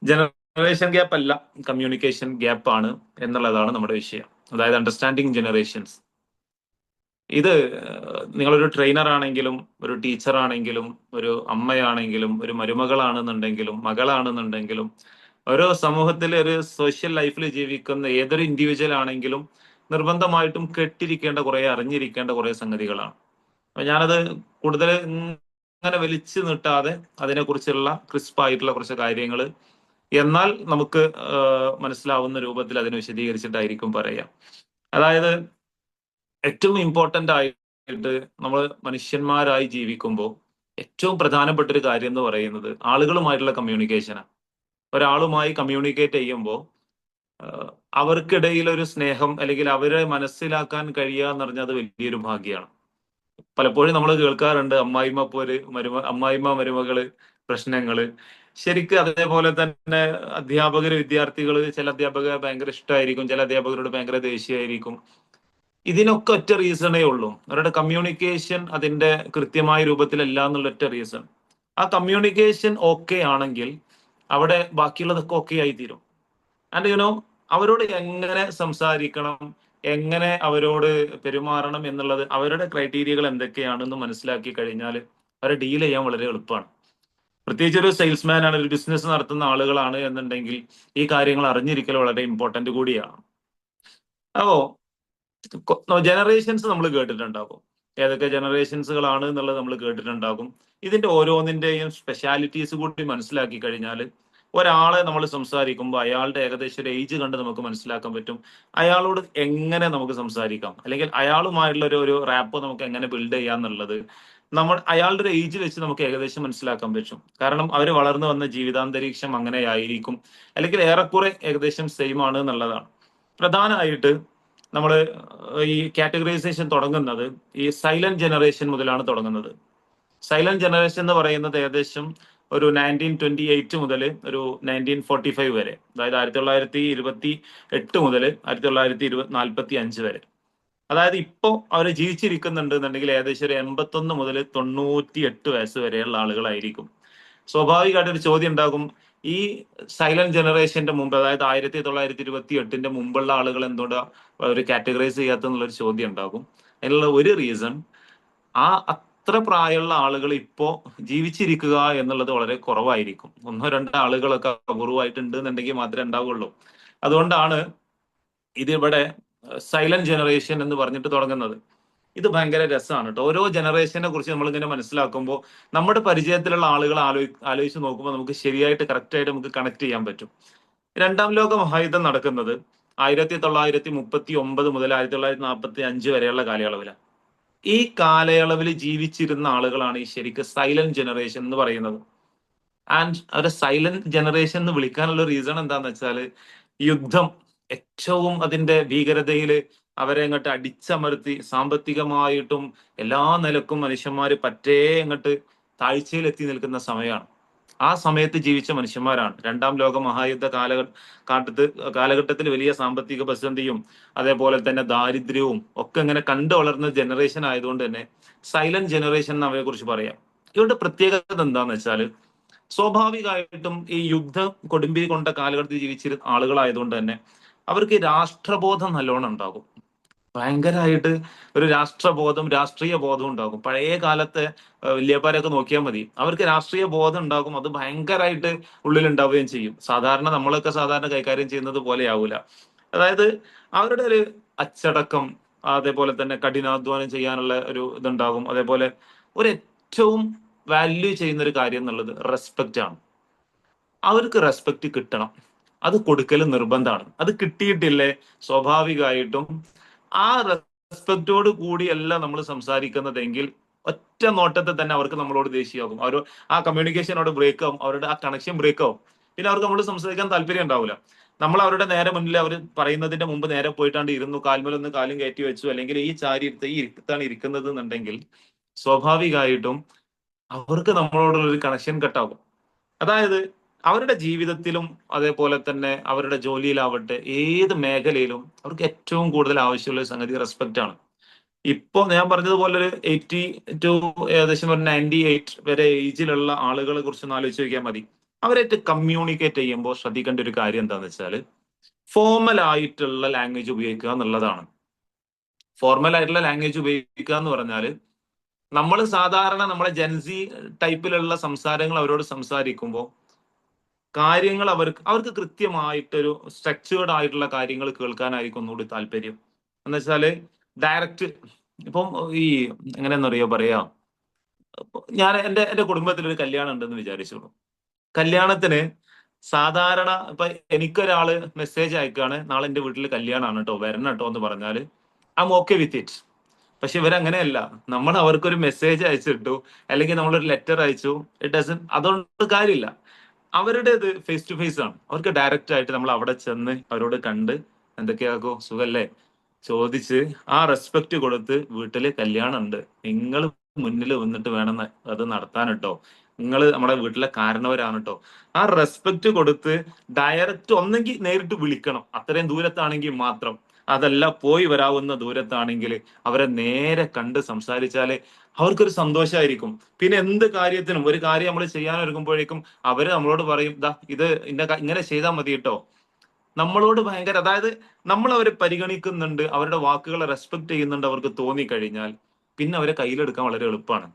Generation gap അല്ല, communication gap ആണ് എന്നുള്ളതാണ് നമ്മുടെ വിഷയം. അതായത് അണ്ടർസ്റ്റാൻഡിങ് ജനറേഷൻസ്. ഇത് നിങ്ങളൊരു ട്രെയിനർ ആണെങ്കിലും, ഒരു ടീച്ചർ ആണെങ്കിലും, ഒരു അമ്മയാണെങ്കിലും, ഒരു മരുമകളാണെന്നുണ്ടെങ്കിലും, മകളാണെന്നുണ്ടെങ്കിലും, ഓരോ സമൂഹത്തിൽ ഒരു സോഷ്യൽ ലൈഫിൽ ജീവിക്കുന്ന ഏതൊരു ഇൻഡിവിജ്വൽ ആണെങ്കിലും നിർബന്ധമായിട്ടും കേട്ടിരിക്കേണ്ട കുറെ, അറിഞ്ഞിരിക്കേണ്ട കുറെ സംഗതികളാണ്. അപ്പൊ ഞാനത് കൂടുതൽ ഇങ്ങനെ വലിച്ചു നീട്ടാതെ അതിനെക്കുറിച്ചുള്ള ക്രിസ്പായിട്ടുള്ള കുറച്ച് കാര്യങ്ങൾ എന്നാൽ നമുക്ക് മനസ്സിലാവുന്ന രൂപത്തിൽ അതിനെ വിശദീകരിച്ചിട്ടായിരിക്കും പറയാം. അതായത് ഏറ്റവും ഇമ്പോർട്ടന്റ് ആയിട്ട് നമ്മൾ മനുഷ്യന്മാരായി ജീവിക്കുമ്പോൾ ഏറ്റവും പ്രധാനപ്പെട്ട ഒരു കാര്യം എന്ന് പറയുന്നത് ആളുകളുമായിട്ടുള്ള കമ്മ്യൂണിക്കേഷനാണ്. ഒരാളുമായി കമ്മ്യൂണിക്കേറ്റ് ചെയ്യുമ്പോൾ അവർക്കിടയിൽ ഒരു സ്നേഹം അല്ലെങ്കിൽ അവരെ മനസ്സിലാക്കാൻ കഴിയുക എന്ന് പറഞ്ഞാൽ അത് വലിയൊരു ഭാഗ്യമാണ്. പലപ്പോഴും നമ്മൾ കേൾക്കാറുണ്ട് അമ്മായിമ്മ മരുമകള് പ്രശ്നങ്ങള്. ശരിക്കും അതേപോലെ തന്നെ അധ്യാപകര് വിദ്യാർത്ഥികള്, ചില അധ്യാപകരെ ഭയങ്കര ഇഷ്ടമായിരിക്കും, ചില അധ്യാപകരോട് ഭയങ്കര ദേഷ്യമായിരിക്കും. ഇതിനൊക്കെ ഒറ്റ റീസണേ ഉള്ളൂ, അവരുടെ കമ്മ്യൂണിക്കേഷൻ അതിന്റെ കൃത്യമായ രൂപത്തിലല്ല എന്നുള്ള ഒറ്റ റീസൺ. ആ കമ്മ്യൂണിക്കേഷൻ ഓക്കെ ആണെങ്കിൽ അവിടെ ബാക്കിയുള്ളതൊക്കെ ഓക്കെ ആയി തീരും. ആൻഡ് അവരോട് എങ്ങനെ സംസാരിക്കണം, എങ്ങനെ അവരോട് പെരുമാറണം എന്നുള്ളത്, അവരുടെ ക്രൈറ്റീരിയകൾ എന്തൊക്കെയാണെന്ന് മനസ്സിലാക്കി കഴിഞ്ഞാൽ അവരെ ഡീൽ ചെയ്യാൻ വളരെ എളുപ്പമാണ്. പ്രത്യേകിച്ച് ഒരു സെയിൽസ്മാൻ ആണ്, ഒരു ബിസിനസ് നടത്തുന്ന ആളുകളാണ് എന്നുണ്ടെങ്കിൽ ഈ കാര്യങ്ങൾ അറിഞ്ഞിരിക്കൽ വളരെ ഇമ്പോർട്ടന്റ് കൂടിയാണ്. അപ്പോ ജനറേഷൻസ് നമ്മൾ കേട്ടിട്ടുണ്ടാകും, ഏതൊക്കെ ജനറേഷൻസുകളാണ് എന്നുള്ളത് നമ്മൾ കേട്ടിട്ടുണ്ടാകും. ഇതിന്റെ ഓരോന്നിന്റെയും സ്പെഷ്യാലിറ്റീസ് കൂടി മനസ്സിലാക്കി കഴിഞ്ഞാൽ ഒരാളെ നമ്മൾ സംസാരിക്കുമ്പോൾ അയാളുടെ ഏകദേശം ഒരു ഏജ് കണ്ട് നമുക്ക് മനസ്സിലാക്കാൻ പറ്റും അയാളോട് എങ്ങനെ നമുക്ക് സംസാരിക്കാം, അല്ലെങ്കിൽ അയാളുമായിട്ടുള്ള ഒരു റാപ്പ് നമുക്ക് എങ്ങനെ ബിൽഡ് ചെയ്യാം എന്നുള്ളത് അയാളുടെ ഒരു ഏജ് വെച്ച് നമുക്ക് ഏകദേശം മനസ്സിലാക്കാൻ പറ്റും. കാരണം അവർ വളർന്നു വന്ന ജീവിതാന്തരീക്ഷം അങ്ങനെയായിരിക്കും, അല്ലെങ്കിൽ ഏറെക്കുറെ ഏകദേശം സെയിം ആണ് എന്നുള്ളതാണ്. പ്രധാനമായിട്ട് നമ്മൾ ഈ കാറ്റഗറൈസേഷൻ തുടങ്ങുന്നത് ഈ സൈലന്റ് ജനറേഷൻ മുതലാണ് തുടങ്ങുന്നത്. സൈലന്റ് ജനറേഷൻ എന്ന് പറയുന്നത് ഏകദേശം ഒരു 1928 മുതൽ ഒരു 1945 വരെ, അതായത് 1928 മുതൽ 1945 വരെ. അതായത് ഇപ്പോ അവർ ജീവിച്ചിരിക്കുന്നുണ്ട് എന്നുണ്ടെങ്കിൽ ഏകദേശം ഒരു 81 മുതൽ 98 വയസ്സ് വരെയുള്ള ആളുകളായിരിക്കും. സ്വാഭാവികമായിട്ട് ഒരു ചോദ്യം ഉണ്ടാകും, ഈ സൈലന്റ് ജനറേഷന്റെ മുമ്പ്, അതായത് 1928 മുമ്പുള്ള ആളുകൾ എന്തുകൊണ്ട് ഒരു കാറ്റഗറൈസ് ചെയ്യാത്തെന്നുള്ളൊരു ചോദ്യം ഉണ്ടാകും. അതിനുള്ള ഒരു റീസൺ, ആ അത്ര പ്രായമുള്ള ആളുകൾ ഇപ്പോ ജീവിച്ചിരിക്കുക എന്നുള്ളത് വളരെ കുറവായിരിക്കും. ഒന്നോ രണ്ടോ ആളുകളൊക്കെ അപൂർവമായിട്ടുണ്ട് എന്നുണ്ടെങ്കിൽ മാത്രമേ ഉണ്ടാവുള്ളൂ. അതുകൊണ്ടാണ് ഇതിവിടെ സൈലന്റ് ജനറേഷൻ എന്ന് പറഞ്ഞിട്ട് തുടങ്ങുന്നത്. ഇത് ഭയങ്കര രസമാണ് കേട്ടോ. ഓരോ ജനറേഷനെ കുറിച്ച് നമ്മൾ ഇങ്ങനെ മനസ്സിലാക്കുമ്പോൾ നമ്മുടെ പരിചയത്തിലുള്ള ആളുകൾ ആലോചിച്ച് നോക്കുമ്പോൾ നമുക്ക് ശരിയായിട്ട് കറക്റ്റ് ആയിട്ട് നമുക്ക് കണക്ട് ചെയ്യാൻ പറ്റും. രണ്ടാം ലോക മഹായുദ്ധം നടക്കുന്നത് 1939 മുതൽ 1945 വരെയുള്ള കാലയളവിലാണ്. ഈ കാലയളവിൽ ജീവിച്ചിരുന്ന ആളുകളാണ് ഈ ശരിക്കും സൈലന്റ് ജനറേഷൻ എന്ന് പറയുന്നത്. ആൻഡ് അവരെ സൈലന്റ് ജനറേഷൻ എന്ന് വിളിക്കാനുള്ള റീസൺ എന്താന്ന് വെച്ചാല് യുദ്ധം ഏറ്റവും അതിന്റെ ഭീകരതയില് അവരെ അങ്ങോട്ട് അടിച്ചമർത്തി സാമ്പത്തികമായിട്ടും എല്ലാ നിലക്കും മനുഷ്യന്മാര് പറ്റേ അങ്ങോട്ട് താഴ്ചയിലെത്തി നിൽക്കുന്ന സമയമാണ്. ആ സമയത്ത് ജീവിച്ച മനുഷ്യന്മാരാണ്. രണ്ടാം ലോക മഹായുദ്ധ കാലഘട്ടത്തിൽ വലിയ സാമ്പത്തിക പ്രതിസന്ധിയും അതേപോലെ തന്നെ ദാരിദ്ര്യവും ഒക്കെ ഇങ്ങനെ കണ്ടു വളർന്ന ജനറേഷൻ ആയതുകൊണ്ട് തന്നെ സൈലന്റ് ജനറേഷൻ എന്ന് അവരെ കുറിച്ച് പറയാം. ഇവരുടെ പ്രത്യേകത എന്താന്ന് വെച്ചാൽ സ്വാഭാവികമായിട്ടും ഈ യുദ്ധം കൊടുമ്പി കൊണ്ട കാലഘട്ടത്തിൽ ജീവിച്ചിരുന്ന ആളുകളായതുകൊണ്ട് തന്നെ അവർക്ക് രാഷ്ട്രബോധം നല്ലോണം ഉണ്ടാകും. ഭയങ്കരമായിട്ട് ഒരു രാഷ്ട്രബോധം, രാഷ്ട്രീയ ബോധം ഉണ്ടാകും. പഴയ കാലത്തെ വല്യപ്പാരൊക്കെ നോക്കിയാൽ മതി, അവർക്ക് രാഷ്ട്രീയ ബോധം ഉണ്ടാകും. അത് ഭയങ്കരമായിട്ട് ഉള്ളിൽ ഉണ്ടാവുകയും ചെയ്യും. സാധാരണ നമ്മളൊക്കെ സാധാരണ കൈകാര്യം ചെയ്യുന്നത് പോലെ ആവൂല. അതായത് അവരുടെ ഒരു അച്ചടക്കം, അതേപോലെ തന്നെ കഠിനാധ്വാനം ചെയ്യാനുള്ള ഒരു ഇതുണ്ടാകും. അതേപോലെ ഒരു ഏറ്റവും വാല്യൂ ചെയ്യുന്ന ഒരു കാര്യം എന്നുള്ളത് റെസ്പെക്റ്റ് ആണ്. അവർക്ക് റെസ്പെക്റ്റ് കിട്ടണം, അത് കൊടുക്കൽ നിർബന്ധമാണ്. അത് കിട്ടിയിട്ടില്ലേ സ്വാഭാവികമായിട്ടും ആ റെസ്പെക്റ്റോട് കൂടിയല്ല നമ്മൾ സംസാരിക്കുന്നതെങ്കിൽ ഒറ്റ നോട്ടത്തിൽ തന്നെ അവർക്ക് നമ്മളോട് ദേഷ്യമാകും. ആ കമ്മ്യൂണിക്കേഷനോട് ബ്രേക്ക് ആവും, അവരുടെ ആ കണക്ഷൻ ബ്രേക്ക് ആവും. പിന്നെ അവർക്ക് നമ്മളോട് സംസാരിക്കാൻ താല്പര്യം ഉണ്ടാവില്ല. നമ്മൾ അവരുടെ നേരെ മുന്നിൽ അവർ പറയുന്നതിന്റെ മുമ്പ് നേരെ പോയിട്ടാണ്ട് ഇരുന്നു, കാൽമേലൊന്ന് കാലും കയറ്റി വെച്ചു, അല്ലെങ്കിൽ ഈ ഈ ഇരുത്താണ് ഇരിക്കുന്നത് എന്നുണ്ടെങ്കിൽ സ്വാഭാവികമായിട്ടും അവർക്ക് നമ്മളോടുള്ള ഒരു കണക്ഷൻ കട്ടാകും. അതായത് അവരുടെ ജീവിതത്തിലും അതേപോലെ തന്നെ അവരുടെ ജോലിയിലാവട്ടെ ഏത് മേഖലയിലും അവർക്ക് ഏറ്റവും കൂടുതൽ ആവശ്യമുള്ള സംഗതി റെസ്പെക്റ്റ് ആണ്. ഇപ്പൊ ഞാൻ പറഞ്ഞതുപോലെ ഒരു 80 ടു ഏകദേശം ഒരു 98 വരെ ഏജിലുള്ള ആളുകളെ കുറിച്ച് ഒന്ന് ആലോചിച്ച് നോക്കിയാൽ മതി. അവരായിട്ട് കമ്മ്യൂണിക്കേറ്റ് ചെയ്യുമ്പോൾ ശ്രദ്ധിക്കേണ്ട ഒരു കാര്യം എന്താണെന്ന് വെച്ചാൽ ഫോർമൽ ആയിട്ടുള്ള ലാംഗ്വേജ് ഉപയോഗിക്കുക എന്നുള്ളതാണ്. ഫോർമൽ ആയിട്ടുള്ള ലാംഗ്വേജ് ഉപയോഗിക്കുക എന്ന് പറഞ്ഞാൽ നമ്മൾ സാധാരണ നമ്മളെ ജെൻസി ടൈപ്പിലുള്ള സംസാരങ്ങൾ അവരോട് സംസാരിക്കുമ്പോൾ കാര്യങ്ങൾ അവർക്ക് കൃത്യമായിട്ടൊരു സ്ട്രക്ചേർഡ് ആയിട്ടുള്ള കാര്യങ്ങൾ കേൾക്കാനായിരിക്കും ഒന്നുകൂടി താല്പര്യം. എന്ന് വെച്ചാല് ഡയറക്റ്റ് ഇപ്പം ഈ എങ്ങനെയെന്നറിയോ പറയാ, ഞാൻ എന്റെ കുടുംബത്തിൽ ഒരു കല്യാണം ഉണ്ടെന്ന് വിചാരിച്ചോളൂ. കല്യാണത്തിന് സാധാരണ ഇപ്പൊ എനിക്കൊരാള് മെസ്സേജ് അയക്കാണ്, നാളെ എന്റെ വീട്ടിൽ കല്യാണമാണ് കേട്ടോ, വരണം കേട്ടോ എന്ന് പറഞ്ഞാൽ I M okay with it. പക്ഷെ ഇവരങ്ങനെയല്ല. നമ്മൾ അവർക്കൊരു മെസ്സേജ് അയച്ചിട്ടു അല്ലെങ്കിൽ നമ്മളൊരു ലെറ്റർ അയച്ചു, അതുകൊണ്ട് കാര്യമില്ല. അവരുടേത് ഫേസ് ടു ഫേസ് ആണ്. അവർക്ക് ഡയറക്റ്റ് ആയിട്ട് നമ്മൾ അവിടെ ചെന്ന് അവരോട് കണ്ട് എന്തൊക്കെയാകോ സുഖല്ലേ ചോദിച്ച് ആ റെസ്പെക്ട് കൊടുത്ത് വീട്ടില് കല്യാണം ഉണ്ട്, നിങ്ങൾ മുന്നിൽ വന്നിട്ട് വേണം അത് നടത്താൻ കേട്ടോ, നിങ്ങൾ നമ്മുടെ വീട്ടിലെ കാരണവരാണ് കേട്ടോ, ആ റെസ്പെക്ട് കൊടുത്ത് ഡയറക്റ്റ് ഒന്നെങ്കിൽ നേരിട്ട് വിളിക്കണം, അത്രയും ദൂരത്താണെങ്കിൽ മാത്രം. അതല്ല പോയി വരാവുന്ന ദൂരത്താണെങ്കിൽ അവരെ നേരെ കണ്ട് സംസാരിച്ചാല് അവർക്കൊരു സന്തോഷമായിരിക്കും. പിന്നെ എന്ത് കാര്യത്തിനും ഒരു കാര്യം നമ്മൾ ചെയ്യാൻ ഒരുങ്ങുമ്പോഴേക്കും അവര് നമ്മളോട് പറയും, ദാ ഇത് ഇങ്ങനെ ചെയ്താൽ മതി കേട്ടോ. നമ്മളോട് ഭയങ്കര, അതായത് നമ്മൾ അവരെ പരിഗണിക്കുന്നുണ്ട്, അവരുടെ വാക്കുകളെ റെസ്പെക്ട് ചെയ്യുന്നുണ്ട് അവർക്ക് തോന്നിക്കഴിഞ്ഞാൽ പിന്നെ അവരെ കയ്യിലെടുക്കാൻ വളരെ എളുപ്പമാണ്.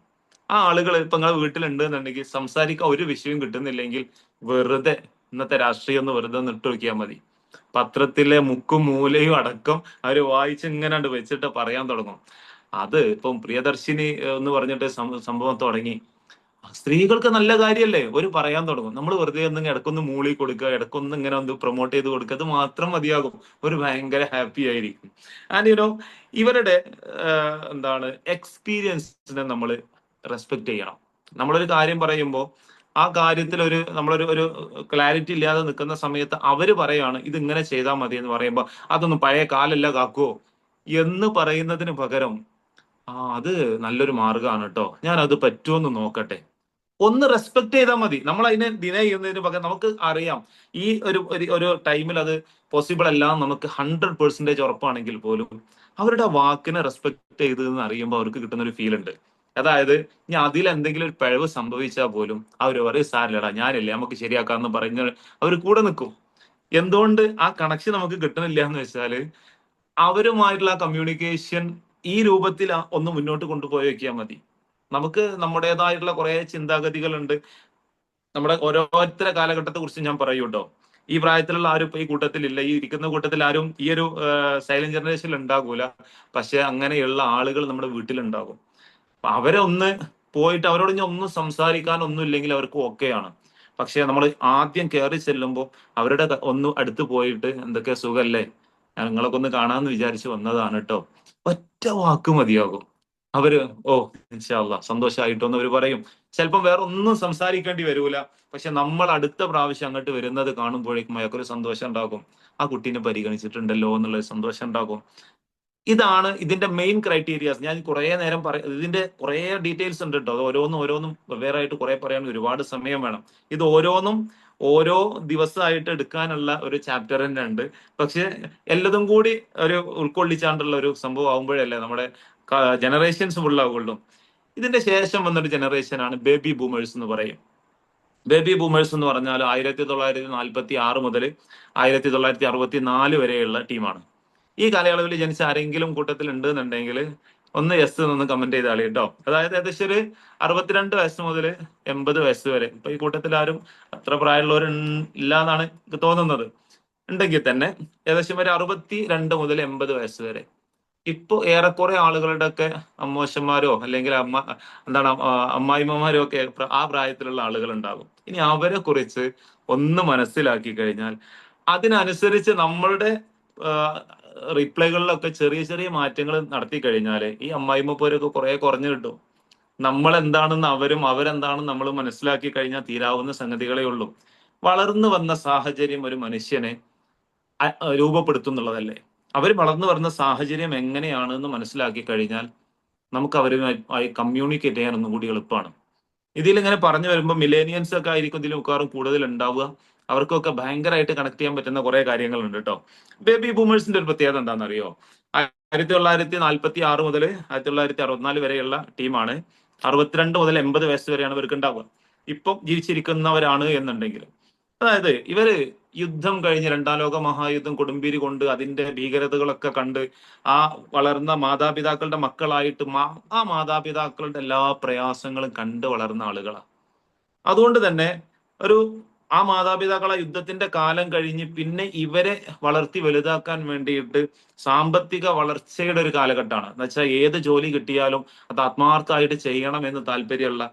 ആ ആളുകൾ ഇപ്പൊ നിങ്ങളെ വീട്ടിലുണ്ട് എന്നുണ്ടെങ്കിൽ സംസാരിക്കാൻ ഒരു വിഷയം കിട്ടുന്നില്ലെങ്കിൽ വെറുതെ ഇന്നത്തെ രാഷ്ട്രീയം ഒന്ന് വെറുതെ ഒന്ന് ഇട്ട് നോക്കിയാൽ മതി. പത്രത്തിലെ മുക്കും മൂലയും അടക്കം അവര് വായിച്ച് ഇങ്ങനെ വെച്ചിട്ട് പറയാൻ തുടങ്ങും. അത് ഇപ്പം പ്രിയദർശിനി എന്ന് പറഞ്ഞിട്ട് സംഭവം തുടങ്ങി. സ്ത്രീകൾക്ക് നല്ല കാര്യല്ലേ ഒരു പറയാൻ തുടങ്ങും. നമ്മൾ വെറുതെ ഒന്ന് ഇടക്കൊന്ന് മൂളി കൊടുക്കുക, ഇടക്കൊന്ന് ഇങ്ങനെ ഒന്ന് പ്രൊമോട്ട് ചെയ്ത് കൊടുക്കുക, അത് മാത്രം മതിയാകും. ഒരു ഭയങ്കര ഹാപ്പി ആയിരിക്കും. ആൻഡ് യുനോ ഇവരുടെ എന്താണ് എക്സ്പീരിയൻസിനെ നമ്മൾ റെസ്പെക്ട് ചെയ്യണം. നമ്മളൊരു കാര്യം പറയുമ്പോൾ ആ കാര്യത്തിൽ നമ്മളൊരു ക്ലാരിറ്റി ഇല്ലാതെ നിൽക്കുന്ന സമയത്ത് അവര് പറയാണ് ഇത് ഇങ്ങനെ ചെയ്താൽ മതി എന്ന് പറയുമ്പോൾ അതൊന്നും പഴയ കാലല്ല കാക്കുവോ എന്ന് പറയുന്നതിന് പകരം അത് നല്ലൊരു മാർഗമാണ് കേട്ടോ, ഞാൻ അത് പറ്റുമെന്ന് നോക്കട്ടെ, ഒന്ന് റെസ്പെക്ട് ചെയ്താൽ മതി. നമ്മൾ അതിനെ ഡിനൈ ചെയ്യുന്നതിന് പകരം നമുക്ക് അറിയാം ഈ ഒരു ടൈമിൽ അത് പോസിബിൾ അല്ല നമുക്ക് 100% ഉറപ്പാണെങ്കിൽ പോലും അവരുടെ വാക്കിനെ റെസ്പെക്ട് ചെയ്തതെന്ന് അറിയുമ്പോൾ അവർക്ക് കിട്ടുന്ന ഒരു ഫീൽ ഉണ്ട്. അതായത് ഇനി അതിൽ എന്തെങ്കിലും ഒരു പിഴവ് സംഭവിച്ചാൽ പോലും അവർ പറയും സാരില്ലടാ ഞാനില്ലേ നമുക്ക് ശരിയാക്കാന്ന് പറഞ്ഞ് അവർ കൂടെ നിൽക്കും. എന്തുകൊണ്ട് ആ കണക്ഷൻ നമുക്ക് കിട്ടുന്നില്ല എന്ന് വെച്ചാല് അവരുമായിട്ടുള്ള കമ്മ്യൂണിക്കേഷൻ ഈ രൂപത്തിൽ ഒന്ന് മുന്നോട്ട് കൊണ്ടുപോയി വെക്കിയാൽ മതി. നമുക്ക് നമ്മുടേതായിട്ടുള്ള കുറെ ചിന്താഗതികളുണ്ട്. നമ്മുടെ ഓരോരുത്തര കാലഘട്ടത്തെ കുറിച്ച് ഞാൻ പറയൂ കേട്ടോ. ഈ പ്രായത്തിലുള്ള ആരും ഇപ്പൊ ഈ കൂട്ടത്തിലില്ല, ഈ ഇരിക്കുന്ന കൂട്ടത്തിൽ ആരും ഈ ഒരു സൈലന്റ് ജനറേഷനിൽ ഉണ്ടാകൂല. പക്ഷെ അങ്ങനെയുള്ള ആളുകൾ നമ്മുടെ വീട്ടിലുണ്ടാകും. അപ്പൊ അവരെ ഒന്ന് പോയിട്ട് അവരോട് ഇനി ഒന്നും സംസാരിക്കാൻ ഒന്നും ഇല്ലെങ്കിൽ അവർക്ക് ഓക്കെയാണ്. പക്ഷെ നമ്മൾ ആദ്യം കയറി ചെല്ലുമ്പോൾ അവരുടെ ഒന്ന് അടുത്ത് പോയിട്ട് എന്തൊക്കെ സുഖല്ലേ, ഞങ്ങളൊക്കെ ഒന്ന് കാണാന്ന് വിചാരിച്ച് വന്നതാണ് കേട്ടോ, ഒറ്റ വാക്ക് മതിയാകും. അവര് ഓ ഇൻഷാ അല്ലാഹ് സന്തോഷമായിട്ടോന്ന് അവര് പറയും. ചിലപ്പം വേറെ ഒന്നും സംസാരിക്കേണ്ടി വരൂല. പക്ഷെ നമ്മൾ അടുത്ത പ്രാവശ്യം അങ്ങോട്ട് വരുന്നത് കാണുമ്പോഴേക്കും അയാൾക്കൊരു സന്തോഷം ഉണ്ടാകും. ആ കുട്ടീനെ പരിഗണിച്ചിട്ടുണ്ടല്ലോ എന്നുള്ള സന്തോഷം ഉണ്ടാകും. ഇതാണ് ഇതിന്റെ മെയിൻ ക്രൈറ്റീരിയാസ്. ഞാൻ കുറെ നേരം ഇതിന്റെ കുറെ ഡീറ്റെയിൽസ് ഉണ്ട് കേട്ടോ. അത് ഓരോന്നും വേറെ ആയിട്ട് കുറെ പറയാൻ ഒരുപാട് സമയം വേണം. ഇത് ഓരോ ദിവസമായിട്ട് എടുക്കാനുള്ള ഒരു ചാപ്റ്റർ തന്നെ ഉണ്ട്. പക്ഷെ എല്ലാതും കൂടി ഒരു ഉൾക്കൊള്ളിച്ചാണ്ടുള്ള ഒരു സംഭവം ആകുമ്പോഴല്ലേ നമ്മുടെ ജനറേഷൻസ് ഫുള്ളാവുള്ളൂ. ഇതിന്റെ ശേഷം വന്നൊരു ജനറേഷനാണ് ബേബി ബൂമേഴ്സ് എന്ന് പറയും. ബേബി ബൂമേഴ്സ് എന്ന് പറഞ്ഞാൽ 1946 മുതൽ 1964 വരെയുള്ള ടീമാണ്. ഈ കാലയളവിൽ ജനിച്ച ആരെങ്കിലും കൂട്ടത്തിൽ ഉണ്ട് എന്നുണ്ടെങ്കിൽ ഒന്ന് യെസ് എന്ന് കമന്റ് ചെയ്താളി കേട്ടോ. അതായത് ഏകദേശം ഒരു 62 വയസ്സ് മുതൽ 80 വയസ്സ് വരെ. ഇപ്പൊ ഈ കൂട്ടത്തിൽ ആരും അത്ര പ്രായമുള്ളവർ ഇല്ല എന്നാണ് എനിക്ക് തോന്നുന്നത്. ഉണ്ടെങ്കിൽ തന്നെ ഏകദേശം ഒരു 62 മുതൽ 80 വയസ്സ് വരെ. ഇപ്പൊ ഏറെക്കുറെ ആളുകളുടെ ഒക്കെ അമ്മോശന്മാരോ അല്ലെങ്കിൽ അമ്മായിമ്മമാരോ ഒക്കെ ആ പ്രായത്തിലുള്ള ആളുകൾ ഉണ്ടാകും. ഇനി അവരെ കുറിച്ച് ഒന്ന് മനസ്സിലാക്കി കഴിഞ്ഞാൽ അതിനനുസരിച്ച് നമ്മളുടെ റിപ്ലൈകളിലൊക്കെ ചെറിയ ചെറിയ മാറ്റങ്ങൾ നടത്തി കഴിഞ്ഞാൽ ഈ അമ്മായിമ്മ പോരൊക്കെ കുറെ കുറഞ്ഞു കിട്ടും. നമ്മൾ എന്താണെന്ന് അവരെന്താണെന്ന് നമ്മൾ മനസ്സിലാക്കി കഴിഞ്ഞാൽ തീരാവുന്ന സംഗതികളേ ഉള്ളൂ. വളർന്നു വന്ന സാഹചര്യം ഒരു മനുഷ്യനെ രൂപപ്പെടുത്തുന്നുള്ളതല്ലേ. അവർ വളർന്നു വരുന്ന സാഹചര്യം എങ്ങനെയാണെന്ന് മനസ്സിലാക്കി കഴിഞ്ഞാൽ നമുക്ക് അവരുമായി കമ്മ്യൂണിക്കേറ്റ് ചെയ്യാൻ ഒന്നും കൂടി എളുപ്പമാണ്. ഇതിലിങ്ങനെ പറഞ്ഞു വരുമ്പോൾ മില്ലേനിയൻസ് ഒക്കെ ആയിരിക്കും ഇതിൽ മിക്കവാറും കൂടുതൽ ഉണ്ടാവുക. അവർക്കൊക്കെ ഭയങ്കരമായിട്ട് കണക്ട് ചെയ്യാൻ പറ്റുന്ന കുറെ കാര്യങ്ങളുണ്ട് കേട്ടോ. ബേബി ബൂമേഴ്സിന്റെ ഒരു പ്രത്യേകത എന്താണെന്നറിയോ? 1946 മുതൽ 1964 വരെയുള്ള ടീമാണ്. 62 മുതൽ 80 വയസ്സ് വരെയാണ് ഇവർക്ക് ഉണ്ടാവുക. ഇപ്പം ജീവിച്ചിരിക്കുന്നവരാണ് എന്നുണ്ടെങ്കിൽ. അതായത് ഇവര് യുദ്ധം കഴിഞ്ഞ് രണ്ടാം ലോക മഹായുദ്ധം കൊടുമ്പിരി കൊണ്ട് അതിന്റെ ഭീകരതകളൊക്കെ കണ്ട് ആ വളർന്ന മാതാപിതാക്കളുടെ മക്കളായിട്ട് ആ മാതാപിതാക്കളുടെ എല്ലാ പ്രയാസങ്ങളും കണ്ട് വളർന്ന ആളുകളാണ്. അതുകൊണ്ട് തന്നെ ഒരു ആ മാതാപിതാക്കൾ ആ യുദ്ധത്തിന്റെ കാലം കഴിഞ്ഞ് പിന്നെ ഇവരെ വളർത്തി വലുതാക്കാൻ വേണ്ടിയിട്ട് സാമ്പത്തിക വളർച്ചയുടെ ഒരു കാലഘട്ടമാണ്. എന്ന് വെച്ചാൽ ഏത് ജോലി കിട്ടിയാലും അത് ആത്മാർത്ഥമായിട്ട് ചെയ്യണം എന്ന് താല്പര്യമുള്ള,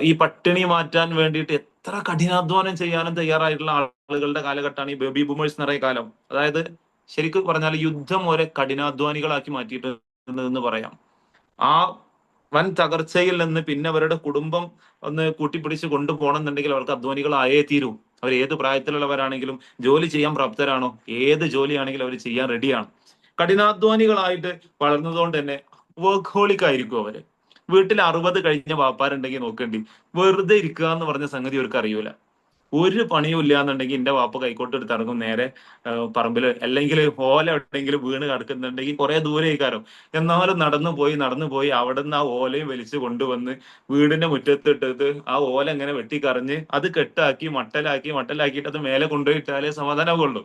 ഈ പട്ടിണി മാറ്റാൻ വേണ്ടിയിട്ട് എത്ര കഠിനാധ്വാനം ചെയ്യാനും തയ്യാറായിട്ടുള്ള ആളുകളുടെ കാലഘട്ടമാണ് ഈ ബേബി ബൂമേഴ്സ് നിറയെ കാലം. അതായത് ശരിക്കും പറഞ്ഞാൽ യുദ്ധം ഒരേ കഠിനാധ്വാനികളാക്കി മാറ്റിയിട്ടെന്ന് പറയാം. ആ വൻ തകർച്ചയിൽ നിന്ന് പിന്നെ അവരുടെ കുടുംബം ഒന്ന് കൂട്ടിപ്പിടിച്ച് കൊണ്ടുപോകണം എന്നുണ്ടെങ്കിൽ അവർക്ക് അധ്വാനികളായേ തീരൂ. അവർ ഏത് പ്രായത്തിലുള്ളവരാണെങ്കിലും ജോലി ചെയ്യാൻ പ്രാപ്തരാണോ, ഏത് ജോലിയാണെങ്കിലും അവർ ചെയ്യാൻ റെഡിയാണ്. കഠിനാധ്വാനികളായിട്ട് വളർന്നതുകൊണ്ട് തന്നെ വർക്ക് ഹോളിക് ആയിരിക്കും അവര്. വീട്ടിൽ 60 കഴിഞ്ഞ വാപ്പാരുണ്ടെങ്കിൽ നോക്കേണ്ടി, വെറുതെ ഇരിക്കുക എന്ന് പറഞ്ഞ സംഗതി അവർക്ക് അറിയൂല. ഒരു പണിയും ഇല്ല എന്നുണ്ടെങ്കിൽ എന്റെ വാപ്പ കൈക്കോട്ട് എടുത്ത് ഇറങ്ങും നേരെ പറമ്പില്, അല്ലെങ്കിൽ ഓല എവിടെയെങ്കിലും വീണ് കിടക്കുന്നുണ്ടെങ്കിൽ കുറെ ദൂരെ ഇരിക്കാരോ, എന്നാലും നടന്നു പോയി അവിടെ നിന്ന് ആ ഓലയും വലിച്ചു കൊണ്ടുവന്ന് വീടിന്റെ മുറ്റത്തിട്ടിട്ട് ആ ഓല ഇങ്ങനെ വെട്ടിക്കറിഞ്ഞ് അത് കെട്ടാക്കി മട്ടലാക്കിയിട്ട് അത് മേലെ കൊണ്ടുപോയിട്ടാലേ സമാധാനമാകുള്ളൂ.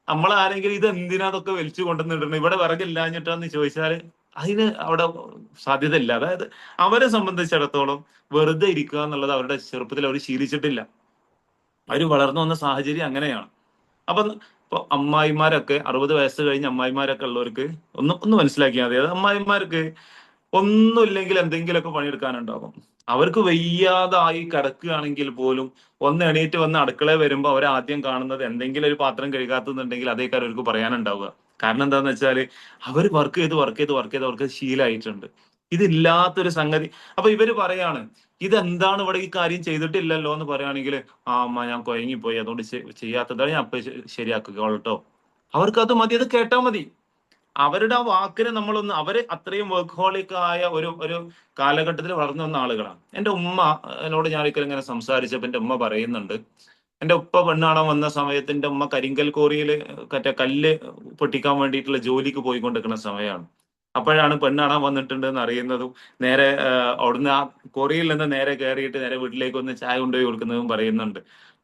നമ്മളാരെങ്കിലും ഇത് എന്തിനാ അതൊക്കെ വലിച്ചു കൊണ്ടുവന്നിടണം, ഇവിടെ വിറകില്ലാഞ്ഞിട്ടാന്ന് ചോദിച്ചാൽ അതിന് അവിടെ സാധ്യത ഇല്ല. അതായത് അവരെ സംബന്ധിച്ചിടത്തോളം വെറുതെ ഇരിക്കുക എന്നുള്ളത് അവരുടെ ചെറുപ്പത്തിൽ അവർ ശീലിച്ചിട്ടില്ല. അവർ വളർന്നു വന്ന സാഹചര്യം അങ്ങനെയാണ്. അപ്പൊ ഇപ്പൊ അമ്മായിമാരൊക്കെ 60 വയസ്സ് കഴിഞ്ഞ അമ്മായിമാരൊക്കെ ഉള്ളവർക്ക് ഒന്ന് മനസ്സിലാക്കിയാൽ മതി. അത് അമ്മായിമാർക്ക് ഒന്നുമില്ലെങ്കിൽ എന്തെങ്കിലുമൊക്കെ പണിയെടുക്കാനുണ്ടാകും. അവർക്ക് വയ്യാതായി കിടക്കുകയാണെങ്കിൽ പോലും ഒന്ന് എണീറ്റ് വന്ന് അടുക്കളയിൽ വരുമ്പോ അവർ ആദ്യം കാണുന്നത് എന്തെങ്കിലും ഒരു പാത്രം കഴുകാത്തുന്നുണ്ടെങ്കിൽ അതേക്കാരം അവർക്ക് പറയാനുണ്ടാവുക. കാരണം എന്താന്ന് വെച്ചാല് അവർ വർക്ക് ചെയ്ത് അവർക്ക് ശീലമായിട്ടുണ്ട്. ഇതില്ലാത്തൊരു സംഗതി. അപ്പൊ ഇവര് പറയാണ്, ഇതെന്താണ് ഇവിടെ ഈ കാര്യം ചെയ്തിട്ടില്ലല്ലോ എന്ന് പറയുകയാണെങ്കിൽ, ആ അമ്മ ഞാൻ കുഴങ്ങിപ്പോയി അതുകൊണ്ട് ചെയ്യാത്തതാണ്, ഞാൻ അപ്പൊ ശരിയാക്കുക കേട്ടോ. അവർക്ക് അത് മതി, അത് കേട്ടാ മതി. അവരുടെ ആ വാക്കിനെ നമ്മളൊന്ന്, അവര് അത്രയും വർക്ക് ഹോളിക് ആയ ഒരു കാലഘട്ടത്തിൽ വളർന്നു വന്ന ആളുകളാണ്. എന്റെ ഉമ്മ എന്നോട് ഞാൻ ഒരിക്കലും ഇങ്ങനെ സംസാരിച്ചപ്പോ എന്റെ ഉമ്മ പറയുന്നുണ്ട്, എന്റെ ഉപ്പ പെണ്ണാണാൻ വന്ന സമയത്ത് എന്റെ ഉമ്മ കരിങ്കൽ കോറിയിൽ മറ്റേ കല്ല് പൊട്ടിക്കാൻ വേണ്ടിയിട്ടുള്ള ജോലിക്ക് പോയിക്കൊണ്ടിരിക്കുന്ന സമയമാണ്. അപ്പോഴാണ് പെണ്ണാണാൻ വന്നിട്ടുണ്ട് എന്ന് അറിയുന്നതും നേരെ അവിടുന്ന് ആ കൊറിയിൽ നിന്ന് നേരെ കയറിയിട്ട് നേരെ വീട്ടിലേക്ക് ഒന്ന് ചായ കൊണ്ടുപോയി കൊടുക്കുന്നതും പറയുന്നുണ്ട്.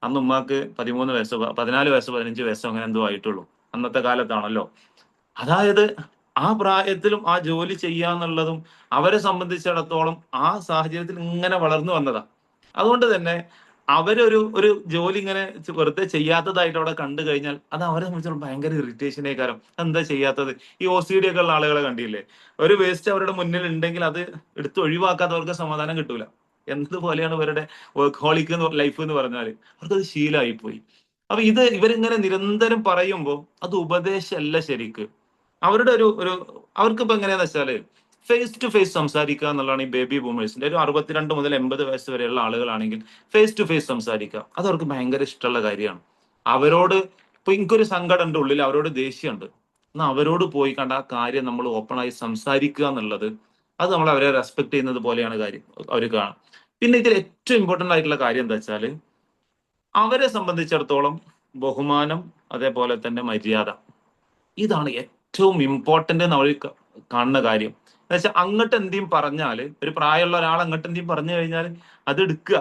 അന്ന് ഉമ്മാക്ക് 13 വയസ്സോ 14 വയസ്സോ 15 വയസ്സോ അങ്ങനെ എന്തോ ആയിട്ടുള്ളൂ. അന്നത്തെ കാലത്താണല്ലോ. അതായത് ആ പ്രായത്തിലും ആ ജോലി ചെയ്യാന്നുള്ളതും അവരെ സംബന്ധിച്ചിടത്തോളം ആ സാഹചര്യത്തിൽ ഇങ്ങനെ വളർന്നു വന്നതാ. അതുകൊണ്ട് തന്നെ ഒരു ജോലി ഇങ്ങനെ വെറുതെ ചെയ്യാത്തതായിട്ട് അവിടെ കണ്ടു കഴിഞ്ഞാൽ അത് അവരെ സംബന്ധിച്ചിടത്തോളം ഭയങ്കര ഇറിറ്റേഷനേ കാരം. എന്താ ചെയ്യാത്തത്? ഈ OCD ഒക്കെ ഉള്ള ആളുകളെ കണ്ടില്ലേ, ഒരു വേസ്റ്റ് അവരുടെ മുന്നിൽ ഉണ്ടെങ്കിൽ അത് എടുത്ത് ഒഴിവാക്കാതെ അവർക്ക് സമാധാനം കിട്ടൂല. എന്തുപോലെയാണ് ഇവരുടെ വർക്ക് ഹോളിക് ലൈഫ് എന്ന് പറഞ്ഞാൽ അവർക്കത് ശീലമായി പോയി. അപ്പൊ ഇവരിങ്ങനെ നിരന്തരം പറയുമ്പോൾ അത് ഉപദേശമല്ല ശരിക്ക്. അവരുടെ ഒരു അവർക്കിപ്പോ എങ്ങനെയാന്ന് വെച്ചാല് ഫേസ് ടു ഫേസ് സംസാരിക്കുക എന്നുള്ളതാണ് ഈ ബേബി ബൂമേഴ്സിന്റെ. ഒരു 62 മുതൽ 80 വയസ്സ് വരെയുള്ള ആളുകളാണെങ്കിൽ ഫേസ് ടു ഫേസ് സംസാരിക്കുക അത് അവർക്ക് ഭയങ്കര ഇഷ്ടമുള്ള കാര്യമാണ്. അവരോട് ഇപ്പൊ എനിക്കൊരു സങ്കടം ഉണ്ട് ഉള്ളിൽ, അവരോട് ദേഷ്യമുണ്ട്, എന്നാൽ അവരോട് പോയി കണ്ട ആ കാര്യം നമ്മൾ ഓപ്പണായി സംസാരിക്കുക എന്നുള്ളത് അത് നമ്മൾ അവരെ റെസ്പെക്ട് ചെയ്യുന്നത് പോലെയാണ് കാര്യം അവർ കാണാം. പിന്നെ ഇതിൽ ഏറ്റവും ഇമ്പോർട്ടന്റ് ആയിട്ടുള്ള കാര്യം എന്താ വെച്ചാല് അവരെ സംബന്ധിച്ചിടത്തോളം ബഹുമാനം, അതേപോലെ തന്നെ മര്യാദ, ഇതാണ് ഏറ്റവും ഇമ്പോർട്ടന്റ് എന്ന് അവർ കാണുന്ന കാര്യം. എന്ന് വെച്ചാൽ അങ്ങോട്ട് എന്തെങ്കിലും പറഞ്ഞാല്, ഒരു പ്രായമുള്ള ഒരാൾ അങ്ങോട്ട് എന്തെങ്കിലും പറഞ്ഞു കഴിഞ്ഞാൽ അത് എടുക്കുക,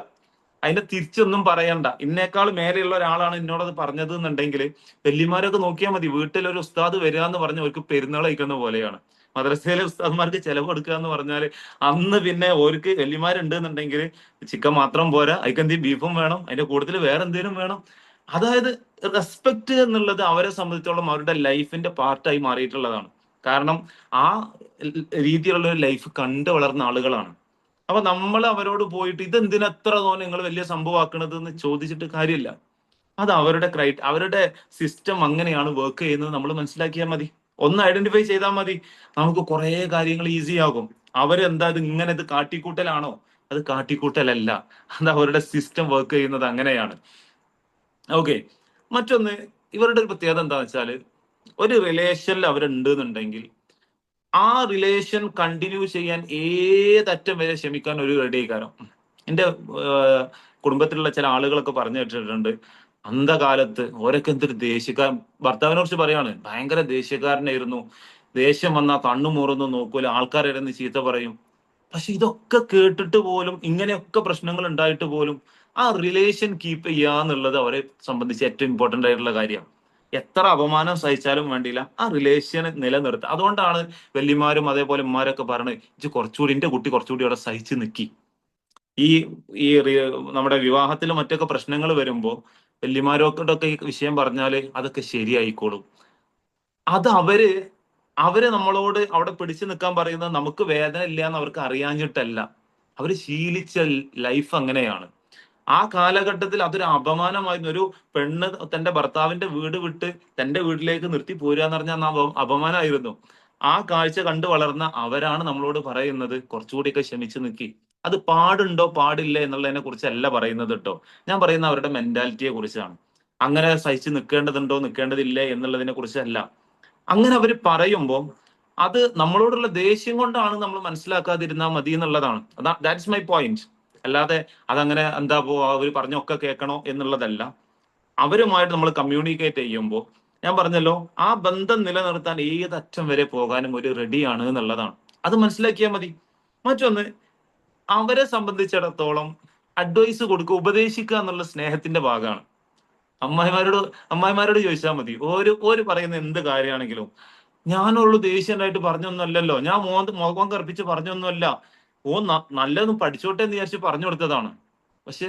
അതിന്റെ തിരിച്ചൊന്നും പറയണ്ട. ഇന്നേക്കാൾ മേലെയുള്ള ഒരാളാണ് എന്നോടത് പറഞ്ഞത് എന്നുണ്ടെങ്കിൽ വല്യമാരൊക്കെ നോക്കിയാൽ മതി. വീട്ടിലൊരു ഉസ്താദ് വരിക എന്ന് പറഞ്ഞ അവർക്ക് പെരുന്നാൾ കഴിക്കുന്ന പോലെയാണ്. മദ്രസയിലെ ഉസ്താദ്മാർക്ക് ചെലവ് കൊടുക്കുക എന്ന് പറഞ്ഞാല് അന്ന് പിന്നെ ഓർക്ക് വല്യമാരുണ്ട് എന്നുണ്ടെങ്കിൽ ചിക്കൻ മാത്രം പോരാ, അതിക്കെന്തെങ്കിലും ബീഫും വേണം, അതിന്റെ കൂടുതൽ വേറെ എന്തെങ്കിലും വേണം. അതായത് റെസ്പെക്ട് എന്നുള്ളത് അവരെ സംബന്ധിച്ചോളം അവരുടെ ലൈഫിന്റെ പാർട്ടായി മാറിയിട്ടുള്ളതാണ്. കാരണം ആ രീതിയിലുള്ള ഒരു ലൈഫ് കണ്ടു വളർന്ന ആളുകളാണ്. അപ്പൊ നമ്മൾ അവരോട് പോയിട്ട് ഇതെന്തിനാ എത്ര തോന്നെ നിങ്ങൾ വലിയ സംഭവമാക്കണത് എന്ന് ചോദിച്ചിട്ട് കാര്യമില്ല. അത് അവരുടെ സിസ്റ്റം അങ്ങനെയാണ് വർക്ക് ചെയ്യുന്നത് നമ്മൾ മനസ്സിലാക്കിയാൽ മതി. ഒന്ന് ഐഡന്റിഫൈ ചെയ്താൽ മതി, നമുക്ക് കുറെ കാര്യങ്ങൾ ഈസി ആകും. അവരെന്താ ഇത് കാട്ടിക്കൂട്ടലാണോ? അത് കാട്ടിക്കൂട്ടലല്ല, അത് അവരുടെ സിസ്റ്റം വർക്ക് ചെയ്യുന്നത് അങ്ങനെയാണ്. ഓക്കെ. മറ്റൊന്ന്, ഇവരുടെ ഒരു പ്രത്യേകത എന്താന്ന് വെച്ചാല് ഒരു റിലേഷനിൽ അവരുണ്ട് എന്നുണ്ടെങ്കിൽ ആ റിലേഷൻ കണ്ടിന്യൂ ചെയ്യാൻ ഏതറ്റം വരെ ക്ഷമിക്കാൻ ഒരു റെഡി ആയിക്കാരം. എന്റെ കുടുംബത്തിലുള്ള ചില ആളുകളൊക്കെ പറഞ്ഞു കേട്ടിട്ടുണ്ട്, അന്ധകാലത്ത് ഓരൊക്കെ എന്തൊരു ദേഷ്യക്കാരൻ, ഭർത്താവിനെ കുറിച്ച് പറയാണ്, ഭയങ്കര ദേഷ്യക്കാരനായിരുന്നു. ദേഷ്യം വന്നാൽ കണ്ണു മൂറൊന്നും നോക്കൂല, ആൾക്കാരെ ചീത്ത പറയും. പക്ഷെ ഇതൊക്കെ കേട്ടിട്ട് പോലും, ഇങ്ങനെയൊക്കെ പ്രശ്നങ്ങൾ ഉണ്ടായിട്ട് പോലും ആ റിലേഷൻ കീപ്പ് ചെയ്യുക എന്നുള്ളത് അവരെ സംബന്ധിച്ച് ഏറ്റവും ഇമ്പോർട്ടന്റ് ആയിട്ടുള്ള കാര്യമാണ്. എത്ര അപമാനം സഹിച്ചാലും വേണ്ടിയില്ല ആ റിലേഷൻ നിലനിർത്തുക. അതുകൊണ്ടാണ് വല്യമാരും അതേപോലെ ഉമ്മാരൊക്കെ പറഞ്ഞത്, ഇജ്ജ് കുറച്ചുകൂടി, എന്റെ കുട്ടി കുറച്ചുകൂടി അവിടെ സഹിച്ച് നിൽക്കി. ഈ ഈ നമ്മുടെ വിവാഹത്തിലും മറ്റൊക്കെ പ്രശ്നങ്ങൾ വരുമ്പോ വല്യമാരോടൊക്കെ ഈ വിഷയം പറഞ്ഞാല് അതൊക്കെ ശരിയായിക്കോളും. അത് അവര് നമ്മളോട് അവിടെ പിടിച്ചു നിൽക്കാൻ പറയുന്നത് നമുക്ക് വേദന ഇല്ല എന്ന് അവർക്ക് അറിയാഞ്ഞിട്ടല്ല. അവര് ശീലിച്ച ലൈഫ് അങ്ങനെയാണ്. ആ കാലഘട്ടത്തിൽ അതൊരു അപമാനമായിരുന്നു. ഒരു പെണ്ണ് തന്റെ ഭർത്താവിന്റെ വീട് വിട്ട് തന്റെ വീട്ടിലേക്ക് നിർത്തി പോരുക എന്ന് പറഞ്ഞാൽ അപമാനമായിരുന്നു. ആ കാഴ്ച കണ്ടു വളർന്ന അവരാണ് നമ്മളോട് പറയുന്നത് കുറച്ചുകൂടിയൊക്കെ ക്ഷമിച്ചു നിൽക്കി. അത് പാടുണ്ടോ പാടില്ല എന്നുള്ളതിനെ കുറിച്ചല്ല പറയുന്നത് കേട്ടോ. ഞാൻ പറയുന്ന അവരുടെ മെന്റാലിറ്റിയെ കുറിച്ചാണ്. അങ്ങനെ സഹിച്ചു നിൽക്കേണ്ടതുണ്ടോ നിൽക്കേണ്ടതില്ലേ എന്നുള്ളതിനെ കുറിച്ചല്ല. അങ്ങനെ അവര് പറയുമ്പോൾ അത് നമ്മളോടുള്ള ദേഷ്യം കൊണ്ടാണ് നമ്മൾ മനസ്സിലാക്കാതിരുന്നാൽ മതി എന്നുള്ളതാണ്. That's my point. അല്ലാതെ അതങ്ങനെ എന്താ അവർ പറഞ്ഞൊക്കെ കേൾക്കണോ എന്നുള്ളതല്ല. അവരുമായിട്ട് നമ്മൾ കമ്മ്യൂണിക്കേറ്റ് ചെയ്യുമ്പോൾ ഞാൻ പറഞ്ഞല്ലോ, ആ ബന്ധം നിലനിർത്താൻ ഏതറ്റം വരെ പോകാനും ഒരു റെഡിയാണ് എന്നുള്ളതാണ്. അത് മനസ്സിലാക്കിയാൽ മതി. മറ്റൊന്ന്, അവരെ സംബന്ധിച്ചിടത്തോളം അഡ്വൈസ് കൊടുക്കുക, ഉപദേശിക്കുക എന്നുള്ള സ്നേഹത്തിന്റെ ഭാഗമാണ്. അമ്മായിമാരോട് അമ്മായിമാരോട് ചോദിച്ചാൽ മതി. ഓര് പറയുന്ന എന്ത് കാര്യമാണെങ്കിലും ഞാനുള്ളു ദേഷ്യമായിട്ട് പറഞ്ഞൊന്നുമല്ലല്ലോ, ഞാൻ മുഖം കറുപ്പിച്ച് പറഞ്ഞൊന്നുമല്ല, നല്ലതൊന്നും പഠിച്ചോട്ടെ എന്ന് വിചാരിച്ച് പറഞ്ഞു കൊടുത്തതാണ്. പക്ഷെ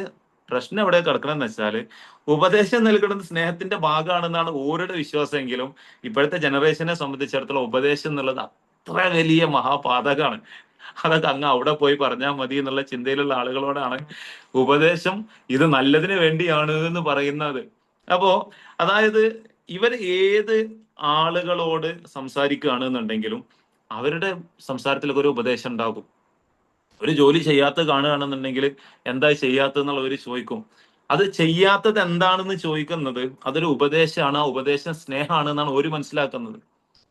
പ്രശ്നം എവിടെ കിടക്കണമെന്ന് വെച്ചാല്, ഉപദേശം നൽകുന്നത് സ്നേഹത്തിന്റെ ഭാഗമാണെന്നാണ് ഓരുടെ വിശ്വാസമെങ്കിലും ഇപ്പോഴത്തെ ജനറേഷനെ സംബന്ധിച്ചിടത്തോളം ഉപദേശം എന്നുള്ളത് അത്ര വലിയ മഹാപാതകമാണ്. അതൊക്കെ അങ്ങ് അവിടെ പോയി പറഞ്ഞാൽ മതി എന്നുള്ള ചിന്തയിലുള്ള ആളുകളോടാണ് ഉപദേശം ഇത് നല്ലതിന് വേണ്ടിയാണ് എന്ന് പറയുന്നത്. അപ്പോ അതായത് ഇവർ ഏത് ആളുകളോട് സംസാരിക്കുകയാണ് എന്നുണ്ടെങ്കിലും അവരുടെ സംസാരത്തിലൊക്കെ ഒരു ഉപദേശം ഉണ്ടാകും. ഒരു ജോലി ചെയ്യാത്തത് കാണുകയാണെന്നുണ്ടെങ്കിൽ എന്താ ചെയ്യാത്തത് എന്നുള്ളവർ ചോദിക്കും. അത് ചെയ്യാത്തത് എന്താണെന്ന് ചോദിക്കുന്നത് അതൊരു ഉപദേശമാണ്. ആ ഉപദേശം സ്നേഹമാണ് എന്നാണ് ഒരു മനസ്സിലാക്കുന്നത്.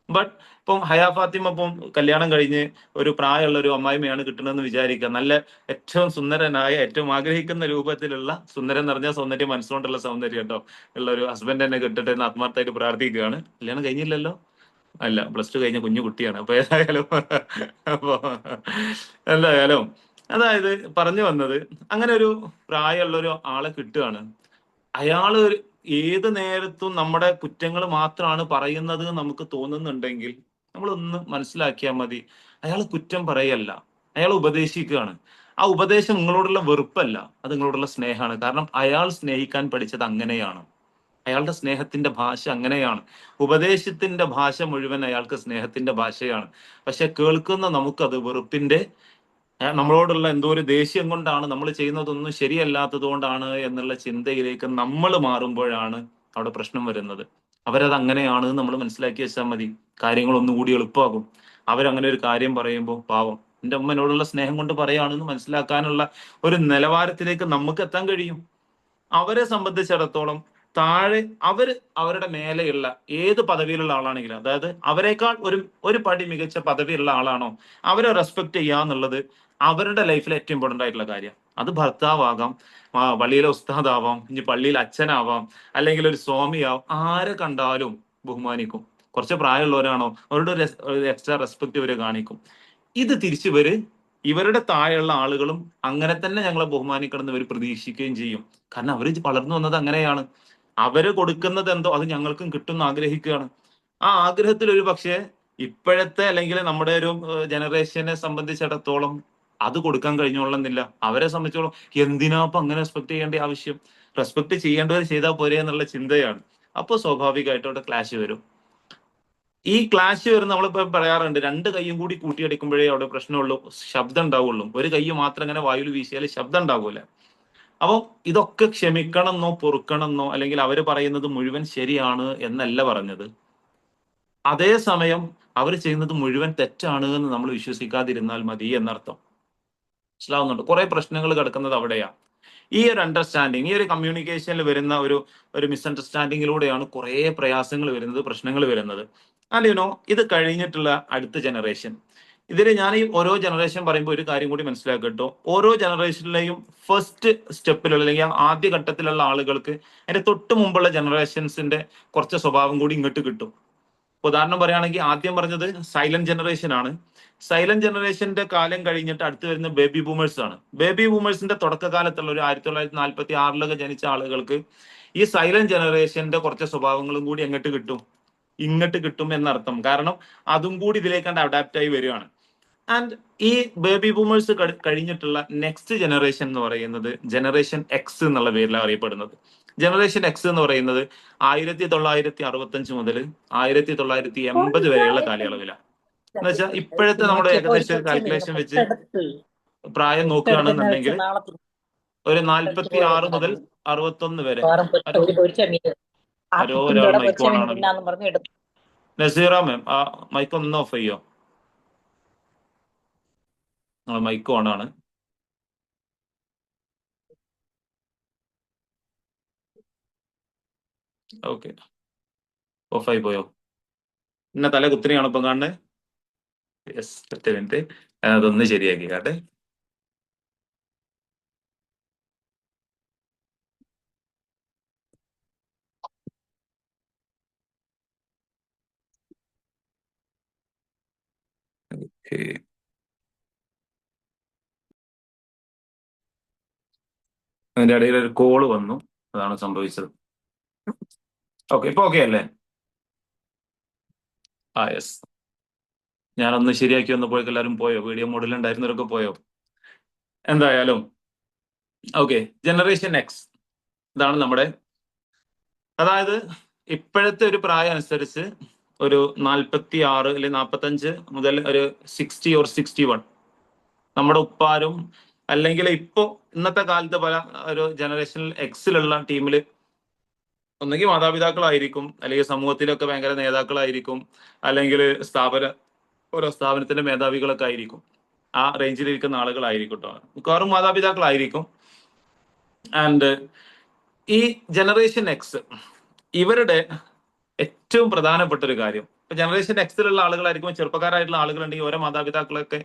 ബട്ട് ഇപ്പം ഹയാ ഫാത്തിമ ഇപ്പം കല്യാണം കഴിഞ്ഞ് ഒരു പ്രായമുള്ള ഒരു അമ്മായിമ്മയാണ് കിട്ടണമെന്ന് വിചാരിക്കുക. നല്ല ഏറ്റവും സുന്ദരനായ, ഏറ്റവും ആഗ്രഹിക്കുന്ന രൂപത്തിലുള്ള, സുന്ദരൻ എന്ന് പറഞ്ഞാൽ സൗന്ദര്യം മനസ്സുകൊണ്ടുള്ള സൗന്ദര്യം കേട്ടോ, ഉള്ള ഒരു ഹസ്ബൻഡ് തന്നെ കിട്ടട്ടെ എന്ന് ആത്മാർത്ഥമായിട്ട് പ്രാർത്ഥിക്കുകയാണ്. കല്യാണം കഴിഞ്ഞില്ലല്ലോ, അല്ല +2 കഴിഞ്ഞ കുഞ്ഞു കുട്ടിയാണ്. അപ്പൊ ഏതായാലും അപ്പൊ എന്തായാലും അതായത് പറഞ്ഞു വന്നത്, അങ്ങനെ ഒരു പ്രായമുള്ള ഒരു ആളെ കിട്ടുകയാണ്. അയാള് ഏത് നേരത്തും നമ്മുടെ കുറ്റങ്ങൾ മാത്രമാണ് പറയുന്നത് നമുക്ക് തോന്നുന്നുണ്ടെങ്കിൽ നമ്മളൊന്ന് മനസ്സിലാക്കിയാൽ മതി. അയാൾ കുറ്റം പറയല്ല, അയാൾ ഉപദേശിക്കുകയാണ്. ആ ഉപദേശം നിങ്ങളോടുള്ള വെറുപ്പല്ല, അത് നിങ്ങളോടുള്ള സ്നേഹമാണ്. കാരണം അയാൾ സ്നേഹിക്കാൻ പഠിച്ചത് അങ്ങനെയാണ്. അയാളുടെ സ്നേഹത്തിന്റെ ഭാഷ അങ്ങനെയാണ്. ഉപദേശത്തിന്റെ ഭാഷ മുഴുവൻ അയാൾക്ക് സ്നേഹത്തിന്റെ ഭാഷയാണ്. പക്ഷെ കേൾക്കുന്ന നമുക്കത് വെറുപ്പിന്റെ, നമ്മളോടുള്ള എന്തോ ഒരു ദേഷ്യം കൊണ്ടാണ്, നമ്മൾ ചെയ്യുന്നതൊന്നും ശരിയല്ലാത്തത് കൊണ്ടാണ് എന്നുള്ള ചിന്തയിലേക്ക് നമ്മൾ മാറുമ്പോഴാണ് അവിടെ പ്രശ്നം വരുന്നത്. അവരത് അങ്ങനെയാണ് നമ്മൾ മനസ്സിലാക്കി വെച്ചാൽ മതി, കാര്യങ്ങൾ ഒന്നുകൂടി എളുപ്പമാകും. അവരങ്ങനെ ഒരു കാര്യം പറയുമ്പോൾ പാവം എന്റെ അമ്മനോടുള്ള സ്നേഹം കൊണ്ട് പറയാണെന്ന് മനസ്സിലാക്കാനുള്ള ഒരു നിലവാരത്തിലേക്ക് നമുക്ക് എത്താൻ കഴിയും. അവരെ സംബന്ധിച്ചിടത്തോളം താഴെ അവരുടെ മേലെയുള്ള ഏത് പദവിയിലുള്ള ആളാണെങ്കിലും, അതായത് അവരെക്കാൾ ഒരു പടി മികച്ച പദവിയുള്ള ആളാണോ അവരെ റെസ്പെക്ട് ചെയ്യുക എന്നുള്ളത് അവരുടെ ലൈഫിൽ ഏറ്റവും ഇമ്പോർട്ടന്റ് ആയിട്ടുള്ള കാര്യം. അത് ഭർത്താവാകാം, പള്ളിയിലെ ഉസ്താദാവാം, ഇനി പള്ളിയിൽ അച്ഛനാവാം, അല്ലെങ്കിൽ ഒരു സ്വാമിയാവാം, ആരെ കണ്ടാലും ബഹുമാനിക്കും. കുറച്ച് പ്രായമുള്ളവരാണോ അവരുടെ ഒരു എക്സ്ട്രാ റെസ്പെക്ട് ഇവര് കാണിക്കും. ഇത് തിരിച്ചു ഇവരുടെ താഴെയുള്ള ആളുകളും അങ്ങനെ തന്നെ ഞങ്ങളെ ബഹുമാനിക്കണം എന്ന് ഇവർ പ്രതീക്ഷിക്കുകയും ചെയ്യും. കാരണം അവര് വളർന്നു വന്നത് അങ്ങനെയാണ്. അവര് കൊടുക്കുന്നത് എന്തോ അത് ഞങ്ങൾക്കും കിട്ടും ആഗ്രഹിക്കുകയാണ്. ആ ആഗ്രഹത്തിൽ ഒരു പക്ഷേ ഇപ്പോഴത്തെ അല്ലെങ്കിൽ നമ്മുടെ ഒരു ജനറേഷനെ സംബന്ധിച്ചിടത്തോളം അത് കൊടുക്കാൻ കഴിഞ്ഞോളന്നില്ല. അവരെ സംബന്ധിച്ചോളം എന്തിനാ അപ്പൊ അങ്ങനെ റെസ്പെക്ട് ചെയ്യേണ്ട ആവശ്യം, റെസ്പെക്ട് ചെയ്യേണ്ടവർ ചെയ്താൽ പോരെ എന്നുള്ള ചിന്തയാണ്. അപ്പൊ സ്വാഭാവികമായിട്ട് അവിടെ ക്ലാഷ് വരും. ഈ ക്ലാഷ് വരുന്ന നമ്മളിപ്പോ പറയാറുണ്ട്, രണ്ട് കൈയും കൂടി കൂട്ടിയടിക്കുമ്പോഴേ അവിടെ പ്രശ്നമുള്ളൂ, ശബ്ദം ഉണ്ടാവുള്ളൂ. ഒരു കൈ മാത്രം ഇങ്ങനെ വായുവിൽ വീശിയാൽ ശബ്ദം ഉണ്ടാവൂല. അപ്പൊ ഇതൊക്കെ ക്ഷമിക്കണമെന്നോ പൊറുക്കണമെന്നോ അല്ലെങ്കിൽ അവര് പറയുന്നത് മുഴുവൻ ശരിയാണ് എന്നല്ല പറഞ്ഞത്. അതേസമയം അവർ ചെയ്യുന്നത് മുഴുവൻ തെറ്റാണ് എന്ന് നമ്മൾ വിശ്വസിക്കാതിരുന്നാൽ മതി എന്നർത്ഥം. മനസ്സിലാവുന്നുണ്ട്? കുറെ പ്രശ്നങ്ങൾ കിടക്കുന്നത് അവിടെയാ. ഈ ഒരു അണ്ടർസ്റ്റാൻഡിങ്, ഈ ഒരു കമ്മ്യൂണിക്കേഷനിൽ വരുന്ന ഒരു മിസ്അണ്ടർസ്റ്റാൻഡിങ്ങിലൂടെയാണ് കുറെ പ്രയാസങ്ങൾ വരുന്നത്, പ്രശ്നങ്ങൾ വരുന്നത്. അല്ലയോ, ഇത് കഴിഞ്ഞിട്ടുള്ള അടുത്ത ജനറേഷൻ, ഞാൻ ഈ ഓരോ ജനറേഷൻ പറയുമ്പോൾ ഒരു കാര്യം കൂടി മനസ്സിലാക്കട്ടോ. ഓരോ ജനറേഷനിലെയും ഫസ്റ്റ് സ്റ്റെപ്പിലുള്ള അല്ലെങ്കിൽ ആദ്യ ഘട്ടത്തിലുള്ള ആളുകൾക്ക് അതിന്റെ തൊട്ട് മുമ്പുള്ള ജനറേഷൻസിന്റെ കുറച്ച് സ്വഭാവം കൂടി ഇങ്ങോട്ട് കിട്ടും. ഉദാഹരണം പറയുകയാണെങ്കിൽ ആദ്യം പറഞ്ഞത് സൈലന്റ് ജനറേഷൻ ആണ്. സൈലന്റ് ജനറേഷന്റെ കാലം കഴിഞ്ഞിട്ട് അടുത്ത് വരുന്ന ബേബി ബൂമേഴ്സ് ആണ്. ബേബി ബൂമേഴ്സിന്റെ തുടക്കകാലത്തുള്ള ഒരു 1946 ജനിച്ച ആളുകൾക്ക് ഈ സൈലന്റ് ജനറേഷന്റെ കുറച്ച് സ്വഭാവങ്ങളും കൂടി ഇങ്ങോട്ട് കിട്ടും എന്നർത്ഥം. കാരണം അതും കൂടി ഇതിലേക്കാണ്ട് അഡാപ്റ്റ് ആയി വരികയാണ്. ആൻഡ് ഈ ബേബി ബൂമേഴ്സ് കഴിഞ്ഞിട്ടുള്ള നെക്സ്റ്റ് ജനറേഷൻ എന്ന് പറയുന്നത് ജനറേഷൻ എക്സ് എന്നുള്ള പേരിലാണ് അറിയപ്പെടുന്നത്. ജനറേഷൻ എക്സ് എന്ന് പറയുന്നത് 1965 മുതൽ 1980 വരെയുള്ള കാലയളവിലാണ്. എന്ന് വെച്ചാൽ ഇപ്പോഴത്തെ നമ്മുടെ ഏകദേശം കാൽക്കുലേഷൻ വെച്ച് പ്രായം നോക്കുകയാണെന്നുണ്ടെങ്കിൽ ഒരു 46 മുതൽ 61 വരെ. ആരോ ഒരാൾ മൈക്ക് ഓൺ ആണ്. നസീറ മാം, ആ മൈക്ക് ഒന്ന് ഓഫ് ചെയ്യോ? മൈക്ക് ഓൺ ആണ്. ഓക്കെ, ഓഫായി പോയോ? എന്നെ തല കുത്തിനെയാണോ ഇപ്പം കാണുന്നത്? യെസ്, ഒറ്റ മിനിറ്റ്, അതൊന്ന് ശരിയാക്കി കാട്ടെ. അതിന്റെ ഇടയിൽ ഒരു കോള് വന്നു, അതാണ് സംഭവിച്ചത്. ഓക്കെ, ഇപ്പൊ ഓക്കെ അല്ലേ? ആ യെസ്, ഞാനൊന്ന് ശരിയാക്കി വന്നപ്പോഴേക്കും എല്ലാവരും പോയോ? വീഡിയോ മോഡിലുണ്ടായിരുന്നവരൊക്കെ പോയോ? എന്തായാലും ഓക്കെ, ജനറേഷൻ എക്സ് ഇതാണ് നമ്മുടെ, അതായത് ഇപ്പോഴത്തെ ഒരു പ്രായം അനുസരിച്ച് ഒരു 46 അല്ലെങ്കിൽ 45 മുതൽ ഒരു 60 ഓർ 61 നമ്മുടെ ഉപ്പാരും, അല്ലെങ്കിൽ ഇപ്പോ ഇന്നത്തെ കാലത്ത് പല ഒരു ജനറേഷനിൽ എക്സിലുള്ള ടീമിൽ ഒന്നെങ്കിൽ മാതാപിതാക്കളായിരിക്കും, അല്ലെങ്കിൽ സമൂഹത്തിലൊക്കെ ഭയങ്കര നേതാക്കളായിരിക്കും, അല്ലെങ്കിൽ ഓരോ സ്ഥാപനത്തിന്റെ മേധാവികളൊക്കെ ആയിരിക്കും. ആ റേഞ്ചിലിരിക്കുന്ന ആളുകളായിരിക്കും കേട്ടോ, മിക്കവാറും മാതാപിതാക്കളായിരിക്കും. ആൻഡ് ഈ ജനറേഷൻ എക്സ് ഇവരുടെ ഏറ്റവും പ്രധാനപ്പെട്ട ഒരു കാര്യം, ഇപ്പൊ ജനറേഷൻ എക്സിലുള്ള ആളുകളായിരിക്കും, ചെറുപ്പക്കാരായിട്ടുള്ള ആളുകളുണ്ടെങ്കിൽ ഓരോ മാതാപിതാക്കളൊക്കെ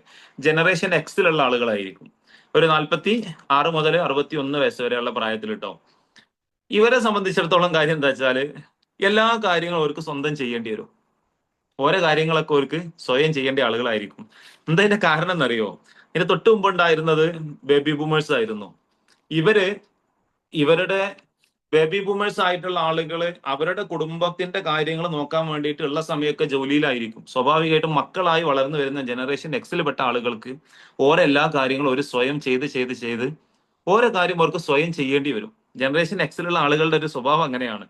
ജനറേഷൻ എക്സിലുള്ള ആളുകളായിരിക്കും. ഒരു 46 മുതൽ 61 വയസ്സ് വരെയുള്ള പ്രായത്തിൽ കേട്ടോ. ഇവരെ സംബന്ധിച്ചിടത്തോളം കാര്യം എന്താ വെച്ചാല് എല്ലാ കാര്യങ്ങളും അവർക്ക് സ്വന്തം ചെയ്യേണ്ടി വരും. ഓരോ കാര്യങ്ങളൊക്കെ അവർക്ക് സ്വയം ചെയ്യേണ്ട ആളുകളായിരിക്കും. എന്താ ഇതിന്റെ കാരണം എന്നറിയോ? ഇതിന് തൊട്ട് മുമ്പ് ഉണ്ടായിരുന്നത് ബേബി ബൂമേഴ്സ് ആയിരുന്നു. ഇവരുടെ ബേബി ബൂമേഴ്സ് ആയിട്ടുള്ള ആളുകൾ അവരുടെ കുടുംബത്തിന്റെ കാര്യങ്ങൾ നോക്കാൻ വേണ്ടിയിട്ടുള്ള സമയമൊക്കെ ജോലിയിലായിരിക്കും. സ്വാഭാവികമായിട്ടും മക്കളായി വളർന്നു വരുന്ന ജനറേഷൻ എക്സിൽ പെട്ട ആളുകൾക്ക് ഓരോ എല്ലാ കാര്യങ്ങളും ഒരു സ്വയം ചെയ്ത് ഓരോ കാര്യം അവർക്ക് സ്വയം ചെയ്യേണ്ടി വരും. ജനറേഷൻ എക്സിലുള്ള ആളുകളുടെ ഒരു സ്വഭാവം അങ്ങനെയാണ്.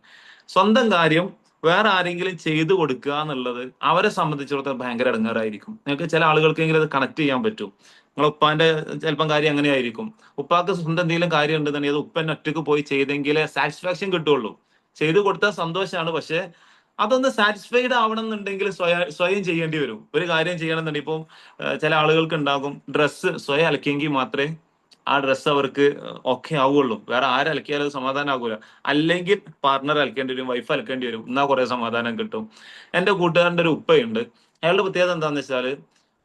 സ്വന്തം കാര്യം വേറെ ആരെങ്കിലും ചെയ്തു കൊടുക്കുക എന്നുള്ളത് അവരെ സംബന്ധിച്ചിടത്തോളം ഭയങ്കര ഇടങ്ങേറായിരിക്കും. നിങ്ങൾക്ക് ചില ആളുകൾക്കെങ്കിലും അത് കണക്ട് ചെയ്യാൻ പറ്റും. നിങ്ങളെ ഉപ്പാന്റെ ചിലപ്പം കാര്യം അങ്ങനെയായിരിക്കും. ഉപ്പാക്ക് സ്വന്തം എന്തെങ്കിലും കാര്യം ഉണ്ടെന്നുണ്ടെങ്കിൽ അത് ഉപ്പന്നെ ഒറ്റക്ക് പോയി ചെയ്തെങ്കിലേ സാറ്റിസ്ഫാക്ഷൻ കിട്ടുള്ളൂ. ചെയ്തു കൊടുത്താൽ സന്തോഷമാണ്, പക്ഷെ അതൊന്ന് സാറ്റിസ്ഫൈഡ് ആവണം എന്നുണ്ടെങ്കിൽ സ്വയം ചെയ്യേണ്ടി വരും. ഒരു കാര്യം ചെയ്യണമെന്നുണ്ടെങ്കിൽ ഇപ്പം ചില ആളുകൾക്ക് ഉണ്ടാകും, ഡ്രസ്സ് സ്വയം അലക്കിയെങ്കിൽ മാത്രമേ ആ ഡ്രസ്സ് അവർക്ക് ഓക്കെ ആവുള്ളൂ. വേറെ ആരലക്കിയാലും അത് സമാധാനം ആകൂല. അല്ലെങ്കിൽ പാർട്ണർ അലക്കേണ്ടി വരും, വൈഫ് അലക്കേണ്ടി വരും, എന്നാ കുറെ സമാധാനം കിട്ടും. എന്റെ കൂട്ടുകാരന്റെ ഒരു ഉപ്പയുണ്ട്. അയാളുടെ പ്രത്യേകത എന്താന്ന് വെച്ചാല്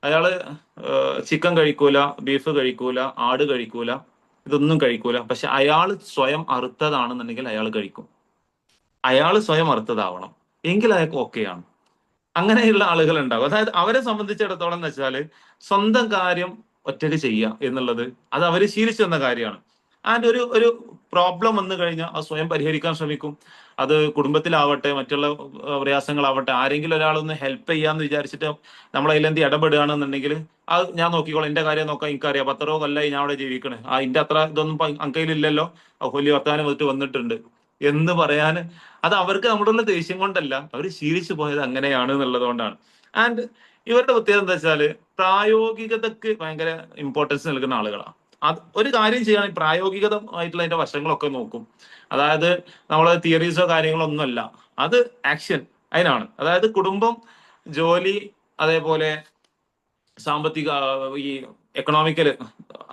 അയാള് ചിക്കൻ കഴിക്കൂല, ബീഫ് കഴിക്കൂല, ആട് കഴിക്കൂല, ഇതൊന്നും കഴിക്കൂല. പക്ഷെ അയാൾ സ്വയം അറുത്തതാണെന്നുണ്ടെങ്കിൽ അയാൾ കഴിക്കും. അയാൾ സ്വയം അറുത്തതാവണം എങ്കിൽ അയാൾക്ക് ഓക്കെയാണ്. അങ്ങനെയുള്ള ആളുകൾ ഉണ്ടാവും. അതായത് അവരെ സംബന്ധിച്ചിടത്തോളം എന്ന് വെച്ചാല് സ്വന്തം കാര്യം ഒറ്റയ്ക്ക് ചെയ്യുക എന്നുള്ളത് അത് അവര് ശീലിച്ചു വന്ന കാര്യമാണ്. ആൻഡ് ഒരു പ്രോബ്ലം വന്നു കഴിഞ്ഞാൽ അത് സ്വയം പരിഹരിക്കാൻ ശ്രമിക്കും. അത് കുടുംബത്തിലാവട്ടെ, മറ്റുള്ള പ്രയാസങ്ങളാവട്ടെ, ആരെങ്കിലും ഒരാളൊന്ന് ഹെൽപ്പ് ചെയ്യാന്ന് വിചാരിച്ചിട്ട് നമ്മൾ അതിലെന്ത് ഇടപെടുകയാണെന്നുണ്ടെങ്കിൽ അത് ഞാൻ നോക്കിക്കോളാം, എന്റെ കാര്യം നോക്കാം, എനിക്കറിയാം, 10 കൊല്ലമായി ഞാൻ അവിടെ ജീവിക്കണേ, ഇതിന്റെ അത്ര ഇതൊന്നും അങ്കയിലില്ലല്ലോ, വലിയ വർത്താനം വന്നിട്ടുണ്ട് എന്ന് പറയാൻ, അത് അവർക്ക് നമ്മളോടുള്ള ദേഷ്യം കൊണ്ടല്ല, അവർ ശീലിച്ചു പോയത് അങ്ങനെയാണ് എന്നുള്ളത് കൊണ്ടാണ്. ആൻഡ് ഇവരുടെ പ്രത്യേകത എന്താ വെച്ചാല് പ്രായോഗികതക്ക് ഭയങ്കര ഇമ്പോർട്ടൻസ് നൽകുന്ന ആളുകളാണ്. അത് ഒരു കാര്യം ചെയ്യുകയാണെങ്കിൽ പ്രായോഗികമായിട്ടുള്ള അതിന്റെ വശങ്ങളൊക്കെ നോക്കും. അതായത് നമ്മളെ തിയറീസോ കാര്യങ്ങളോ ഒന്നുമല്ല, അത് ആക്ഷൻ അതിനാണ്. അതായത് കുടുംബം, ജോലി, അതേപോലെ സാമ്പത്തിക, ഈ എക്കണോമിക്കല്,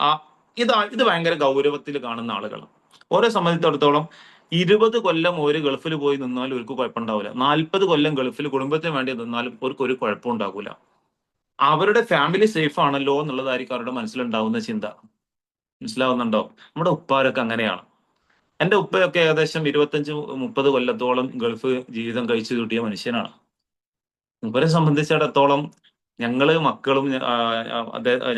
ആ ഇത് ഭയങ്കര ഗൗരവത്തിൽ കാണുന്ന ആളുകളാണ്. ഓരോ സംബന്ധിച്ചിടത്തോളം 20 കൊല്ലം ഒരു ഗൾഫിൽ പോയി നിന്നാലും ഒരു കുഴപ്പമുണ്ടാവില്ല. 40 കൊല്ലം ഗൾഫിൽ കുടുംബത്തിന് വേണ്ടി നിന്നാലും അവർക്ക് ഒരു കുഴപ്പം ഉണ്ടാവില്ല. അവരുടെ ഫാമിലി സേഫ് ആണല്ലോ എന്നുള്ളതായിരിക്കും അവരുടെ മനസ്സിലുണ്ടാവുന്ന ചിന്ത. മനസ്സിലാവുന്നുണ്ടോ? നമ്മുടെ ഉപ്പാരൊക്കെ അങ്ങനെയാണ്. എന്റെ ഉപ്പയൊക്കെ ഏകദേശം 25-30 കൊല്ലത്തോളം ഗൾഫ് ജീവിതം കഴിച്ചു കൂട്ടിയ മനുഷ്യനാണ്. ഇവരെ സംബന്ധിച്ചിടത്തോളം ഞങ്ങള് മക്കളും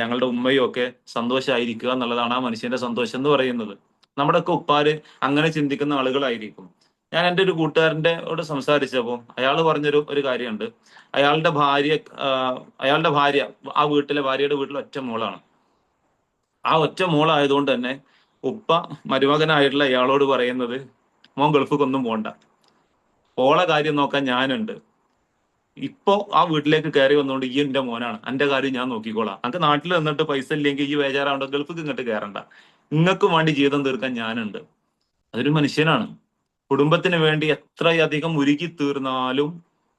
ഞങ്ങളുടെ ഉമ്മയും ഒക്കെ സന്തോഷമായിരിക്കുക എന്നുള്ളതാണ് ആ മനുഷ്യന്റെ സന്തോഷം എന്ന് പറയുന്നത്. നമ്മുടെയൊക്കെ ഉപ്പാര് അങ്ങനെ ചിന്തിക്കുന്ന ആളുകളായിരിക്കും. ഞാൻ എൻ്റെ ഒരു കൂട്ടുകാരൻ്റെ സംസാരിച്ചപ്പോൾ അയാൾ പറഞ്ഞൊരു കാര്യമുണ്ട്. അയാളുടെ ഭാര്യ അയാളുടെ ഭാര്യ ആ വീട്ടിലെ ഭാര്യയുടെ വീട്ടിൽ ഒറ്റ മോളാണ്. ആ ഒറ്റ മോളായതുകൊണ്ട് തന്നെ ഉപ്പ മരുമകനായിട്ടുള്ള ഇയാളോട് പറയുന്നത്, മോൻ ഗൾഫിക്കൊന്നും പോണ്ട, ഓളെ കാര്യം നോക്കാൻ ഞാനുണ്ട്. ഇപ്പൊ ആ വീട്ടിലേക്ക് കയറി വന്നുകൊണ്ട് ഈ എന്റെ മോനാണ്, എന്റെ കാര്യം ഞാൻ നോക്കിക്കോളാം, അനക്ക് നാട്ടിൽ നിന്നിട്ട് പൈസ ഇല്ലെങ്കിൽ ഈ ബേജാറാവണ്ട, ഗൾഫിക്ക് ഇങ്ങോട്ട് കയറണ്ട, നിങ്ങൾക്കും വേണ്ടി ജീവിതം തീർക്കാൻ ഞാനുണ്ട്. അതൊരു മനുഷ്യനാണ്. കുടുംബത്തിന് വേണ്ടി എത്രയധികം ഉരുകി തീർന്നാലും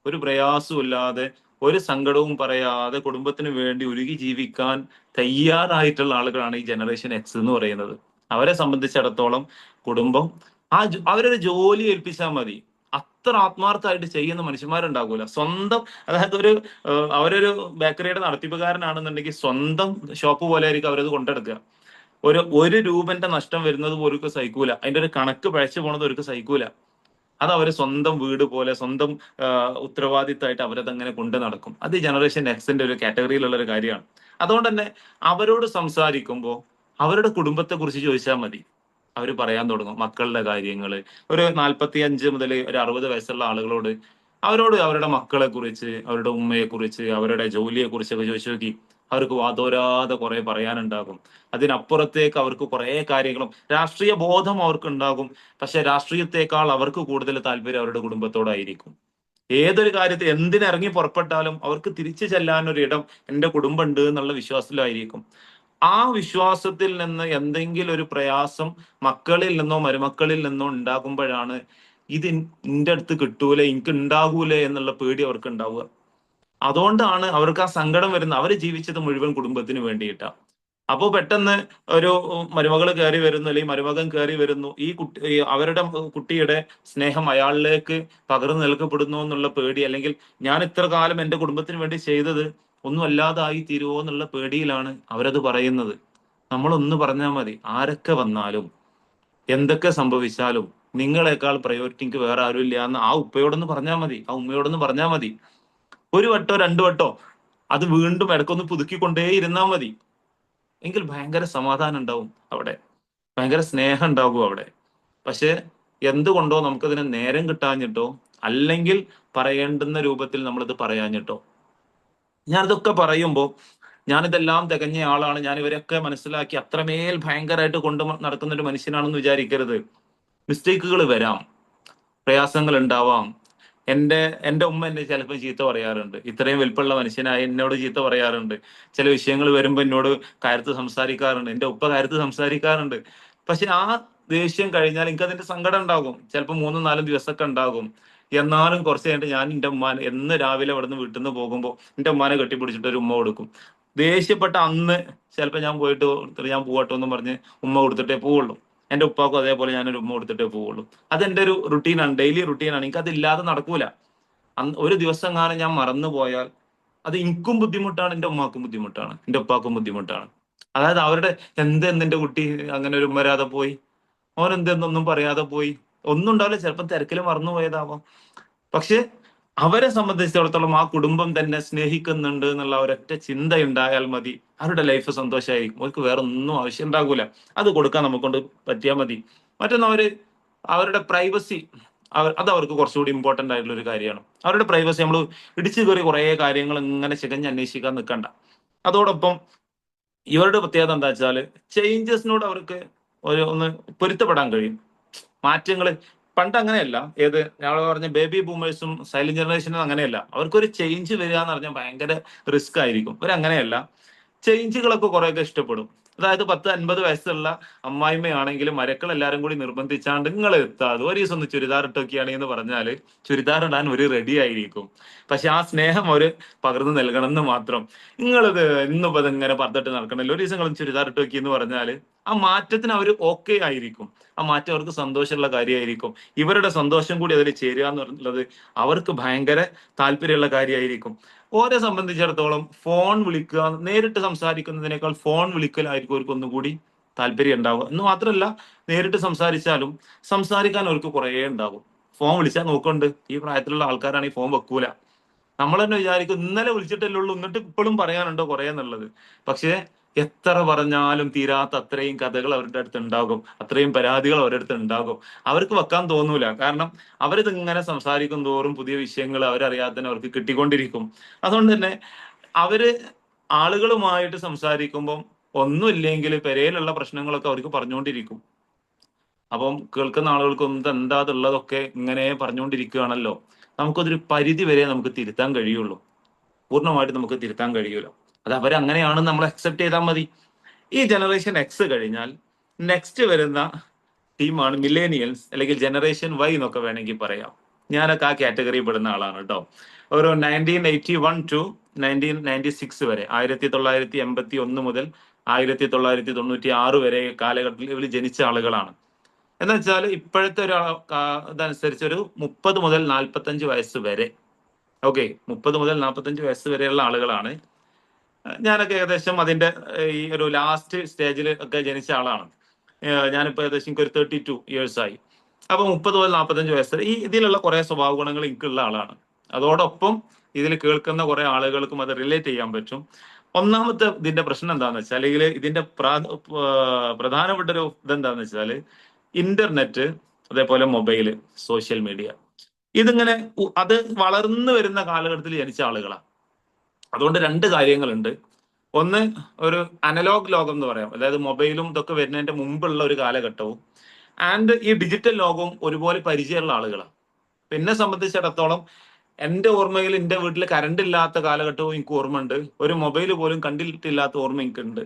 ഒരു പ്രയാസമില്ലാതെ ഒരു സങ്കടവും പറയാതെ കുടുംബത്തിന് വേണ്ടി ഉരുകി ജീവിക്കാൻ തയ്യാറായിട്ടുള്ള ആളുകളാണ് ഈ ജനറേഷൻ എക്സ് എന്ന് പറയുന്നത്. അവരെ സംബന്ധിച്ചിടത്തോളം കുടുംബം അവരൊരു ജോലി ഏൽപ്പിച്ചാൽ മതി, അത്ര ആത്മാർത്ഥമായിട്ട് ചെയ്യുന്ന മനുഷ്യന്മാരുണ്ടാകൂല. സ്വന്തം, അതായത് അവരൊരു ബേക്കറിയുടെ നടത്തിപ്പുകാരനാണെന്നുണ്ടെങ്കിൽ സ്വന്തം ഷോപ്പ് പോലെ ആയിരിക്കും അവരത് കൊണ്ടെടുക്കുക. ഒരു രൂപന്റെ നഷ്ടം വരുന്നത് പോലും സഹിക്കൂല, അതിന്റെ ഒരു കണക്ക് പഴച്ചു പോണത് അവർക്ക് സഹിക്കൂല. അത് അവര് സ്വന്തം വീട് പോലെ, സ്വന്തം ഉത്തരവാദിത്തമായിട്ട് അവരതങ്ങനെ കൊണ്ട് നടക്കും. അത് ഈ ജനറേഷൻ എക്സിന്റെ ഒരു കാറ്റഗറിയിലുള്ള ഒരു കാര്യമാണ്. അതുകൊണ്ട് തന്നെ അവരോട് സംസാരിക്കുമ്പോൾ അവരുടെ കുടുംബത്തെ കുറിച്ച് ചോദിച്ചാൽ മതി, അവർ പറയാൻ തുടങ്ങും മക്കളുടെ കാര്യങ്ങള്. ഒരു 45 മുതൽ ഒരു 60 വയസ്സുള്ള ആളുകളോട് അവരുടെ മക്കളെ കുറിച്ച്, അവരുടെ ഉമ്മയെ കുറിച്ച്, അവരുടെ ജോലിയെ കുറിച്ചൊക്കെ ചോദിച്ചു നോക്കി, അവർക്ക് വാതോരാതെ കുറെ പറയാനുണ്ടാകും. അതിനപ്പുറത്തേക്ക് അവർക്ക് കുറെ കാര്യങ്ങളും രാഷ്ട്രീയ ബോധം അവർക്ക് ഉണ്ടാകും. പക്ഷെ രാഷ്ട്രീയത്തെക്കാൾ അവർക്ക് കൂടുതൽ താല്പര്യം അവരുടെ കുടുംബത്തോടായിരിക്കും. ഏതൊരു കാര്യത്തിൽ എന്തിനിറങ്ങി പുറപ്പെട്ടാലും അവർക്ക് തിരിച്ചു ചെല്ലാനൊരു ഇടം എന്റെ കുടുംബം ഉണ്ട് എന്നുള്ള വിശ്വാസത്തിലായിരിക്കും. ആ വിശ്വാസത്തിൽ നിന്ന് എന്തെങ്കിലും ഒരു പ്രയാസം മക്കളിൽ നിന്നോ മരുമക്കളിൽ നിന്നോ ഉണ്ടാകുമ്പോഴാണ് ഇത് എന്റെ അടുത്ത് കിട്ടൂലേ, എനിക്ക് ഉണ്ടാകൂലേ എന്നുള്ള പേടി അവർക്ക് ഉണ്ടാവുക. അതുകൊണ്ടാണ് അവർക്ക് ആ സങ്കടം വരുന്നത്. അവര് ജീവിച്ചത് മുഴുവൻ കുടുംബത്തിന് വേണ്ടിയിട്ടാണ്. അപ്പോ പെട്ടെന്ന് ഒരു മരുമകൾ കയറി വരുന്നു, അല്ലെങ്കിൽ മരുമകൻ കയറി വരുന്നു, അവരുടെ കുട്ടിയുടെ സ്നേഹം അയാളിലേക്ക് പകർന്നു നൽകപ്പെടുന്നു എന്നുള്ള പേടി, അല്ലെങ്കിൽ ഞാൻ ഇത്ര കാലം എന്റെ കുടുംബത്തിന് വേണ്ടി ചെയ്തത് ഒന്നും അല്ലാതായി തീരുവോ എന്നുള്ള പേടിയിലാണ് അവരത് പറയുന്നത്. നമ്മളൊന്ന് പറഞ്ഞാൽ മതി, ആരൊക്കെ വന്നാലും എന്തൊക്കെ സംഭവിച്ചാലും നിങ്ങളെക്കാൾ പ്രയോറിറ്റി എനിക്ക് വേറെ ആരും ഇല്ല എന്ന് ആ ഉപ്പയോടൊന്ന് പറഞ്ഞാൽ മതി, ആ ഉമ്മയോടൊന്ന് പറഞ്ഞാൽ മതി. ഒരു വട്ടോ രണ്ടു വട്ടോ അത് വീണ്ടും ഇടയ്ക്കൊന്ന് പുതുക്കിക്കൊണ്ടേ ഇരുന്നാൽ മതി. എങ്കിൽ ഭയങ്കര സമാധാനം ഉണ്ടാവും അവിടെ, ഭയങ്കര സ്നേഹം ഉണ്ടാകും അവിടെ. പക്ഷെ എന്തുകൊണ്ടോ നമുക്കതിന് നേരം കിട്ടാഞ്ഞിട്ടോ, അല്ലെങ്കിൽ പറയേണ്ടുന്ന രൂപത്തിൽ നമ്മളിത് പറയാഞ്ഞിട്ടോ. ഞാനിതൊക്കെ പറയുമ്പോൾ ഞാനിതെല്ലാം തികഞ്ഞ ആളാണ്, ഞാൻ ഇവരൊക്കെ മനസ്സിലാക്കി അത്രമേൽ ഭയങ്കരമായിട്ട് കൊണ്ട് നടക്കുന്ന ഒരു മനുഷ്യനാണെന്ന് വിചാരിക്കരുത്. മിസ്റ്റേക്കുകൾ വരാം, പ്രയാസങ്ങൾ ഉണ്ടാവാം. എന്റെ ഉമ്മ എന്നെ ചിലപ്പോൾ ചീത്ത പറയാറുണ്ട്, ഇത്രയും വലിപ്പമുള്ള മനുഷ്യനായി എന്നോട് ചീത്ത പറയാറുണ്ട്. ചില വിഷയങ്ങൾ വരുമ്പോൾ എന്നോട് കയർത്ത് സംസാരിക്കാറുണ്ട്, എന്റെ ഉപ്പ കയർത്ത് സംസാരിക്കാറുണ്ട്. പക്ഷെ ആ ദേഷ്യം കഴിഞ്ഞാൽ എനിക്ക് അതിന്റെ സങ്കടം ഉണ്ടാകും, ചിലപ്പോൾ 3-4 ദിവസമൊക്കെ ഉണ്ടാകും. എന്നാലും കുറച്ച് കഴിഞ്ഞിട്ട് ഞാൻ എന്റെ ഉമ്മാനെ എന്ന് രാവിലെ അവിടുന്ന് വീട്ടിൽ നിന്ന് പോകുമ്പോൾ എന്റെ ഉമ്മാനെ കെട്ടിപ്പിടിച്ചിട്ട് ഒരു ഉമ്മ കൊടുക്കും. ദേഷ്യപ്പെട്ട അന്ന് ചിലപ്പോൾ ഞാൻ പോകട്ടോ എന്നും പറഞ്ഞ് ഉമ്മ കൊടുത്തിട്ടേ പോവുള്ളൂ. എന്റെ ഉപ്പാക്കും അതേപോലെ ഞാനൊരു ഉമ്മ കൊടുത്തിട്ടേ പോവുള്ളൂ. അതെന്റെ ഒരു റുട്ടീനാണ്, ഡെയിലി റുട്ടീനാണ്. എനിക്ക് അതില്ലാതെ നടക്കൂല. ഒരു ദിവസം കാണാൻ ഞാൻ മറന്നു പോയാൽ അത് എനിക്കും ബുദ്ധിമുട്ടാണ്, എന്റെ ഉമ്മാക്കും ബുദ്ധിമുട്ടാണ്, എന്റെ ഉപ്പാക്കും ബുദ്ധിമുട്ടാണ്. അതായത് അവരുടെ എന്തെന്റെ കുട്ടി അങ്ങനെ ഒരു ഉമ്മ വരാതെ പോയി, ഓൻ എന്തെന്നൊന്നും പറയാതെ പോയി, ഒന്നും ഉണ്ടാവില്ല, ചിലപ്പോൾ തിരക്കിൽ മറന്നു പോയതാവാം. പക്ഷെ അവരെ സംബന്ധിച്ചിടത്തോളം ആ കുടുംബം തന്നെ സ്നേഹിക്കുന്നുണ്ട് എന്നുള്ള ഒരൊറ്റ ചിന്ത ഉണ്ടായാൽ മതി, അവരുടെ ലൈഫ് സന്തോഷമായിരിക്കും. അവർക്ക് വേറെ ഒന്നും ആവശ്യം ഉണ്ടാകൂല. അത് കൊടുക്കാൻ നമുക്കൊണ്ട് പറ്റിയാൽ മതി. മറ്റൊന്ന് അവരുടെ പ്രൈവസി, അത് അവർക്ക് കുറച്ചുകൂടി ഇമ്പോർട്ടന്റ് ആയിട്ടുള്ള ഒരു കാര്യമാണ്. അവരുടെ പ്രൈവസി നമ്മൾ ഇടിച്ചു കയറി കുറെ കാര്യങ്ങൾ ഇങ്ങനെ ചികഞ്ഞ് അന്വേഷിക്കാൻ നിൽക്കണ്ട. അതോടൊപ്പം ഇവരുടെ പ്രത്യേകത എന്താ വെച്ചാൽ ചേഞ്ചസിനോട് അവർക്ക് ഒന്ന് പൊരുത്തപ്പെടാൻ കഴിയും. മാറ്റങ്ങൾ പണ്ട് അങ്ങനെയല്ല. ഞങ്ങൾ പറഞ്ഞ ബേബി ബൂമേഴ്സും സൈലന്റ് ജനറേഷനും അങ്ങനെയല്ല. അവർക്കൊരു ചേഞ്ച് വരിക എന്ന് പറഞ്ഞാൽ ഭയങ്കര റിസ്ക് ആയിരിക്കും. അങ്ങനെയല്ല, ചേഞ്ചുകളൊക്കെ കുറെയൊക്കെ ഇഷ്ടപ്പെടും. അതായത് 10-50 വയസ്സുള്ള അമ്മായിമ്മയാണെങ്കിലും മരക്കൾ എല്ലാരും കൂടി നിർബന്ധിച്ചാണ്ട് നിങ്ങൾ എത്താതെ ഒരു ദിവസം ഒന്ന് ചുരിദാർ ഇട്ടൊക്കെയാണെന്ന് എന്ന് പറഞ്ഞാൽ ചുരിദാർ ഇടാൻ ഒരു റെഡി ആയിരിക്കും. പക്ഷെ ആ സ്നേഹം അവര് പകർന്നു നൽകണം എന്ന് മാത്രം. നിങ്ങളിത് ഇന്നിപ്പോ ഇങ്ങനെ പറഞ്ഞിട്ട് നടക്കണല്ലോ, ഒരു ദിവസം നിങ്ങൾ ചുരിദാർ ഇട്ടൊക്കെ എന്ന് പറഞ്ഞാൽ ആ മാറ്റത്തിന് അവർ ഓക്കെ ആയിരിക്കും. ആ മാറ്റം അവർക്ക് സന്തോഷമുള്ള കാര്യമായിരിക്കും. ഇവരുടെ സന്തോഷം കൂടി അതിൽ ചേരുക എന്നുള്ളത് അവർക്ക് ഭയങ്കര താല്പര്യമുള്ള കാര്യമായിരിക്കും. ഓരെ സംബന്ധിച്ചിടത്തോളം ഫോൺ വിളിക്കുക, നേരിട്ട് സംസാരിക്കുന്നതിനേക്കാൾ ഫോൺ വിളിക്കലായിരിക്കും അവർക്ക് ഒന്നുകൂടി താല്പര്യം ഉണ്ടാവുക. എന്ന് മാത്രമല്ല, നേരിട്ട് സംസാരിക്കാൻ അവർക്ക് കുറേ ഉണ്ടാകും. ഫോൺ വിളിച്ചാൽ നോക്കുന്നുണ്ട്, ഈ പ്രായത്തിലുള്ള ആൾക്കാരാണെങ്കിൽ ഫോൺ വെക്കൂല. നമ്മൾ തന്നെ വിചാരിക്കും ഇന്നലെ വിളിച്ചിട്ടല്ലേ ഉള്ളൂ, എന്നിട്ട് ഇപ്പോഴും പറയാനുണ്ടോ കുറെ എന്നുള്ളത്. പക്ഷേ എത്ര പറഞ്ഞാലും തീരാത്ത അത്രയും കഥകൾ അവരുടെ അടുത്ത് ഉണ്ടാകും, അത്രയും പരാതികൾ അവരുടെ അടുത്ത് ഉണ്ടാകും. അവർക്ക് വെക്കാൻ തോന്നൂല. കാരണം അവരിത് ഇങ്ങനെ സംസാരിക്കും തോറും പുതിയ വിഷയങ്ങൾ അവരറിയാതെ അവർക്ക് കിട്ടിക്കൊണ്ടിരിക്കും. അതുകൊണ്ട് തന്നെ അവര് ആളുകളുമായിട്ട് സംസാരിക്കുമ്പം ഒന്നുമില്ലെങ്കിൽ പെരയിലുള്ള പ്രശ്നങ്ങളൊക്കെ അവർക്ക് പറഞ്ഞുകൊണ്ടിരിക്കും. അപ്പം കേൾക്കുന്ന ആളുകൾക്കൊന്നും ഇത് എന്താ ഉള്ളതൊക്കെ ഇങ്ങനെ പറഞ്ഞുകൊണ്ടിരിക്കുകയാണല്ലോ. നമുക്കതൊരു പരിധി വരെ നമുക്ക് തിരുത്താൻ കഴിയുള്ളൂ, പൂർണ്ണമായിട്ട് നമുക്ക് തിരുത്താൻ കഴിയൂല. അത് അവരങ്ങനെയാണെന്ന് നമ്മൾ അക്സെപ്റ്റ് ചെയ്താൽ മതി. ഈ ജനറേഷൻ എക്സ് കഴിഞ്ഞാൽ നെക്സ്റ്റ് വരുന്ന ടീമാണ് മില്ലേനിയൽസ്, അല്ലെങ്കിൽ ജനറേഷൻ വൈ എന്നൊക്കെ വേണമെങ്കിൽ പറയാം. ഞാനൊക്കെ ആ കാറ്റഗറിയിൽ പെടുന്ന ആളാണ് കേട്ടോ. ഒരു 1981 ടു 1996 വരെ, 1981 മുതൽ 1996 വരെ കാലഘട്ടത്തിൽ ഇവർ ജനിച്ച ആളുകളാണ്. എന്ന് വെച്ചാൽ ഇപ്പോഴത്തെ ഒരു ഇതനുസരിച്ച് ഒരു 30 മുതൽ 45 വയസ്സ് വരെ, ഓക്കെ, 30 മുതൽ 45 വയസ്സ് വരെയുള്ള ആളുകളാണ്. ഞാനൊക്കെ ഏകദേശം അതിന്റെ ഈ ഒരു ലാസ്റ്റ് സ്റ്റേജിൽ ഒക്കെ ജനിച്ച ആളാണ്. ഞാനിപ്പോ ഏകദേശം എനിക്ക് ഒരു 32 ഇയേഴ്സ് ആയി. അപ്പൊ 30 മുതൽ 45 വയസ്സ് ഈ ഇതിലുള്ള കുറെ സ്വഭാവ ഗുണങ്ങൾ എനിക്കുള്ള ആളാണ്. അതോടൊപ്പം ഇതിൽ കേൾക്കുന്ന കുറെ ആളുകൾക്കും അത് റിലേറ്റ് ചെയ്യാൻ പറ്റും. ഒന്നാമത്തെ ഇതിന്റെ പ്രശ്നം എന്താണെന്ന് വെച്ചാൽ, അല്ലെങ്കിൽ ഇതിന്റെ പ്രധാനപ്പെട്ട ഒരു ഇതെന്താന്ന് വെച്ചാല്, ഇന്റർനെറ്റ്, അതേപോലെ മൊബൈല്, സോഷ്യൽ മീഡിയ, ഇതിങ്ങനെ അത് വളർന്നു വരുന്ന കാലഘട്ടത്തിൽ ജനിച്ച ആളുകളാണ്. അതുകൊണ്ട് രണ്ട് കാര്യങ്ങളുണ്ട്. ഒന്ന്, ഒരു അനലോഗ് ലോകം എന്ന് പറയാം, അതായത് മൊബൈലും ഇതൊക്കെ വരുന്നതിന്റെ മുമ്പുള്ള ഒരു കാലഘട്ടവും, ആൻഡ് ഈ ഡിജിറ്റൽ ലോകവും ഒരുപോലെ പരിചയമുള്ള ആളുകളാണ്. എന്നെ സംബന്ധിച്ചിടത്തോളം എന്റെ ഓർമ്മയിൽ എന്റെ വീട്ടിൽ കറണ്ട് ഇല്ലാത്ത കാലഘട്ടവും എനിക്ക് ഓർമ്മയുണ്ട്, ഒരു മൊബൈൽ പോലും കണ്ടിട്ടില്ലാത്ത ഓർമ്മ എനിക്കുണ്ട്.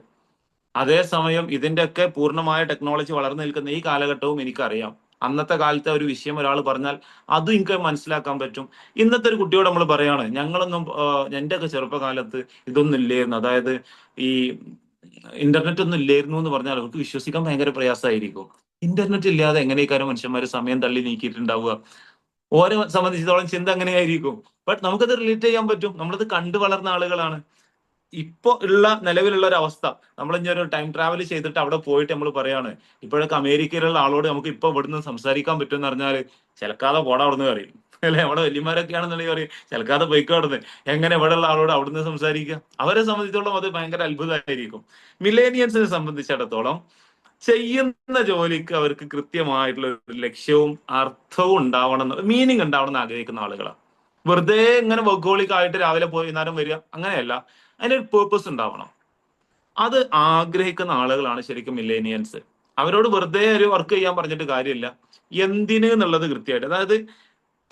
അതേസമയം ഇതിന്റെയൊക്കെ പൂർണ്ണമായ ടെക്നോളജി വളർന്നു നിൽക്കുന്ന ഈ കാലഘട്ടവും എനിക്കറിയാം. അന്നത്തെ കാലത്തെ ഒരു വിഷയം ഒരാൾ പറഞ്ഞാൽ അതും എനിക്ക് മനസ്സിലാക്കാൻ പറ്റും. ഇന്നത്തെ ഒരു കുട്ടിയോട് നമ്മൾ പറയാണ്, ഞങ്ങളൊന്നും എന്റെ ഒക്കെ ചെറുപ്പകാലത്ത് ഇതൊന്നും ഇല്ലായിരുന്നു, അതായത് ഈ ഇന്റർനെറ്റ് ഒന്നും ഇല്ലായിരുന്നു എന്ന് പറഞ്ഞാൽ അവർക്ക് വിശ്വസിക്കാൻ ഭയങ്കര പ്രയാസമായിരിക്കും. ഇന്റർനെറ്റ് ഇല്ലാതെ എങ്ങനെയൊക്കെ മനുഷ്യന്മാർ സമയം തള്ളി നീക്കിയിട്ടുണ്ടാവുക? ഓരെ സംബന്ധിച്ചിടത്തോളം ചിന്ത അങ്ങനെയായിരിക്കും. ബട്ട് നമുക്കത് റിലേറ്റ് ചെയ്യാൻ പറ്റും, നമ്മളത് കണ്ടു വളർന്ന ആളുകളാണ്. ഇപ്പൊ ഉള്ള നിലവിലുള്ള ഒരു അവസ്ഥ, നമ്മൾ ഇനി ഒരു ടൈം ട്രാവൽ ചെയ്തിട്ട് അവിടെ പോയിട്ട് നമ്മൾ പറയാണ്, ഇപ്പോഴൊക്കെ അമേരിക്കയിലുള്ള ആളോട് നമുക്ക് ഇപ്പൊ ഇവിടുന്ന് സംസാരിക്കാൻ പറ്റുമെന്ന് പറഞ്ഞാല് ചിലക്കാതെ പോടാ അവിടുന്ന് പറയും, അല്ലെ? അവിടെ വലിയമാരൊക്കെയാണെന്നുണ്ടെങ്കിൽ പറയും ചിലക്കാതെ പോയിക്കോ അവിടുന്ന്. എങ്ങനെ ഇവിടെ ഉള്ള ആളോട് അവിടുന്ന് സംസാരിക്കുക? അവരെ സംബന്ധിച്ചിടത്തോളം അത് ഭയങ്കര അത്ഭുതമായിരിക്കും. മില്ലേനിയൻസിനെ സംബന്ധിച്ചിടത്തോളം ചെയ്യുന്ന ജോലിക്ക് അവർക്ക് കൃത്യമായിട്ടുള്ള ഒരു ലക്ഷ്യവും അർത്ഥവും ഉണ്ടാവണം, മീനിങ് ഉണ്ടാവണം എന്ന് ആഗ്രഹിക്കുന്ന ആളുകളാണ്. വെറുതെ ഇങ്ങനെ വർക്കോളിക് ആയിട്ട് രാവിലെ പോയി വൈകുന്നേരം വരിക, അങ്ങനെയല്ല. അതിനൊരു പേർപ്പസ് ഉണ്ടാവണം. അത് ആഗ്രഹിക്കുന്ന ആളുകളാണ് ശരിക്കും മില്ലേനിയൻസ്. അവരോട് വെറുതെ ഒരു വർക്ക് ചെയ്യാൻ പറഞ്ഞിട്ട് കാര്യമില്ല, എന്തിന് എന്നുള്ളത് കൃത്യമായിട്ട്, അതായത്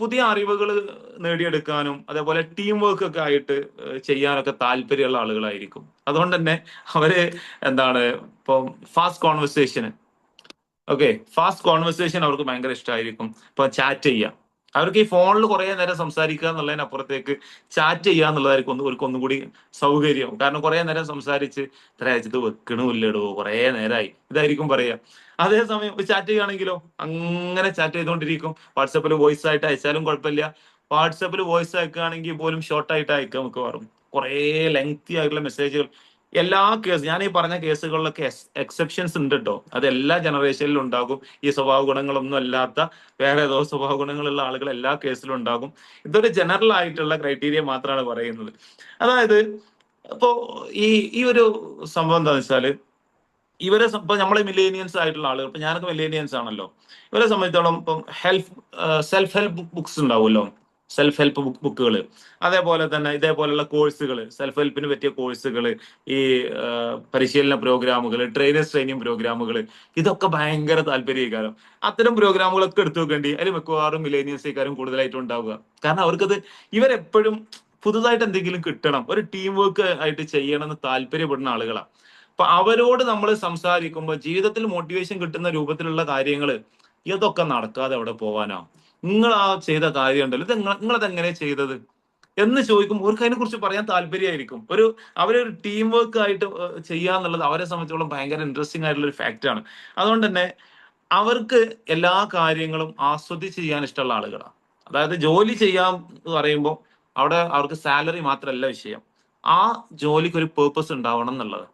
പുതിയ അറിവുകൾ നേടിയെടുക്കാനും അതേപോലെ ടീം വർക്ക് ഒക്കെ ആയിട്ട് ചെയ്യാനൊക്കെ താല്പര്യമുള്ള ആളുകളായിരിക്കും. അതുകൊണ്ട് തന്നെ അവര് എന്താണ്, ഇപ്പം ഫാസ്റ്റ് കോൺവെർസേഷന്, ഓക്കെ, ഫാസ്റ്റ് കോൺവെർസേഷൻ അവർക്ക് ഭയങ്കര ഇഷ്ടമായിരിക്കും. ഇപ്പൊ ചാറ്റ് ചെയ്യാം, അവർക്ക് ഈ ഫോണിൽ കുറെ നേരം സംസാരിക്കുക എന്നുള്ളതിനപ്പുറത്തേക്ക് ചാറ്റ് ചെയ്യുക എന്നുള്ളതായിരിക്കും അവർക്ക് ഒന്നുകൂടി സൗകര്യം. കാരണം കുറെ നേരം സംസാരിച്ച് ഇത്ര അയച്ചിട്ട് വെക്കണില്ലടോ, കുറെ നേരമായി, ഇതായിരിക്കും പറയാ. അതേസമയം ചാറ്റ് ചെയ്യുകയാണെങ്കിലോ അങ്ങനെ ചാറ്റ് ചെയ്തുകൊണ്ടിരിക്കും. വാട്സപ്പിൽ വോയിസ് ആയിട്ട് അയച്ചാലും കുഴപ്പമില്ല. വാട്സപ്പിൽ വോയിസ് അയക്കുകയാണെങ്കിൽ പോലും ഷോർട്ട് ആയിട്ട് അയക്കാം മിക്കവാറും. കുറെ ലെങ്തി ആയിട്ടുള്ള മെസ്സേജുകൾ, എല്ലാ കേസ് ഞാൻ ഈ പറഞ്ഞ കേസുകളിലൊക്കെ എക്സെപ്ഷൻസ് ഉണ്ട് കേട്ടോ. അത് എല്ലാ ജനറേഷനിലും ഉണ്ടാകും. ഈ സ്വഭാവ ഗുണങ്ങളൊന്നും അല്ലാത്ത വേറെ ഏതോ സ്വഭാവ ഗുണങ്ങളുള്ള ആളുകൾ എല്ലാ കേസിലും ഉണ്ടാകും. ഇതൊരു ജനറൽ ആയിട്ടുള്ള ക്രൈറ്റീരിയ മാത്രമാണ് പറയുന്നത്. അതായത് ഇപ്പോ ഈ ഈ ഒരു സംഭവം എന്താണെന്ന് വെച്ചാല്, ഇവരെ ഇപ്പൊ നമ്മളെ മില്ലേനിയൻസ് ആയിട്ടുള്ള ആളുകൾ, ഇപ്പൊ ഞാനൊക്കെ മില്ലേനിയൻസ് ആണല്ലോ, ഇവരെ സംബന്ധിച്ചോളം ഇപ്പം സെൽഫ് ഹെൽപ്പ് ബുക്സ് ഉണ്ടാവുമല്ലോ, സെൽഫ് ഹെൽപ്പ് ബുക്കുകൾ, അതേപോലെ തന്നെ ഇതേപോലെയുള്ള കോഴ്സുകൾ, സെൽഫ് ഹെൽപ്പിന് പറ്റിയ കോഴ്സുകൾ, ഈ പരിശീലന പ്രോഗ്രാമുകൾ, ട്രെയിനിങ് പ്രോഗ്രാമുകൾ, ഇതൊക്കെ ഭയങ്കര താല്പര്യക്കാരും. അത്തരം പ്രോഗ്രാമുകളൊക്കെ എടുത്തു വെക്കേണ്ടി അതിൽ മിക്കവാറും മില്ലേനിയൻസുകാരും കൂടുതലായിട്ടും ഉണ്ടാവുക. കാരണം അവർക്കത്, ഇവരെപ്പോഴും പുതുതായിട്ട് എന്തെങ്കിലും കിട്ടണം, ഒരു ടീം വർക്ക് ആയിട്ട് ചെയ്യണം എന്ന് താല്പര്യപ്പെടുന്ന ആളുകളാണ്. അപ്പൊ അവരോട് നമ്മൾ സംസാരിക്കുമ്പോൾ ജീവിതത്തിൽ മോട്ടിവേഷൻ കിട്ടുന്ന രൂപത്തിലുള്ള കാര്യങ്ങൾ, ഇതൊക്കെ നടക്കാതെ എവിടെ പോവാനോ? നിങ്ങൾ ആ ചെയ്ത കാര്യം ഉണ്ടല്ലോ, ഇത് നിങ്ങളത് എങ്ങനെ ചെയ്തത് എന്ന് ചോദിക്കുമ്പോൾ അവർക്ക് അതിനെ കുറിച്ച് പറയാൻ താല്പര്യമായിരിക്കും. അവരൊരു ടീം വർക്ക് ആയിട്ട് ചെയ്യാന്നുള്ളത് അവരെ സംബന്ധിച്ചോളം ഭയങ്കര ഇൻട്രസ്റ്റിംഗ് ആയിട്ടുള്ള ഒരു ഫാക്റ്റ് ആണ്. അതുകൊണ്ട് തന്നെ അവർക്ക് എല്ലാ കാര്യങ്ങളും ആസ്വദിച്ച് ചെയ്യാൻ ഇഷ്ടമുള്ള ആളുകളാണ്. അതായത് ജോലി ചെയ്യാൻ എന്ന് പറയുമ്പോൾ അവിടെ അവർക്ക് സാലറി മാത്രമല്ല വിഷയം, ആ ജോലിക്ക് ഒരു പേർപ്പസ് ഉണ്ടാവണം എന്നുള്ളത്.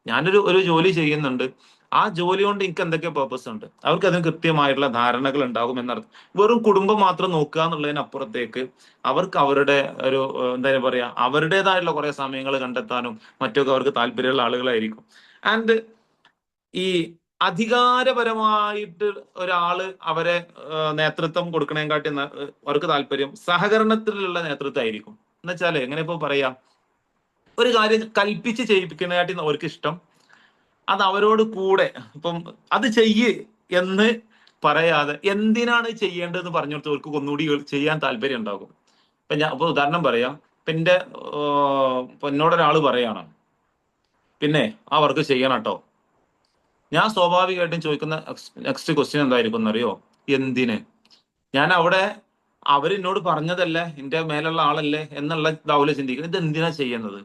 ഞാനൊരു ജോലി ചെയ്യുന്നുണ്ട്, ആ ജോലി കൊണ്ട് എനിക്ക് എന്തൊക്കെ പേർപ്പസ് ഉണ്ട്, അവർക്ക് അതിന് കൃത്യമായിട്ടുള്ള ധാരണകൾ ഉണ്ടാകും എന്നർത്ഥം. വെറും കുടുംബം മാത്രം നോക്കുക എന്നുള്ളതിനപ്പുറത്തേക്ക് അവർക്ക് അവരുടെ ഒരു എന്താ പറയാ, അവരുടേതായിട്ടുള്ള കുറെ സമയങ്ങൾ കണ്ടെത്താനും മറ്റൊക്കെ അവർക്ക് താല്പര്യമുള്ള ആളുകളായിരിക്കും. ആൻഡ് ഈ അധികാരപരമായിട്ട് ഒരാള് അവരെ നേതൃത്വം കൊടുക്കണേക്കാട്ടി അവർക്ക് താല്പര്യം സഹകരണത്തിലുള്ള നേതൃത്വമായിരിക്കും. എന്നുവെച്ചാല് എങ്ങനെ ഇപ്പൊ പറയാ, ഒരു കാര്യം കൽപ്പിച്ച് ചെയ്യിപ്പിക്കുന്നതാട്ടി അവർക്ക് ഇഷ്ടം അത് അവരോട് കൂടെ ഇപ്പം അത് ചെയ്യ് എന്ന് പറയാതെ എന്തിനാണ് ചെയ്യേണ്ടതെന്ന് പറഞ്ഞു കൊടുത്തവർക്ക് ഒന്നുകൂടി ചെയ്യാൻ താല്പര്യം ഉണ്ടാകും. ഇപ്പൊ ഉദാഹരണം പറയാം. ഇപ്പൊ ഇപ്പൊ എന്നോടൊരാള് പറയാണ്, പിന്നെ ആ വർക്ക് ചെയ്യണം കേട്ടോ. ഞാൻ സ്വാഭാവികമായിട്ടും ചോദിക്കുന്ന നെക്സ്റ്റ് ക്വസ്റ്റ്യൻ എന്തായിരിക്കും എന്നറിയോ? എന്തിന്? ഞാൻ അവിടെ അവരെന്നോട് പറഞ്ഞതല്ലേ, എന്റെ മേലുള്ള ആളല്ലേ എന്നുള്ള ഇതാവൂല ചിന്തിക്കുന്നത്. ഇത് എന്തിനാ ചെയ്യുന്നത്?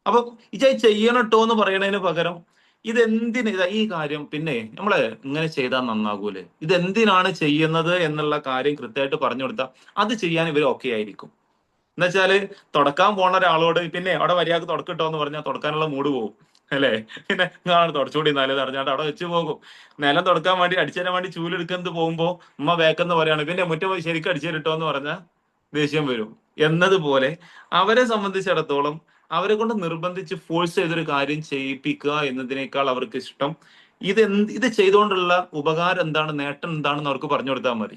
അപ്പൊ ഇത് ചെയ്യണം കേട്ടോ എന്ന് പറയണതിന് പകരം ഇതെന്തിന് ഈ കാര്യം പിന്നെ നമ്മളെ ഇങ്ങനെ ചെയ്താൽ നന്നാകൂലേ, ഇതെന്തിനാണ് ചെയ്യുന്നത് എന്നുള്ള കാര്യം കൃത്യമായിട്ട് പറഞ്ഞു കൊടുത്താൽ അത് ചെയ്യാൻ ഇവർ ഓക്കെ ആയിരിക്കും. എന്നുവെച്ചാല് തുടക്കാൻ പോണ ഒരാളോട് പിന്നെ അവിടെ മര്യാദക്ക് തുടക്കിട്ടോ എന്ന് പറഞ്ഞാൽ തുടക്കാനുള്ള മൂഡ് പോകും അല്ലെ. പിന്നെ നിങ്ങളാണ് തുടച്ചുകൂടി നല്ലത് അറിഞ്ഞാണ്ട് അവിടെ വെച്ച് പോകും. നിലം തുടക്കാൻ വേണ്ടി അടിച്ചതിന് വേണ്ടി ചൂലെടുക്കുന്നത് പോകുമ്പോ ഉമ്മ വേക്കെന്ന് പറയാണ്, പിന്നെ മുറ്റം പോയി ശരിക്കും അടിച്ചേരിട്ടോ എന്ന് പറഞ്ഞാൽ ദേഷ്യം വരും. എന്നതുപോലെ അവരെ സംബന്ധിച്ചിടത്തോളം അവരെ കൊണ്ട് നിർബന്ധിച്ച് ഫോഴ്സ് ചെയ്തൊരു കാര്യം ചെയ്യിപ്പിക്കുക എന്നതിനേക്കാൾ അവർക്ക് ഇഷ്ടം ഇത് ചെയ്തുകൊണ്ടുള്ള ഉപകാരം എന്താണ്, നേട്ടം എന്താണെന്ന് അവർക്ക് പറഞ്ഞു കൊടുത്താൽ മതി.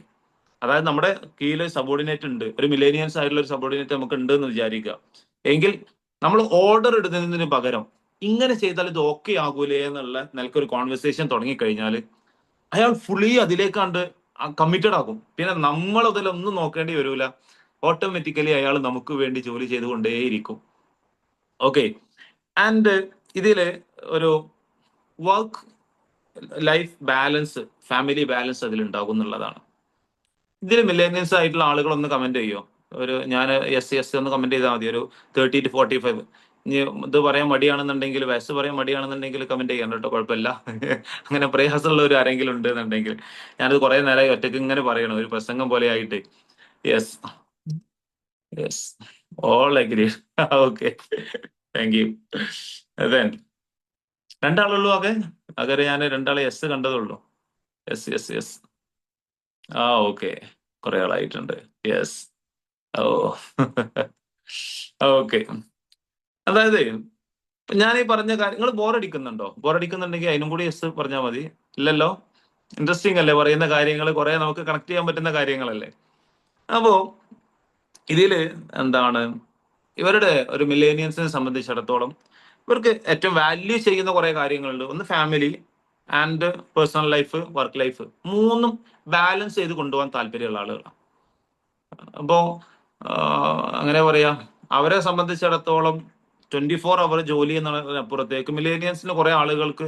അതായത് നമ്മുടെ കീഴിൽ സബോർഡിനേറ്റ് ഉണ്ട്, ഒരു മിലേനിയൻസ് ആയിട്ടുള്ള ഒരു സബോർഡിനേറ്റ് നമുക്ക് ഉണ്ട് എന്ന് വിചാരിക്കുക. എങ്കിൽ നമ്മൾ ഓർഡർ ഇടുന്നതിന് പകരം ഇങ്ങനെ ചെയ്താൽ ഇത് ഓക്കെ ആകൂലേ എന്നുള്ള നിലക്കൊരു കോൺവെർസേഷൻ തുടങ്ങിക്കഴിഞ്ഞാൽ അയാൾ ഫുള്ളി അതിലേക്കാണ്ട് കമ്മിറ്റഡ് ആകും. പിന്നെ നമ്മൾ അതിലൊന്നും നോക്കേണ്ടി വരൂല. ഓട്ടോമാറ്റിക്കലി അയാൾ നമുക്ക് വേണ്ടി ജോലി ചെയ്തുകൊണ്ടേയിരിക്കും. ഓക്കെ. ആൻഡ് ഇതില് ഒരു work life balance, family balance അതിലുണ്ടാകും എന്നുള്ളതാണ്. ഇതിൽ മില്ലേനിയൽസ് ആയിട്ടുള്ള ആളുകൾ ഒന്ന് കമന്റ് ചെയ്യോ? ഞാൻ എസ് ഒന്ന് കമന്റ് ചെയ്താൽ മതി. ഒരു 30 to 45. ഇനി ഇത് പറയാൻ മടിയാണെന്നുണ്ടെങ്കിൽ, വയസ്സ് പറയാൻ മടിയാണെന്നുണ്ടെങ്കിൽ കമന്റ് ചെയ്യാൻ കേട്ടോ, കുഴപ്പമില്ല. അങ്ങനെ പ്രയാസമുള്ളവർ ആരെങ്കിലും ഉണ്ട് എന്നുണ്ടെങ്കിൽ. ഞാനത് കുറെ നേരമായി ഒറ്റയ്ക്ക് ഇങ്ങനെ പറയണം, ഒരു പ്രസംഗം പോലെ ആയിട്ട്. Yes, yes, all agree. Okay, thank you. അതെ, രണ്ടാളുള്ളൂ ആകെ. അകരെ ഞാൻ രണ്ടാളെ എസ് കണ്ടതുള്ളൂ. Yes, yes, yes. ഓക്കെ, കുറെ ആളായിട്ടുണ്ട്. യെസ്. ഓ. ഓക്കെ. അതായത് ഞാൻ ഈ പറഞ്ഞ കാര്യങ്ങൾ ബോറടിക്കുന്നുണ്ടോ? ബോറടിക്കുന്നുണ്ടെങ്കിൽ അതിനും കൂടി യെസ് പറഞ്ഞാൽ മതി. ഇല്ലല്ലോ? ഇൻട്രസ്റ്റിംഗ് അല്ലേ പറയുന്ന കാര്യങ്ങൾ? കുറെ നമുക്ക് കണക്ട് ചെയ്യാൻ പറ്റുന്ന കാര്യങ്ങളല്ലേ? അപ്പോ ഇതില് എന്താണ്, ഇവരുടെ ഒരു മില്ലേനിയൻസിനെ സംബന്ധിച്ചിടത്തോളം ഇവർക്ക് ഏറ്റവും വാല്യൂ ചെയ്യുന്ന കുറെ കാര്യങ്ങളുണ്ട്. ഒന്ന് family and personal life, work life, മൂന്നും ബാലൻസ് ചെയ്ത് കൊണ്ടുപോകാൻ താല്പര്യമുള്ള ആളുകളാണ്. അപ്പോ അങ്ങനെ പറയാ, അവരെ സംബന്ധിച്ചിടത്തോളം 24 അവർ ജോലി എന്നുള്ളതിനപ്പുറത്തേക്ക് മില്ലേനിയൻസിന് കുറെ ആളുകൾക്ക്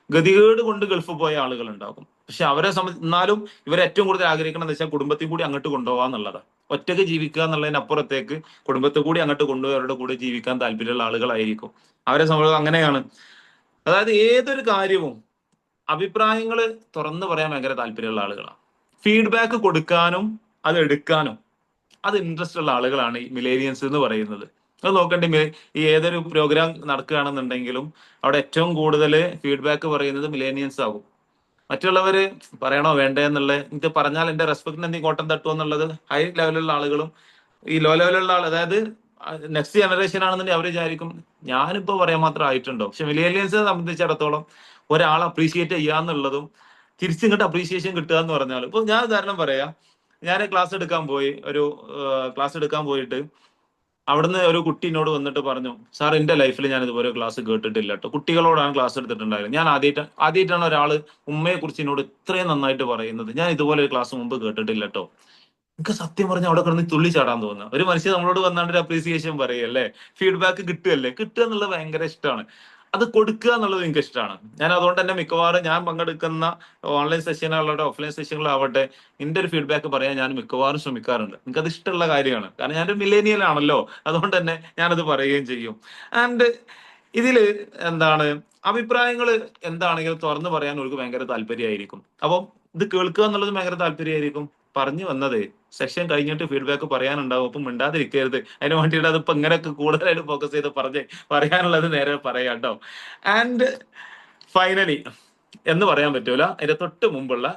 ഗതികേട് കൊണ്ട് ഗൾഫ് പോയ ആളുകൾ ഉണ്ടാകും. പക്ഷെ അവരെ സംബന്ധിച്ച് എന്നാലും ഇവർ ഏറ്റവും കൂടുതൽ ആഗ്രഹിക്കണം എന്ന് വെച്ചാൽ കുടുംബത്തിൽ കൂടി അങ്ങോട്ട് കൊണ്ടുപോകാന്നുള്ളതാണ്. ഒറ്റയ്ക്ക് ജീവിക്കുക എന്നുള്ളതിനപ്പുറത്തേക്ക് കുടുംബത്തിൽ കൂടി അങ്ങോട്ട് കൊണ്ടുപോയി അവരുടെ കൂടെ ജീവിക്കാൻ താല്പര്യമുള്ള ആളുകളായിരിക്കും. അവരെ സംബന്ധിച്ച് അങ്ങനെയാണ്. അതായത് ഏതൊരു കാര്യവും അഭിപ്രായങ്ങൾ തുറന്നു പറയാൻ ഭയങ്കര താല്പര്യമുള്ള ആളുകളാണ്. ഫീഡ്ബാക്ക് കൊടുക്കാനും അത് എടുക്കാനും അത് ഇൻട്രസ്റ്റ് ഉള്ള ആളുകളാണ് ഈ മിലേനിയൻസ് എന്ന് പറയുന്നത്. അത് നോക്കണ്ടേ, ഈ ഏതൊരു പ്രോഗ്രാം നടക്കുകയാണെന്നുണ്ടെങ്കിലും അവിടെ ഏറ്റവും കൂടുതൽ ഫീഡ്ബാക്ക് പറയുന്നത് മിലേനിയൻസ് ആകും. മറ്റുള്ളവര് പറയണോ വേണ്ടേ എന്നുള്ള, എനിക്ക് പറഞ്ഞാൽ എന്റെ റെസ്പെക്ടിന് എന്തെങ്കിലും കോട്ടം തട്ടുമോ എന്നുള്ളത് ഹൈ ലെവലിലുള്ള ആളുകളും ഈ ലോ ലെവലിലുള്ള അതായത് നെക്സ്റ്റ് ജനറേഷൻ ആണെന്നുണ്ടെങ്കിൽ അവർ വിചാരിക്കും ഞാനിപ്പോ പറയാൻ മാത്രം ആയിട്ടുണ്ടോ. പക്ഷെ മിലേനിയൻസിനെ സംബന്ധിച്ചിടത്തോളം ഒരാൾ അപ്രീഷിയേറ്റ് ചെയ്യാന്നുള്ളതും തിരിച്ചിങ്ങോട്ട് അപ്രീഷിയേഷൻ കിട്ടുക എന്ന് പറഞ്ഞാൽ, ഇപ്പൊ ഞാൻ ഉദാഹരണം പറയാം. ഞാൻ ക്ലാസ് എടുക്കാൻ പോയിട്ട് അവിടുന്ന് ഒരു കുട്ടി എന്നോട് വന്നിട്ട് പറഞ്ഞു, സാർ എന്റെ ലൈഫിൽ ഞാൻ ഇതുപോലെ ക്ലാസ് കേട്ടിട്ടില്ല കേട്ടോ. കുട്ടികളോടാണ് ക്ലാസ് എടുത്തിട്ടുണ്ടായത്. ഞാൻ ആദ്യമായിട്ടാണ് ഒരാൾ ഉമ്മയെ കുറിച്ച് എന്നോട് ഇത്രയും നന്നായിട്ട് പറയുന്നത്. ഞാൻ ഇതുപോലെ ഒരു ക്ലാസ് മുമ്പ് കേട്ടിട്ടില്ല കേട്ടോ. എനിക്ക് സത്യം പറഞ്ഞാൽ അവിടെ കിടന്ന് തുള്ളി ചാടാൻ തോന്നുക. ഒരു മനുഷ്യൻ നമ്മളോട് വന്നാണ്ട് ഒരു അപ്രീസിയേഷൻ പറയല്ലേ, ഫീഡ്ബാക്ക് കിട്ടുക എന്നുള്ളത് ഭയങ്കര ഇഷ്ടമാണ്. അത് കൊടുക്കുക എന്നുള്ളത് എനിക്ക് ഇഷ്ടമാണ്. ഞാൻ അതുകൊണ്ട് തന്നെ മിക്കവാറും ഞാൻ പങ്കെടുക്കുന്ന ഓൺലൈൻ സെഷനുകളാവട്ടെ ഓഫ്ലൈൻ സെഷനുകളാവട്ടെ എന്റെ ഒരു ഫീഡ്ബാക്ക് പറയാൻ ഞാൻ മിക്കവാറും ശ്രമിക്കാറുണ്ട്. എനിക്കത് ഇഷ്ടമുള്ള കാര്യമാണ്. കാരണം ഞാനൊരു മില്ലേനിയൽ ആണല്ലോ, അതുകൊണ്ട് തന്നെ ഞാനത് പറയുകയും ചെയ്യും. ആൻഡ് ഇതില് എന്താണ്, അഭിപ്രായങ്ങൾ എന്താണെങ്കിലും തുറന്നു പറയാൻ അവർക്ക് ഭയങ്കര താല്പര്യമായിരിക്കും. അപ്പം ഇത് കേൾക്കുക എന്നുള്ളത് ഭയങ്കര താല്പര്യമായിരിക്കും. പറഞ്ഞു വന്നത് സെക്ഷൻ കഴിഞ്ഞിട്ട് ഫീഡ്ബാക്ക് പറയാനുണ്ടാവും. അപ്പം മിണ്ടാതിരിക്കരുത്. അതിന് വേണ്ടിയിട്ട് അതിപ്പോ ഇങ്ങനെയൊക്കെ കൂടുതലായിട്ട് ഫോക്കസ് ചെയ്ത് പറയാനുള്ളത് നേരെ പറയാം കേട്ടോ. ആൻഡ് ഫൈനലി എന്ന് പറയാൻ പറ്റൂല. അതിന്റെ തൊട്ട് മുമ്പുള്ള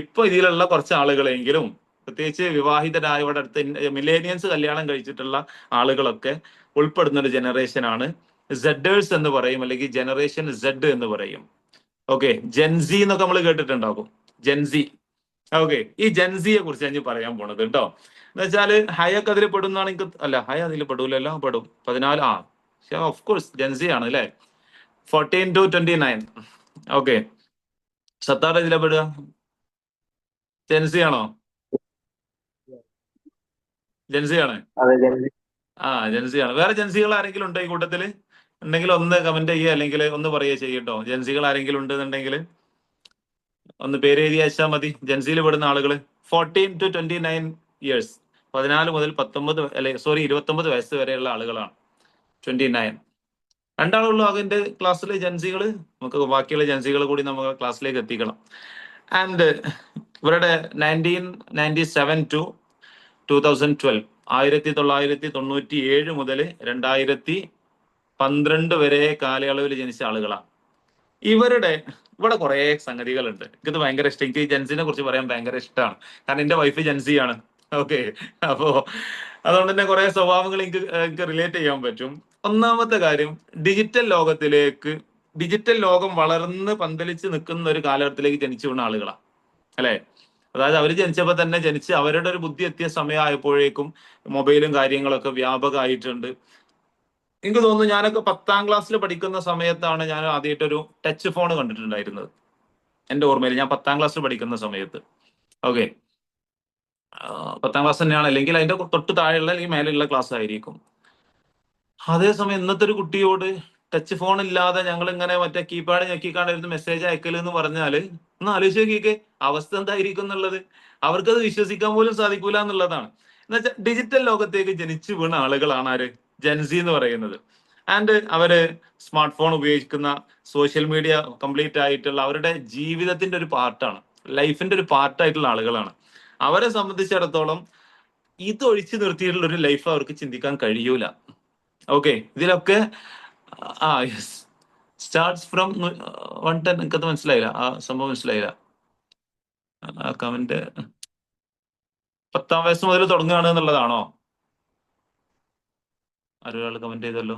ഇപ്പൊ ഇതിലുള്ള കുറച്ച് ആളുകളെങ്കിലും, പ്രത്യേകിച്ച് വിവാഹിതരായ ഇവിടെ അടുത്ത് മില്ലേനിയൻസ് കല്യാണം കഴിച്ചിട്ടുള്ള ആളുകളൊക്കെ ഉൾപ്പെടുന്ന ഒരു ജനറേഷനാണ് സെഡേഴ്സ് എന്ന് പറയും, അല്ലെങ്കിൽ ജനറേഷൻ സെഡ് എന്ന് പറയും. ഓക്കെ, ജെൻസി എന്നൊക്കെ നമ്മൾ കേട്ടിട്ടുണ്ടാകും, ജെൻസി. ഓക്കെ, ഈ ജെൻസിയെ കുറിച്ച് ഞാൻ പറയാൻ പോണത് കേട്ടോ. എന്ന് വെച്ചാല് ഹയൊക്കെ അതിൽ പെടുന്നാണ് എനിക്ക്, അല്ല ഹയ അതിൽ പെടൂലല്ലോ, പെടും 14. ഓഫ് കോഴ്സ് ജെൻസി ആണ് അല്ലെ, 14 to 29. ഓക്കെ, സത്താർ ഇതിലെ പെടുക, ജെൻസി ആണോ? ജെൻസി ആണ്. ജെൻസി ആണ്. വേറെ ജെൻസികൾ ആരെങ്കിലും ഉണ്ടോ ഈ കൂട്ടത്തില്? ഉണ്ടെങ്കിൽ ഒന്ന് കമന്റ് ചെയ്യുക, അല്ലെങ്കിൽ ഒന്ന് പറയുക ചെയ്യട്ടോ. ജെൻസികൾ ആരെങ്കിലും ഉണ്ടെന്നുണ്ടെങ്കിൽ ഒന്ന് പേര് എഴുതി അയച്ചാൽ മതി. ജെൻസിയിൽ പെടുന്ന ആളുകൾ 14 to 29 ഇയേഴ്സ്, 14 മുതൽ 29 വയസ്സ് വരെയുള്ള ആളുകളാണ് 29. രണ്ടാളുള്ളൂ അതിന്റെ ക്ലാസ്സിൽ ജെൻസികൾ. നമുക്ക് ബാക്കിയുള്ള ജെൻസികൾ കൂടി നമുക്ക് ക്ലാസ്സിലേക്ക് എത്തിക്കണം. ആൻഡ് ഇവരുടെ 1997 to 2012, 1997 മുതൽ 2012 വരെ കാലയളവിൽ ജനിച്ച ആളുകളാണ്. ഇവിടെ കുറെ സംഗതികളുണ്ട്. എനിക്കിത് ഭയങ്കര ഇഷ്ടം. എനിക്ക് ജെൻസിനെ കുറിച്ച് പറയാൻ ഭയങ്കര ഇഷ്ടമാണ്, കാരണം എന്റെ വൈഫ് ജെൻസിയാണ്. ഓക്കെ, അപ്പോ അതുകൊണ്ട് തന്നെ കുറെ സ്വഭാവങ്ങൾ എനിക്ക് റിലേറ്റ് ചെയ്യാൻ പറ്റും. ഒന്നാമത്തെ കാര്യം, ഡിജിറ്റൽ ലോകം വളർന്ന് പന്തലിച്ച് നിൽക്കുന്ന ഒരു കാലഘട്ടത്തിലേക്ക് ജനിച്ചു വീണ ആളുകളാണ് അല്ലെ. അതായത് അവർ ജനിച്ചപ്പോൾ തന്നെ അവരുടെ ഒരു ബുദ്ധി എത്തിയ സമയമായപ്പോഴേക്കും മൊബൈലും കാര്യങ്ങളൊക്കെ വ്യാപകമായിട്ടുണ്ട്. എനിക്ക് തോന്നുന്നു ഞാനൊക്കെ 10ാം ക്ലാസ്സിൽ പഠിക്കുന്ന സമയത്താണ് ഞാൻ ആദ്യമായിട്ടൊരു ടച്ച് ഫോൺ കണ്ടിട്ടുണ്ടായിരുന്നത്. എന്റെ ഓർമ്മയിൽ ഞാൻ 10ാം ക്ലാസ്സിൽ പഠിക്കുന്ന സമയത്ത്. ഓക്കെ, 10ാം ക്ലാസ് തന്നെയാണ്, അല്ലെങ്കിൽ അതിന്റെ തൊട്ട് താഴെയുള്ള അല്ലെങ്കിൽ മേലെയുള്ള ക്ലാസ് ആയിരിക്കും. അതേസമയം ഇന്നത്തെ ഒരു കുട്ടിയോട് ടച്ച് ഫോൺ ഇല്ലാതെ ഞങ്ങൾ ഇങ്ങനെ മറ്റേ കീപാഡ് ഞെക്കിക്കാണ്ടിരുന്ന് മെസ്സേജ് അയക്കല് എന്ന് പറഞ്ഞാല് ഒന്ന് ആലോചിച്ച് നോക്കിക്കേ അവസ്ഥ എന്തായിരിക്കും എന്നുള്ളത്. അവർക്കത് വിശ്വസിക്കാൻ പോലും സാധിക്കൂല എന്നുള്ളതാണ്. എന്നുവെച്ചാൽ ഡിജിറ്റൽ ലോകത്തേക്ക് ജനിച്ചു വീണ ആളുകളാണ് ആര്, ജെൻസി എന്ന് പറയുന്നത്. ആൻഡ് അവര് സ്മാർട്ട് ഫോൺ ഉപയോഗിക്കുന്ന, സോഷ്യൽ മീഡിയ കംപ്ലീറ്റ് ആയിട്ടുള്ള അവരുടെ ജീവിതത്തിന്റെ ഒരു പാർട്ടാണ്, ലൈഫിന്റെ ഒരു പാർട്ടായിട്ടുള്ള ആളുകളാണ്. അവരെ സംബന്ധിച്ചിടത്തോളം ഇത് ഒഴിച്ചു നിർത്തിയിട്ടുള്ള ഒരു ലൈഫ് അവർക്ക് ചിന്തിക്കാൻ കഴിയൂല. ഓക്കെ, ഇതിലൊക്കെ യെസ്, സ്റ്റാർട്ട്സ് ഫ്രം 110. എനിക്കത് മനസ്സിലായില്ല, ആ സംഭവം മനസ്സിലായില്ല. ആ കമന്റ് 10ാം വയസ്സ് മുതൽ തുടങ്ങുകയാണ് എന്നുള്ളതാണോ? ആരൊരാൾ കമന്റ് ചെയ്തല്ലോ.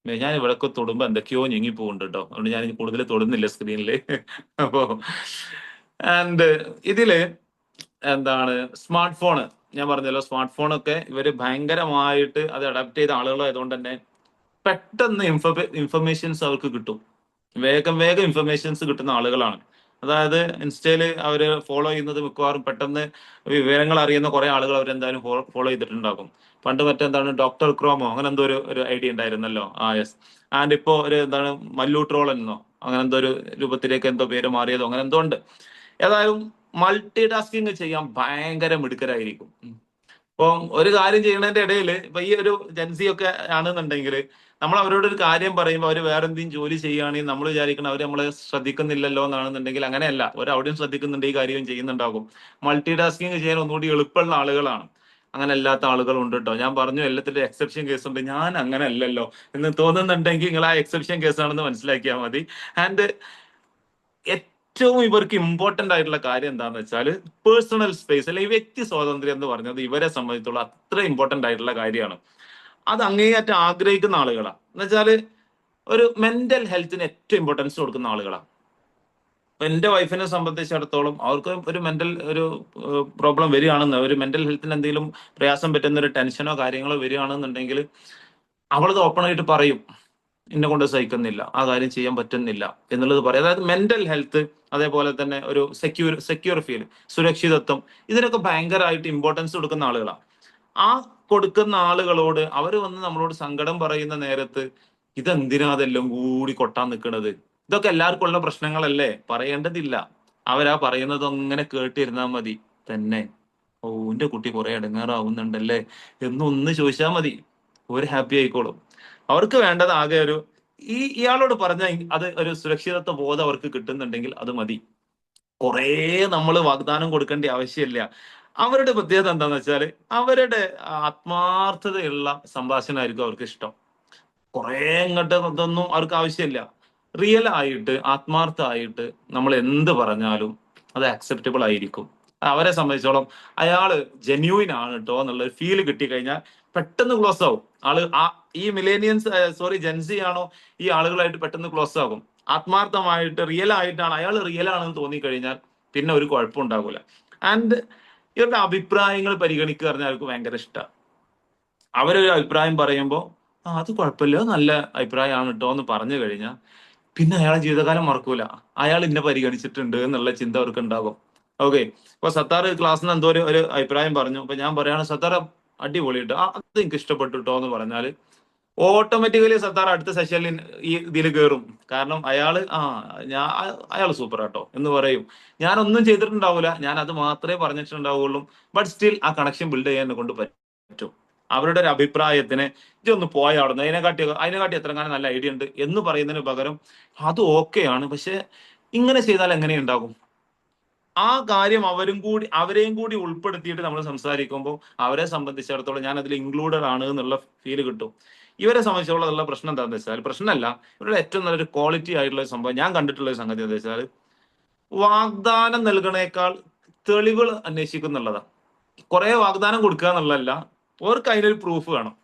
ഞാൻ ഇവിടെയൊക്കെ തൊടുമ്പോ എന്തൊക്കെയോ ഞെങ്ങി പോകുന്നുണ്ട് കേട്ടോ, അതുകൊണ്ട് ഞാൻ കൂടുതൽ തൊടുന്നില്ല സ്ക്രീനില്. അപ്പോ ഇതില് എന്താണ്, സ്മാർട്ട് ഫോണ് ഞാൻ പറഞ്ഞല്ലോ, സ്മാർട്ട് ഫോണൊക്കെ ഇവര് ഭയങ്കരമായിട്ട് അത് അഡാപ്റ്റ് ചെയ്ത ആളുകളായതുകൊണ്ട് തന്നെ പെട്ടെന്ന് ഇൻഫർമേഷൻസ് അവർക്ക് കിട്ടും. വേഗം ഇൻഫർമേഷൻസ് കിട്ടുന്ന ആളുകളാണ്. അതായത് ഇൻസ്റ്റയില് അവര് ഫോളോ ചെയ്യുന്നത് മിക്കവാറും പെട്ടെന്ന് വിവരങ്ങൾ അറിയുന്ന കുറെ ആളുകൾ അവരെന്തായാലും ഫോളോ ചെയ്തിട്ടുണ്ടാകും. പണ്ട് മറ്റെന്താണ് ഡോക്ടർ ക്രോമോ അങ്ങനെ എന്തോ ഒരു ഐഡിയ ഉണ്ടായിരുന്നല്ലോ. യെസ്. ആൻഡ് ഇപ്പോ ഒരു എന്താണ് മല്ലു ട്രോൾ എന്നോ അങ്ങനെ എന്തോ ഒരു രൂപത്തിലേക്ക് എന്തോ പേര് മാറിയതോ അങ്ങനെ എന്തോ ഉണ്ട്. ഏതായാലും മൾട്ടി ടാസ്കിങ് ചെയ്യാൻ ഭയങ്കര മിടുക്കരായിരിക്കും. ഇപ്പം ഒരു കാര്യം ചെയ്യുന്നതിന്റെ ഇടയിൽ ഇപ്പൊ ഈ ഒരു ജെൻസി ഒക്കെ ആണെന്നുണ്ടെങ്കിൽ നമ്മൾ അവരോട് ഒരു കാര്യം പറയുമ്പോൾ അവർ വേറെ എന്തെങ്കിലും ജോലി ചെയ്യുകയാണെങ്കിൽ നമ്മൾ വിചാരിക്കണം അവർ നമ്മളെ ശ്രദ്ധിക്കുന്നില്ലല്ലോ എന്നാണെന്നുണ്ടെങ്കിൽ അങ്ങനെയല്ല, അവർ അവിടെയും ശ്രദ്ധിക്കുന്നുണ്ട്, ഈ കാര്യവും ചെയ്യുന്നുണ്ടാകും. മൾട്ടി ടാസ്കിങ് ചെയ്യാൻ ഒന്നുകൂടി എളുപ്പമുള്ള ആളുകളാണ്. അങ്ങനെ അല്ലാത്ത ആളുകളുണ്ട് കേട്ടോ. ഞാൻ പറഞ്ഞു എല്ലാത്തിന്റെ എക്സെപ്ഷൻ കേസ് ഉണ്ട്, ഞാൻ അങ്ങനെ അല്ലല്ലോ എന്ന് തോന്നുന്നുണ്ടെങ്കിൽ നിങ്ങൾ ആ എക്സെപ്ഷൻ കേസാണെന്ന് മനസ്സിലാക്കിയാൽ മതി. ആൻഡ് ഏറ്റവും ഇവർക്ക് ഇമ്പോർട്ടന്റ് ആയിട്ടുള്ള കാര്യം എന്താണെന്ന് വെച്ചാൽ പേഴ്സണൽ സ്പേസ് അല്ലെങ്കിൽ വ്യക്തി സ്വാതന്ത്ര്യം എന്ന് പറഞ്ഞത് ഇവരെ സംബന്ധിച്ചുള്ള അത്ര ഇമ്പോർട്ടന്റ് ആയിട്ടുള്ള കാര്യമാണ്. അത് അങ്ങേയറ്റം ആഗ്രഹിക്കുന്ന ആളുകളാണ്. എന്ന് വെച്ചാൽ ഒരു മെന്റൽ ഹെൽത്തിന് ഏറ്റവും ഇമ്പോർട്ടൻസ് കൊടുക്കുന്ന ആളുകളാണ്. എന്റെ വൈഫിനെ സംബന്ധിച്ചിടത്തോളം അവർക്ക് ഒരു മെന്റൽ പ്രോബ്ലം വരികയാണെന്ന്, ഒരു മെന്റൽ ഹെൽത്തിന് എന്തെങ്കിലും പ്രയാസം പറ്റുന്ന ഒരു ടെൻഷനോ കാര്യങ്ങളോ വരികയാണെന്നുണ്ടെങ്കിൽ അവളത് ഓപ്പൺ ആയിട്ട് പറയും, എന്നെ കൊണ്ട് സഹിക്കുന്നില്ല, ആ കാര്യം ചെയ്യാൻ പറ്റുന്നില്ല എന്നുള്ളത് പറയും. അതായത് മെന്റൽ ഹെൽത്ത്, അതേപോലെ തന്നെ ഒരു സെക്യൂർ ഫീൽ, സുരക്ഷിതത്വം, ഇതിനൊക്കെ ഭയങ്കരമായിട്ട് ഇമ്പോർട്ടൻസ് കൊടുക്കുന്ന ആളുകളാണ്. ആ കൊടുക്കുന്ന ആളുകളോട് അവർ വന്ന് നമ്മളോട് സങ്കടം പറയുന്ന നേരത്ത് ഇതെന്തിനാ അതെല്ലാം കൂടി കൊട്ടാൻ നിൽക്കുന്നത്, ഇതൊക്കെ എല്ലാവർക്കും ഉള്ള പ്രശ്നങ്ങളല്ലേ, പറയേണ്ടതില്ല. അവരാ പറയുന്നത് അങ്ങനെ കേട്ടിരുന്നാൽ മതി തന്നെ. ഓ, എന്റെ കുട്ടി കുറെ ഇടങ്ങാറാവുന്നുണ്ടല്ലേ എന്നൊന്ന് ചോദിച്ചാൽ മതി, ഒരു ഹാപ്പി ആയിക്കോളും. അവർക്ക് വേണ്ടത് ആകെ ഇയാളോട് പറഞ്ഞ അത് ഒരു സുരക്ഷിതത്വ ബോധം അവർക്ക് കിട്ടുന്നുണ്ടെങ്കിൽ അത് മതി. കുറേ നമ്മൾ വാഗ്ദാനം കൊടുക്കേണ്ട ആവശ്യമില്ല. അവരുടെ പ്രത്യേകത എന്താന്ന് വെച്ചാൽ അവരുടെ ആത്മാർത്ഥതയുള്ള സംഭാഷണമായിരിക്കും അവർക്ക് ഇഷ്ടം. കുറെ ഇങ്ങോട്ട് ഇതൊന്നും അവർക്ക് ആവശ്യമില്ല. റിയൽ ആയിട്ട് ആത്മാർത്ഥമായിട്ട് നമ്മൾ എന്ത് പറഞ്ഞാലും അത് അക്സെപ്റ്റബിൾ ആയിരിക്കും. അവരെ സംബന്ധിച്ചോളം അയാള് ജെന്യൂൻ ആണ് കേട്ടോ എന്നുള്ളൊരു ഫീൽ കിട്ടിക്കഴിഞ്ഞാൽ പെട്ടെന്ന് ക്ലോസ് ആവും. ഈ മിലേനിയൻസ് ജെൻസി ആണോ ഈ ആളുകളായിട്ട് പെട്ടെന്ന് ക്ലോസ് ആകും. ആത്മാർത്ഥമായിട്ട് റിയൽ ആയിട്ടാണ് അയാൾ റിയൽ ആണെന്ന് തോന്നിക്കഴിഞ്ഞാൽ പിന്നെ ഒരു കുഴപ്പം ഉണ്ടാകൂല. ആൻഡ് ഇവരുടെ അഭിപ്രായങ്ങൾ പരിഗണിക്കുക പറഞ്ഞാൽ അവർക്ക് ഭയങ്കര ഇഷ്ടമാണ്. അവരൊരു അഭിപ്രായം പറയുമ്പോൾ അത് കുഴപ്പമില്ല, നല്ല അഭിപ്രായമാണ് കേട്ടോ എന്ന് പറഞ്ഞു കഴിഞ്ഞാൽ പിന്നെ അയാളെ ജീവിതകാലം മറക്കൂല. അയാൾ ഇന്നെ പരിഗണിച്ചിട്ടുണ്ട് എന്നുള്ള ചിന്ത അവർക്ക് ഉണ്ടാകും. ഓക്കെ, ഇപ്പൊ സത്താർ ക്ലാസ്സിൽ നിന്ന് എന്തോ ഒരു അഭിപ്രായം പറഞ്ഞു. അപ്പൊ ഞാൻ പറയാണ് സത്താർ അടിപൊളിയിട്ട് അത് എനിക്ക് ഇഷ്ടപ്പെട്ടു കേട്ടോ എന്ന് പറഞ്ഞാല് ഓട്ടോമാറ്റിക്കലി സത്താർ അടുത്ത സെഷനിൽ ഈ ഇതിൽ കയറും. കാരണം അയാൾ സൂപ്പർ ആട്ടോ എന്ന് പറയും. ഞാനൊന്നും ചെയ്തിട്ടുണ്ടാവില്ല, ഞാൻ അത് മാത്രമേ പറഞ്ഞിട്ടുണ്ടാവുള്ളൂ. ബട്ട് സ്റ്റിൽ ആ കണക്ഷൻ ബിൽഡ് ചെയ്യാൻ കൊണ്ട് പറ്റും. അവരുടെ ഒരു അഭിപ്രായത്തിന് ഇതൊന്ന് പോയാടുന്നു അതിനെക്കാട്ടി എത്ര കാലം നല്ല ഐഡിയ ഉണ്ട് എന്ന് പറയുന്നതിന് പകരം അത് ഓക്കെയാണ്, പക്ഷെ ഇങ്ങനെ ചെയ്താൽ എങ്ങനെയുണ്ടാകും ആ കാര്യം അവരെയും കൂടി ഉൾപ്പെടുത്തിയിട്ട് നമ്മൾ സംസാരിക്കുമ്പോൾ അവരെ സംബന്ധിച്ചിടത്തോളം ഞാൻ അതിൽ ഇൻക്ലൂഡഡ് ആണ് എന്നുള്ള ഫീല് കിട്ടും. ഇവരെ സംബന്ധിച്ചുള്ള പ്രശ്നം എന്താണെന്ന് വെച്ചാൽ, പ്രശ്നമല്ല, ഇവരുടെ ഏറ്റവും നല്ലൊരു ക്വാളിറ്റി ആയിട്ടുള്ള സംഭവം ഞാൻ കണ്ടിട്ടുള്ള ഒരു സംഗതി എന്താ വെച്ചാൽ, വാഗ്ദാനം നൽകണേക്കാൾ തെളിവുകൾ അന്വേഷിക്കുന്നുള്ളതാണ്. കുറെ വാഗ്ദാനം കൊടുക്കുക എന്നുള്ളതല്ല, അവർക്ക് അതിനൊരു പ്രൂഫ് വേണം.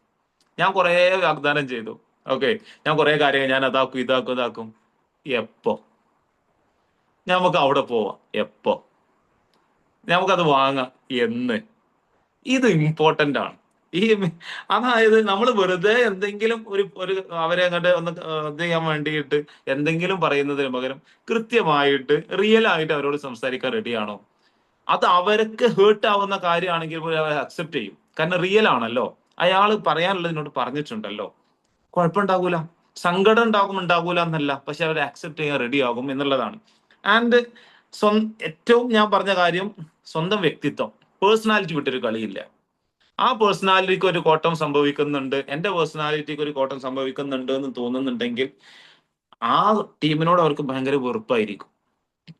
ഞാൻ കുറെ വാഗ്ദാനം ചെയ്തു, ഓക്കെ, ഞാൻ കുറെ കാര്യങ്ങൾ ഞാൻ അതാക്കും ഇതാക്കും. എപ്പോ നമുക്ക് അവിടെ പോവാം, എപ്പോ നമുക്കത് വാങ്ങാം, എന്ന്? ഇത് ഇമ്പോർട്ടന്റ് ആണ്. ഈ അതായത് നമ്മൾ വെറുതെ എന്തെങ്കിലും ഒരു അവരെ അങ്ങോട്ട് ഒന്ന് ഇത് ചെയ്യാൻ വേണ്ടിയിട്ട് എന്തെങ്കിലും പറയുന്നതിന് പകരം കൃത്യമായിട്ട് റിയൽ ആയിട്ട് അവരോട് സംസാരിക്കാൻ റെഡിയാണോ? അത് അവർക്ക് ഹേർട്ട് ആവുന്ന കാര്യമാണെങ്കിൽ പോലും അവർ അക്സെപ്റ്റ് ചെയ്യും. കാരണം റിയൽ ആണല്ലോ, അയാൾ പറയാനുള്ളത് എന്നോട് പറഞ്ഞിട്ടുണ്ടല്ലോ, കുഴപ്പമുണ്ടാകൂല. സങ്കടം ഉണ്ടാകൂല എന്നല്ല, പക്ഷെ അവർ അക്സെപ്റ്റ് ചെയ്യാൻ റെഡി ആകും എന്നുള്ളതാണ്. ആൻഡ് ഏറ്റവും ഞാൻ പറഞ്ഞ കാര്യം, സ്വന്തം വ്യക്തിത്വം, പേഴ്സണാലിറ്റി വിട്ടൊരു കളിയില്ല. ആ പേഴ്സണാലിറ്റിക്ക് ഒരു കോട്ടം സംഭവിക്കുന്നുണ്ട്, എന്റെ പേഴ്സണാലിറ്റിക്ക് ഒരു കോട്ടം സംഭവിക്കുന്നുണ്ട് എന്ന് തോന്നുന്നുണ്ടെങ്കിൽ ആ ടീമിനോട് അവർക്ക് ഭയങ്കര വെറുപ്പായിരിക്കും.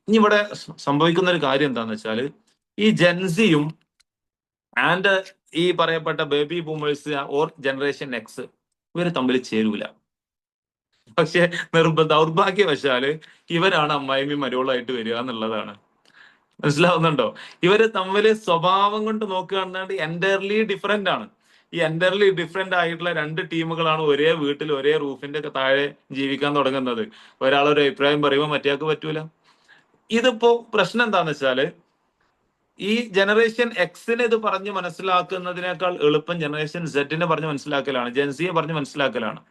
ഇനി ഇവിടെ സംഭവിക്കുന്ന ഒരു കാര്യം എന്താന്ന് വെച്ചാല്, ഈ ജെൻസിയും ആൻഡ് ഈ പറയപ്പെട്ട baby boomers or generation X ഇവര് തമ്മിൽ ചേരൂല. പക്ഷെ ദൗർഭാഗ്യവശാല് ഇവരാണ് അമ്മായിമ്മയും മരുവളായിട്ട് വരിക എന്നുള്ളതാണ്. മനസ്സിലാവുന്നുണ്ടോ? ഇവര് തമ്മില് സ്വഭാവം കൊണ്ട് നോക്കുകയാണെങ്കിൽ എൻറ്റയർലി ഡിഫറെന്റ് ആണ്. ഈ എൻറ്റയർലി ഡിഫറെന്റ് ആയിട്ടുള്ള രണ്ട് ടീമുകളാണ് ഒരേ വീട്ടിൽ ഒരേ റൂഫിന്റെ ഒക്കെ താഴെ ജീവിക്കാൻ തുടങ്ങുന്നത്. ഒരാളൊരു അഭിപ്രായം പറയുമ്പോൾ മറ്റേയാൾക്ക് പറ്റൂല. ഇതിപ്പോ പ്രശ്നം എന്താന്ന് വെച്ചാല്, ഈ ജനറേഷൻ എക്സിന് ഇത് പറഞ്ഞ് മനസ്സിലാക്കുന്നതിനേക്കാൾ എളുപ്പം ജനറേഷൻ സെഡിനെ പറഞ്ഞ് മനസ്സിലാക്കലാണ്, ജെൻസിയെ പറഞ്ഞ് മനസ്സിലാക്കലാണ്.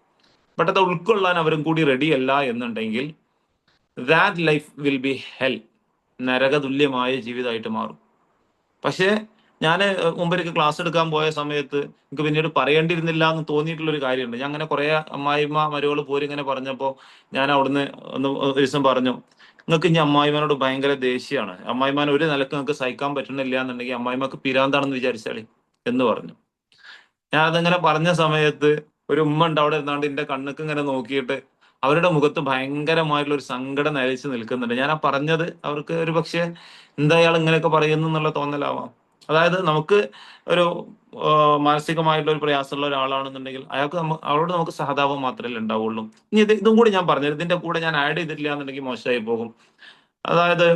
ബട്ട് അത് ഉൾക്കൊള്ളാൻ അവരും കൂടി റെഡി അല്ല എന്നുണ്ടെങ്കിൽ that life will be hell, നരകതുല്യമായ ജീവിതമായിട്ട് മാറും. പക്ഷേ ഞാൻ മുമ്പൊരിക്കൽ ക്ലാസ് എടുക്കാൻ പോയ സമയത്ത് എനിക്ക് പിന്നീട് പറയേണ്ടിയിരുന്നില്ല എന്ന് തോന്നിയിട്ടുള്ള ഒരു കാര്യമുണ്ട്. ഞാൻ അങ്ങനെ കുറെ അമ്മായിമ്മ മരുവള് പോരി ഇങ്ങനെ പറഞ്ഞപ്പോൾ ഞാൻ അവിടുന്ന് ഒരു ദിവസം പറഞ്ഞു, നിങ്ങൾക്ക് ഇനി അമ്മായിമാനോട് ഭയങ്കര ദേഷ്യമാണ്, അമ്മായിമാൻ ഒരു നിലക്ക് നിങ്ങൾക്ക് സഹിക്കാൻ പറ്റുന്നില്ല എന്നുണ്ടെങ്കിൽ അമ്മായിമാക്ക് പിരാന്താണെന്ന് വിചാരിച്ചാളി എന്ന് പറഞ്ഞു. ഞാൻ അതങ്ങനെ പറഞ്ഞ സമയത്ത് ഒരു ഉമ്മ ഉണ്ട് അവിടെ ഇരുന്നാണ്ട് എന്റെ കണ്ണുക്ക് ഇങ്ങനെ നോക്കിയിട്ട് അവരുടെ മുഖത്ത് ഭയങ്കരമായിട്ടുള്ള ഒരു സങ്കടം നരച്ച് നിൽക്കുന്നുണ്ട്. ഞാൻ ആ പറഞ്ഞത് അവർക്ക് ഒരു പക്ഷെ എന്താ അയാൾ ഇങ്ങനെയൊക്കെ പറയുന്നു എന്നുള്ള തോന്നലാവാം. അതായത് നമുക്ക് ഒരു മാനസികമായിട്ടുള്ള ഒരു പ്രയാസമുള്ള ഒരാളാണെന്നുണ്ടെങ്കിൽ അവരോട് നമുക്ക് സഹതാപം മാത്രമേ ഉണ്ടാവുള്ളൂ. ഇനി ഇതും കൂടി ഞാൻ പറഞ്ഞത്, ഇതിന്റെ കൂടെ ഞാൻ ആഡ് ചെയ്തിട്ടില്ല എന്നുണ്ടെങ്കിൽ മോശമായി പോകും. അതായത്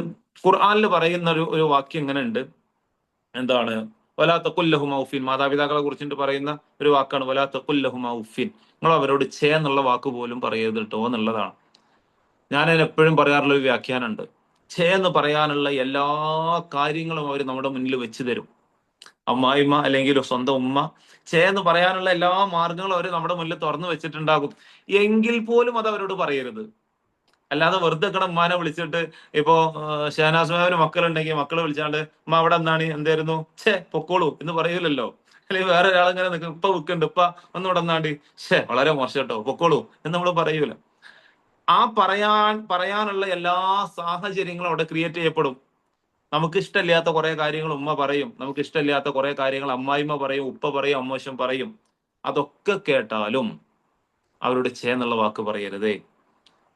ഖുർആനിൽ പറയുന്ന ഒരു വാക്യം ഇങ്ങനെ ഉണ്ട്, എന്താണ്? വലാ തഖുല്ലഹുമ ഉഫിൻ, മാതാപിതാക്കളെ കുറിച്ചിട്ട് പറയുന്ന ഒരു വാക്കാണ് വലാ തഖുല്ലഹുമ ഉഫിൻ. നിങ്ങൾ അവരോട് ചേ എന്നുള്ള വാക്ക് പോലും പറയരുത് കേട്ടോ എന്നുള്ളതാണ്. ഞാൻ എപ്പോഴും പറയാറുള്ള ഒരു വ്യാഖ്യാനമുണ്ട്, ചേ എന്ന് പറയാനുള്ള എല്ലാ കാര്യങ്ങളും അവർ നമ്മുടെ മുന്നിൽ വെച്ച് തരും. അമ്മായിമ്മ അല്ലെങ്കിൽ സ്വന്തം ഉമ്മ ചേ എന്ന് പറയാനുള്ള എല്ലാ മാർഗങ്ങളും അവർ നമ്മുടെ മുന്നിൽ തുറന്നു വെച്ചിട്ടുണ്ടാകും. എങ്കിൽ പോലും അത് അവരോട് പറയരുത്. അല്ലാതെ വെറുതെ നിൽക്കണ ഉമ്മാനെ വിളിച്ചിട്ട് ഇപ്പോ ഷഹനാസ് മാമിന് മക്കളുണ്ടെങ്കിൽ മക്കളെ വിളിച്ചാണ്ട് ഉമ്മ അവിടെ എന്താണ് എന്തായിരുന്നു പൊക്കോളൂ എന്ന് പറയൂലല്ലോ. അല്ലെങ്കിൽ വേറെ ഒരാളിങ്ങനെ നിൽക്കും, ഇപ്പൊ വിൽക്കുന്നുണ്ട്, ഇപ്പൊ ഒന്ന് ഇവിടെ നിന്നാണ്ട് വളരെ മോശം കേട്ടോ പൊക്കോളൂ എന്ന് നമ്മൾ പറയൂല. ആ പറയാനുള്ള എല്ലാ സാഹചര്യങ്ങളും അവിടെ ക്രിയേറ്റ് ചെയ്യപ്പെടും. നമുക്ക് ഇഷ്ടമില്ലാത്ത കുറെ കാര്യങ്ങൾ ഉമ്മ പറയും, നമുക്ക് ഇഷ്ടമില്ലാത്ത കുറെ കാര്യങ്ങൾ അമ്മായിമ്മ പറയും, ഉപ്പ പറയും, അമ്മോശം പറയും. അതൊക്കെ കേട്ടാലും അവരോട് എന്നുള്ള വാക്ക് പറയരുതേ.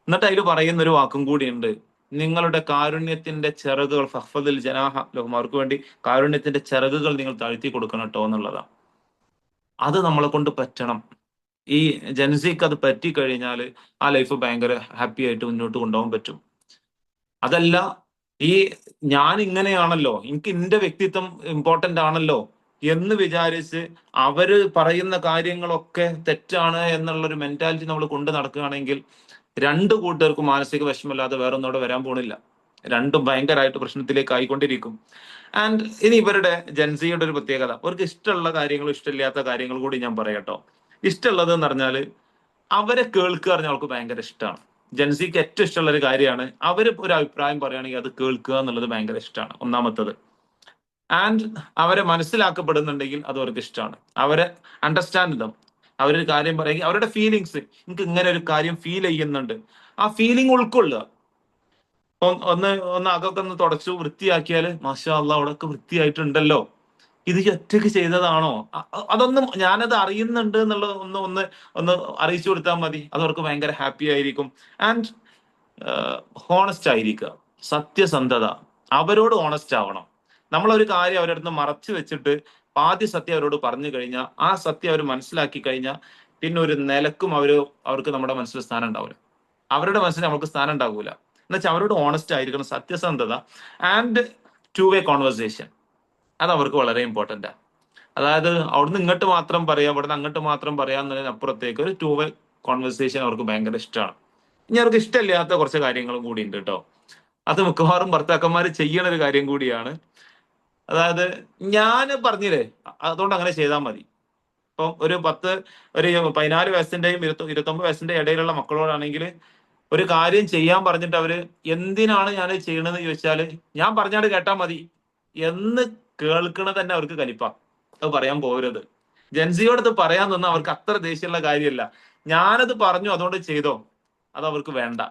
എന്നിട്ട് അതിൽ പറയുന്ന ഒരു വാക്കും കൂടിയുണ്ട്, നിങ്ങളുടെ കാരുണ്യത്തിന്റെ ചിറകുകൾ ഫഹ്ഫദിൽ ജനാഹ ലഹും, അവർക്ക് വേണ്ടി കാരുണ്യത്തിന്റെ ചിറകുകൾ നിങ്ങൾ താഴ്ത്തി കൊടുക്കണം കേട്ടോ എന്നുള്ളതാണ്. അത് നമ്മളെ കൊണ്ട് പറ്റണം. ഈ ജെൻസിക്ക് അത് പറ്റിക്കഴിഞ്ഞാൽ ആ ലൈഫ് ഭയങ്കര ഹാപ്പി ആയിട്ട് മുന്നോട്ട് കൊണ്ടുപോകാൻ പറ്റും. അതല്ല, ഈ ഞാൻ ഇങ്ങനെയാണല്ലോ, എനിക്ക് എന്റെ വ്യക്തിത്വം ഇമ്പോർട്ടന്റ് ആണല്ലോ എന്ന് വിചാരിച്ച് അവര് പറയുന്ന കാര്യങ്ങളൊക്കെ തെറ്റാണ് എന്നുള്ളൊരു മെന്റാലിറ്റി നമ്മൾ കൊണ്ട് നടക്കുകയാണെങ്കിൽ രണ്ടു കൂട്ടർക്കും മാനസിക വിഷമമില്ലാതെ വേറെ ഒന്നോടെ വരാൻ പോണില്ല. രണ്ടും ഭയങ്കരമായിട്ട് പ്രശ്നത്തിലേക്ക് ആയിക്കൊണ്ടിരിക്കും. ആൻഡ് ഇനി ഇവരുടെ ജൻസിയുടെ ഒരു പ്രത്യേകത, അവർക്ക് ഇഷ്ടമുള്ള കാര്യങ്ങളും ഇഷ്ടമില്ലാത്ത കാര്യങ്ങൾ കൂടി ഞാൻ പറയട്ടോ. ഇഷ്ടമുള്ളത് എന്ന് പറഞ്ഞാല് അവരെ കേൾക്കുക പറഞ്ഞാൽ അവർക്ക് ഭയങ്കര ഇഷ്ടമാണ്. ജൻസിക്ക് ഏറ്റവും ഇഷ്ടമുള്ള ഒരു കാര്യമാണ് അവര് ഒരു അഭിപ്രായം പറയുകയാണെങ്കിൽ അത് കേൾക്കുക എന്നുള്ളത് ഭയങ്കര ഇഷ്ടമാണ്, ഒന്നാമത്തത്. ആൻഡ് അവരെ മനസ്സിലാക്കപ്പെടുന്നുണ്ടെങ്കിൽ അത് അവർക്ക് ഇഷ്ടമാണ്. അവരെ അണ്ടർസ്റ്റാൻഡ് ദം, അവരൊരു കാര്യം പറയുമെങ്കിൽ അവരുടെ ഫീലിങ്സ്, എനിക്ക് ഇങ്ങനെ ഒരു കാര്യം ഫീൽ ചെയ്യുന്നുണ്ട്, ആ ഫീലിംഗ് ഉൾക്കൊള്ളുക. ഒന്ന് ഒന്ന് അകൊക്കെ ഒന്ന് തുടച്ചു വൃത്തിയാക്കിയാല് മാഷാ അള്ളാ അവിടെയൊക്കെ വൃത്തിയായിട്ടുണ്ടല്ലോ, ഇത് ഈ ഒറ്റയ്ക്ക് ചെയ്തതാണോ, അതൊന്നും ഞാനത് അറിയുന്നുണ്ട് എന്നുള്ളത് ഒന്ന് ഒന്ന് ഒന്ന് അറിയിച്ചു കൊടുത്താൽ മതി. അത് അവർക്ക് ഭയങ്കര ഹാപ്പി ആയിരിക്കും. ആൻഡ് ഹോണസ്റ്റ് ആയിരിക്കുക, സത്യസന്ധത, അവരോട് ഓണസ്റ്റ് ആവണം. നമ്മളൊരു കാര്യം അവരുടെ അടുത്ത് മറച്ചു വെച്ചിട്ട് പാതി സത്യം അവരോട് പറഞ്ഞു കഴിഞ്ഞാൽ ആ സത്യം അവർ മനസ്സിലാക്കി കഴിഞ്ഞാൽ പിന്നെ ഒരു നിലക്കും അവർക്ക് നമ്മുടെ മനസ്സിൽ സ്ഥാനം ഉണ്ടാവില്ല, അവരുടെ മനസ്സിൽ നമുക്ക് സ്ഥാനം ഉണ്ടാകൂല. എന്നുവെച്ചാൽ അവരോട് ഓണസ്റ്റ് ആയിരിക്കണം, സത്യസന്ധത ആൻഡ് ടു വേ കോൺവെർസേഷൻ, അത് അവർക്ക് വളരെ ഇമ്പോർട്ടൻ്റാണ്. അതായത് അവിടുന്ന് ഇങ്ങോട്ട് മാത്രം പറയാം, ഇവിടുന്ന് അങ്ങോട്ട് മാത്രം പറയാന്നതിനപ്പുറത്തേക്ക് ഒരു ടു വേ കോൺവെർസേഷൻ അവർക്ക് ഭയങ്കര ഇഷ്ടമാണ്. ഇനി അവർക്ക് ഇഷ്ടമില്ലാത്ത കുറച്ച് കാര്യങ്ങളും കൂടി ഉണ്ട് കേട്ടോ. അത് മിക്കവാറും ഭർത്താക്കന്മാർ ചെയ്യണ ഒരു കാര്യം കൂടിയാണ്. അതായത് ഞാൻ പറഞ്ഞില്ലേ, അതുകൊണ്ട് അങ്ങനെ ചെയ്താൽ മതി. ഇപ്പം ഒരു 14 വയസ്സിന്റെയും 29 വയസ്സിന്റെ ഇടയിലുള്ള മക്കളോടാണെങ്കിൽ ഒരു കാര്യം ചെയ്യാൻ പറഞ്ഞിട്ട് അവര് എന്തിനാണ് ഞാൻ ചെയ്യണമെന്ന് ചോദിച്ചാല് ഞാൻ പറഞ്ഞാട് കേട്ടാ മതി എന്ന് കേൾക്കണത് തന്നെ അവർക്ക് കലിപ്പ. അത് പറയാൻ പോകരുത്. ജൻസിയോട് ഇത് പറയാൻ നിന്നാ അവർക്ക് അത്ര ദേഷ്യമുള്ള കാര്യമല്ല. ഞാനത് പറഞ്ഞു അതുകൊണ്ട് ചെയ്തോ, അത് അവർക്ക് വേണ്ട.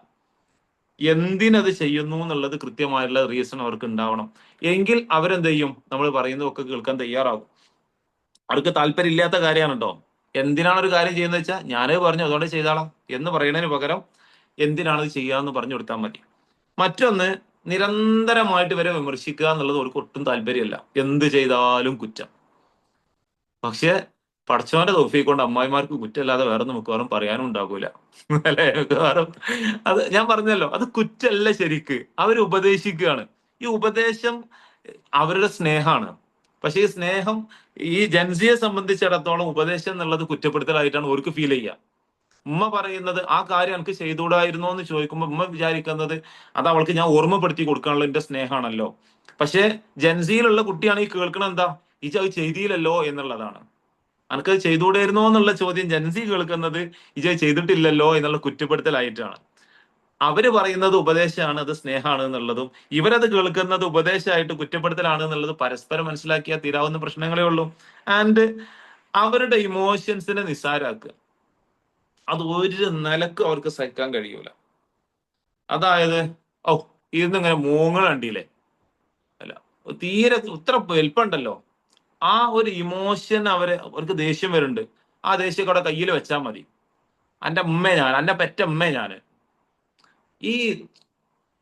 എന്തിനത് ചെയ്യുന്നു എന്നുള്ളത് കൃത്യമായിട്ടുള്ള റീസൺ അവർക്ക് ഉണ്ടാവണം. എങ്കിൽ അവരെന്ത് ചെയ്യും, നമ്മൾ പറയുന്നതൊക്കെ കേൾക്കാൻ തയ്യാറാവും. അവർക്ക് താല്പര്യം ഇല്ലാത്ത കാര്യമാണ് കേട്ടോ. എന്തിനാണ് ഒരു കാര്യം ചെയ്യുന്നത് വെച്ചാൽ ഞാനത് പറഞ്ഞു അതുകൊണ്ട് ചെയ്താളാം എന്ന് പറയുന്നതിന് പകരം എന്തിനാണ് ഇത് ചെയ്യാന്ന് പറഞ്ഞു കൊടുത്താൽ മതി. മറ്റൊന്ന്, നിരന്തരമായിട്ട് ഇവരെ വിമർശിക്കുക എന്നുള്ളത് അവർക്ക് ഒട്ടും താല്പര്യമല്ല. എന്ത് ചെയ്താലും കുറ്റം. പക്ഷെ പടച്ചവന്റെ തൗഫീഖ് കൊണ്ട് അമ്മായിമാർക്ക് കുറ്റമല്ലാതെ വേറെ മിക്കവാറും പറയാനും ഉണ്ടാകൂല. അല്ലെ, മിക്കവാറും അത് ഞാൻ പറഞ്ഞല്ലോ, അത് കുറ്റല്ല. ശരിക്ക് അവര് ഉപദേശിക്കുകയാണ്. ഈ ഉപദേശം അവരുടെ സ്നേഹമാണ്. പക്ഷെ ഈ സ്നേഹം ഈ ജൻസിയെ സംബന്ധിച്ചിടത്തോളം ഉപദേശം എന്നുള്ളത് കുറ്റപ്പെടുത്തലായിട്ടാണ് അവർക്ക് ഫീൽ ചെയ്യുക. ഉമ്മ പറയുന്നത് ആ കാര്യം എനിക്ക് ചെയ്തുകൂടായിരുന്നോ എന്ന് ചോദിക്കുമ്പോൾ ഉമ്മ വിചാരിക്കുന്നത് അത് അവൾക്ക് ഞാൻ ഓർമ്മപ്പെടുത്തി കൊടുക്കാനുള്ള എന്റെ സ്നേഹമാണല്ലോ. പക്ഷെ ജൻസിയിലുള്ള കുട്ടിയാണ് ഈ കേൾക്കണത് എന്താ, ഈ അത് ചെയ്തില്ലല്ലോ എന്നുള്ളതാണ്. അനക്കത് ചെയ്തുകൂടായിരുന്നോ എന്നുള്ള ചോദ്യം ജൻസി കേൾക്കുന്നത് ഇജ ചെയ്തിട്ടില്ലല്ലോ എന്നുള്ള കുറ്റപ്പെടുത്തലായിട്ടാണ്. അവര് പറയുന്നത് ഉപദേശമാണ്, അത് സ്നേഹമാണ് എന്നുള്ളതും ഇവരത് കേൾക്കുന്നത് ഉപദേശമായിട്ട് കുറ്റപ്പെടുത്തലാണ് എന്നുള്ളത് പരസ്പരം മനസ്സിലാക്കിയാൽ തീരാവുന്ന പ്രശ്നങ്ങളേ ഉള്ളൂ. ആൻഡ് അവരുടെ ഇമോഷൻസിനെ നിസ്സാരാക്കുക, അത് ഒരു നിലക്കും അവർക്ക് സഹിക്കാൻ കഴിയൂല. അതായത് ഓ ഇന്നിങ്ങനെ മൂങ്ങൾ കണ്ടില്ലേ, അല്ല തീരെ ഇത്ര വലിപ്പുണ്ടല്ലോ, ആ ഒരു ഇമോഷൻ അവർക്ക് ദേഷ്യം വരുന്നുണ്ട്, ആ ദേഷ്യമൊക്കെ കയ്യിൽ വെച്ചാൽ മതി. എന്റെ ഉമ്മ ഞാൻ, എന്റെ പെറ്റ ഉമ്മ ഞാന്. ഈ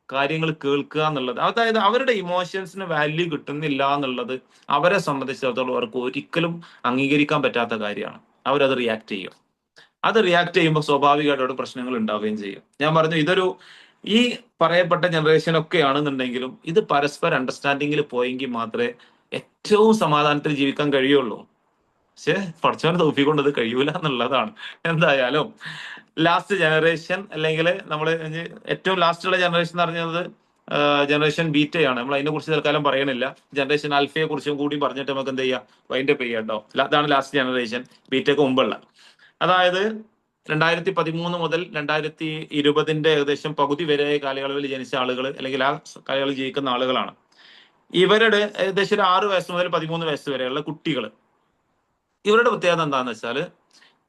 കാര്യങ്ങൾ കേൾക്കുക എന്നുള്ളത്, അതായത് അവരുടെ ഇമോഷൻസിന് വാല്യൂ കിട്ടുന്നില്ല എന്നുള്ളത് അവരെ സംബന്ധിച്ചിടത്തോളം അവർക്ക് ഒരിക്കലും അംഗീകരിക്കാൻ പറ്റാത്ത കാര്യമാണ്. അവരത് റിയാക്ട് ചെയ്യും. അത് റിയാക്ട് ചെയ്യുമ്പോൾ സ്വാഭാവികമായിട്ട് പ്രശ്നങ്ങൾ ഉണ്ടാവുകയും ചെയ്യും. ഞാൻ പറഞ്ഞു, ഈ പറയപ്പെട്ട ജനറേഷൻ ഒക്കെ ആണെന്നുണ്ടെങ്കിലും ഇത് പരസ്പര അണ്ടർസ്റ്റാൻഡിങ്ങിൽ പോയെങ്കിൽ മാത്രമേ ഏറ്റവും സമാധാനത്തിൽ ജീവിക്കാൻ കഴിയുള്ളൂ. പക്ഷെ പഠിച്ചവന് തൗഫീഖ് കൊണ്ട് അത് കഴിയൂല എന്നുള്ളതാണ്. എന്തായാലും ലാസ്റ്റ് ജനറേഷൻ, അല്ലെങ്കിൽ നമ്മൾ ഏറ്റവും ലാസ്റ്റുള്ള ജനറേഷൻ എന്ന് പറഞ്ഞത് ജനറേഷൻ ബീറ്റയാണ്. നമ്മൾ അതിനെ കുറിച്ച് തൽക്കാലം പറയണില്ല. ജനറേഷൻ ആൽഫയെ കുറിച്ചും കൂടി പറഞ്ഞിട്ട് നമുക്ക് എന്ത് ചെയ്യാം, വൈൻഡപ്പ് ചെയ്യാം കേട്ടോ. അതാണ് ലാസ്റ്റ് ജനറേഷൻ, ബീറ്റയ്ക്ക് മുമ്പുള്ള. അതായത് 2013 മുതൽ 2020 ഏകദേശം പകുതി വരെ കാലയളവിൽ ജനിച്ച ആളുകൾ, അല്ലെങ്കിൽ ആ കാലയളവിൽ ജീവിക്കുന്ന ആളുകളാണ്. ഇവരുടെ ഏകദേശം ഒരു 6 വയസ്സ് മുതൽ 13 വയസ്സ് വരെയുള്ള കുട്ടികൾ, ഇവരുടെ പ്രത്യേകത എന്താണെന്ന് വെച്ചാൽ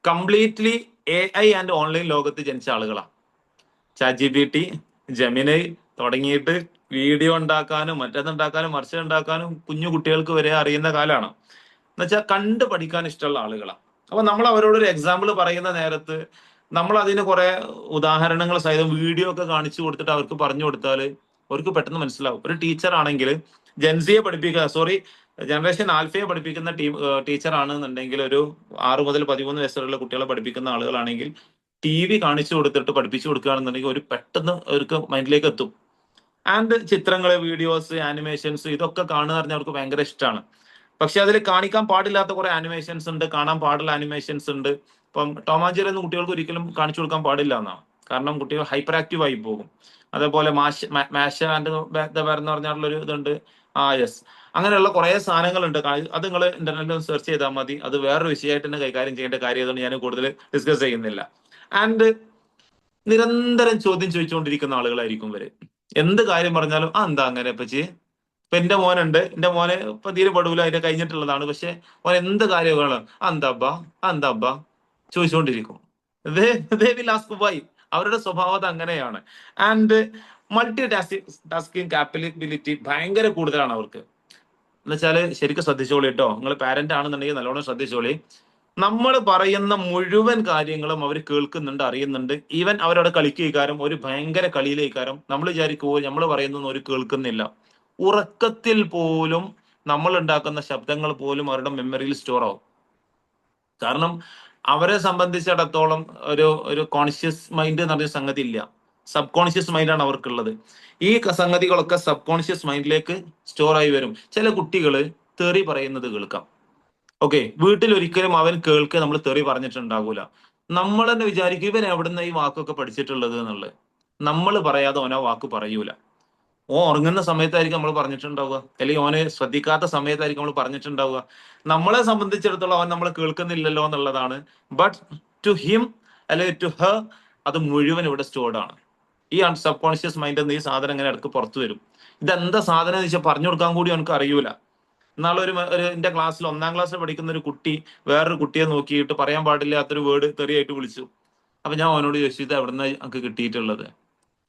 കംപ്ലീറ്റ്ലി AI ആൻഡ് ഓൺലൈൻ ലോകത്ത് ജനിച്ച ആളുകളാണ്. ChatGPT, ജെമിനൈ തുടങ്ങിയിട്ട് വീഡിയോ ഉണ്ടാക്കാനും മറ്റേതുണ്ടാക്കാനും മറിച്ചുണ്ടാക്കാനും കുഞ്ഞു കുട്ടികൾക്ക് വരെ അറിയുന്ന കാലമാണ്. എന്നുവെച്ചാൽ കണ്ട് പഠിക്കാൻ ഇഷ്ടമുള്ള ആളുകളാണ്. അപ്പൊ നമ്മൾ അവരോടൊരു എക്സാമ്പിൾ പറയുന്ന നേരത്ത് നമ്മൾ അതിന് കുറെ ഉദാഹരണങ്ങൾ സഹിതം വീഡിയോ ഒക്കെ കാണിച്ചു കൊടുത്തിട്ട് അവർക്ക് പറഞ്ഞു കൊടുത്താൽ അവർക്ക് പെട്ടെന്ന് മനസ്സിലാവും. ഒരു ടീച്ചർ ആണെങ്കിൽ ജെൻസിയെ പഠിപ്പിക്കുക, ജനറേഷൻ ആൽഫയെ പഠിപ്പിക്കുന്ന ടീച്ചർ ആണെന്നുണ്ടെങ്കിൽ ഒരു 6 മുതൽ 13 വയസ്സുള്ള കുട്ടികളെ പഠിപ്പിക്കുന്ന ആളുകളാണെങ്കിൽ TV കാണിച്ചു കൊടുത്തിട്ട് പഠിപ്പിച്ചു കൊടുക്കുകയാണെന്നുണ്ടെങ്കിൽ ഒരു പെട്ടെന്ന് അവർക്ക് മൈൻഡിലേക്ക് എത്തും. ആൻഡ് ചിത്രങ്ങള്, വീഡിയോസ്, ആനിമേഷൻസ് ഇതൊക്കെ കാണുക പറഞ്ഞാൽ അവർക്ക് ഭയങ്കര ഇഷ്ടമാണ്. പക്ഷെ അതിൽ കാണിക്കാൻ പാടില്ലാത്ത കുറെ ആനിമേഷൻസ് ഉണ്ട്, കാണാൻ പാടുള്ള ആനിമേഷൻസ് ഉണ്ട്. ഇപ്പം ടോം ആൻഡ് ജെറി ഒന്നും കുട്ടികൾക്ക് ഒരിക്കലും കാണിച്ചു കൊടുക്കാൻ പാടില്ല എന്നാണ്. കാരണം കുട്ടികൾ ഹൈപ്പർ ആക്റ്റീവ് ആയി പോകും. അതേപോലെ മാഷ ആൻഡ് ദ ബെയർ എന്ന് പറഞ്ഞാലുള്ള ഒരു ഇതുണ്ട്. യെസ്, അങ്ങനെയുള്ള കുറെ സാധനങ്ങളുണ്ട്. അത് നിങ്ങൾ ഇന്റർനെറ്റിൽ സെർച്ച് ചെയ്താൽ മതി. അത് വേറൊരു വിഷയമായിട്ട് തന്നെ കൈകാര്യം ചെയ്യേണ്ട കാര്യം അതുകൊണ്ട് ഞാൻ കൂടുതൽ ഡിസ്കസ് ചെയ്യുന്നില്ല. ആൻഡ് നിരന്തരം ചോദ്യം ചോദിച്ചുകൊണ്ടിരിക്കുന്ന ആളുകളായിരിക്കും ഇവര്. എന്ത് കാര്യം പറഞ്ഞാലും എന്താ അങ്ങനെ പറ്റി. ഇപ്പൊ എന്റെ മോനുണ്ട്, എന്റെ മോനെ ഇപ്പൊ തീരെ പെടൂല, അതിന്റെ കഴിഞ്ഞിട്ടുള്ളതാണ്. പക്ഷെ ഓൻ എന്ത് കാര്യമാണ് എന്താ ചോദിച്ചുകൊണ്ടിരിക്കും. അവരുടെ സ്വഭാവം അങ്ങനെയാണ്. ആൻഡ് മൾട്ടി ടാസ്കിങ് കാപ്പബിലിറ്റി ഭയങ്കര കൂടുതലാണ് അവർക്ക്. എന്നുവെച്ചാല് ശരിക്കും ശ്രദ്ധിച്ചോളി കേട്ടോ, നിങ്ങൾ പാരന്റ് ആണെന്നുണ്ടെങ്കിൽ നല്ലോണം ശ്രദ്ധിച്ചോളി. നമ്മൾ പറയുന്ന മുഴുവൻ കാര്യങ്ങളും അവർ കേൾക്കുന്നുണ്ട്, അറിയുന്നുണ്ട്. ഈവൻ അവരവിടെ കളിക്കാരം, ഒരു ഭയങ്കര കളിയിലേക്കാരം. നമ്മൾ വിചാരിക്കുമോ നമ്മൾ പറയുന്നൊന്നും അവർ കേൾക്കുന്നില്ല. ഉറക്കത്തിൽ പോലും നമ്മൾ ഉണ്ടാക്കുന്ന ശബ്ദങ്ങൾ പോലും അവരുടെ മെമ്മറിയിൽ സ്റ്റോർ ആവും. കാരണം അവരെ സംബന്ധിച്ചിടത്തോളം ഒരു കോൺഷ്യസ് മൈൻഡ് എന്ന് പറഞ്ഞ സംഗതി ഇല്ല. സബ് കോൺഷ്യസ് മൈൻഡാണ് അവർക്കുള്ളത്. ഈ സംഗതികളൊക്കെ സബ് കോൺഷ്യസ് മൈൻഡിലേക്ക് സ്റ്റോർ ആയി വരും. ചില കുട്ടികള് തെറി പറയുന്നത് കേൾക്കാം. ഓക്കെ, വീട്ടിൽ ഒരിക്കലും അവൻ കേൾക്കുക നമ്മൾ തെറി പറഞ്ഞിട്ടുണ്ടാകൂല. നമ്മൾ തന്നെ വിചാരിക്കും ഇവൻ എവിടുന്ന ഈ വാക്കൊക്കെ പഠിച്ചിട്ടുള്ളത് എന്നുള്ളത്. നമ്മൾ പറയാതെ ഓനോ വാക്ക് പറയൂല. ഉറങ്ങുന്ന സമയത്തായിരിക്കും നമ്മൾ പറഞ്ഞിട്ടുണ്ടാവുക, അല്ലെങ്കിൽ ഓനെ ശ്രദ്ധിക്കാത്ത സമയത്തായിരിക്കും നമ്മൾ പറഞ്ഞിട്ടുണ്ടാവുക. നമ്മളെ സംബന്ധിച്ചിടത്തോളം അവൻ നമ്മളെ കേൾക്കുന്നില്ലല്ലോ എന്നുള്ളതാണ്. ബട്ട് ടു ഹിം അല്ലെങ്കിൽ ടു ഹർ അത് മുഴുവൻ ഇവിടെ സ്റ്റോർഡ് ആണ്. ഈ സബ് കോൺഷ്യസ് മൈൻഡിൽ നിന്ന് ഈ സാധനം ഇങ്ങനെ ഇടക്ക് പുറത്തു വരും. ഇതെന്താ സാധനം എന്ന് വെച്ചാൽ പറഞ്ഞു കൊടുക്കാൻ കൂടി അവനക്ക് അറിയൂല. എന്നാളൊരു എന്റെ ക്ലാസ്സിൽ 1ാം ക്ലാസ്സിൽ പഠിക്കുന്ന ഒരു കുട്ടി വേറൊരു കുട്ടിയെ നോക്കിയിട്ട് പറയാൻ പാടില്ലാത്തൊരു വേർഡ് തെറിയായിട്ട് വിളിച്ചു. അപ്പൊ ഞാൻ അവനോട് ചോദിച്ചു, ഇത് എവിടുന്ന എനിക്ക് കിട്ടിയിട്ടുള്ളത്?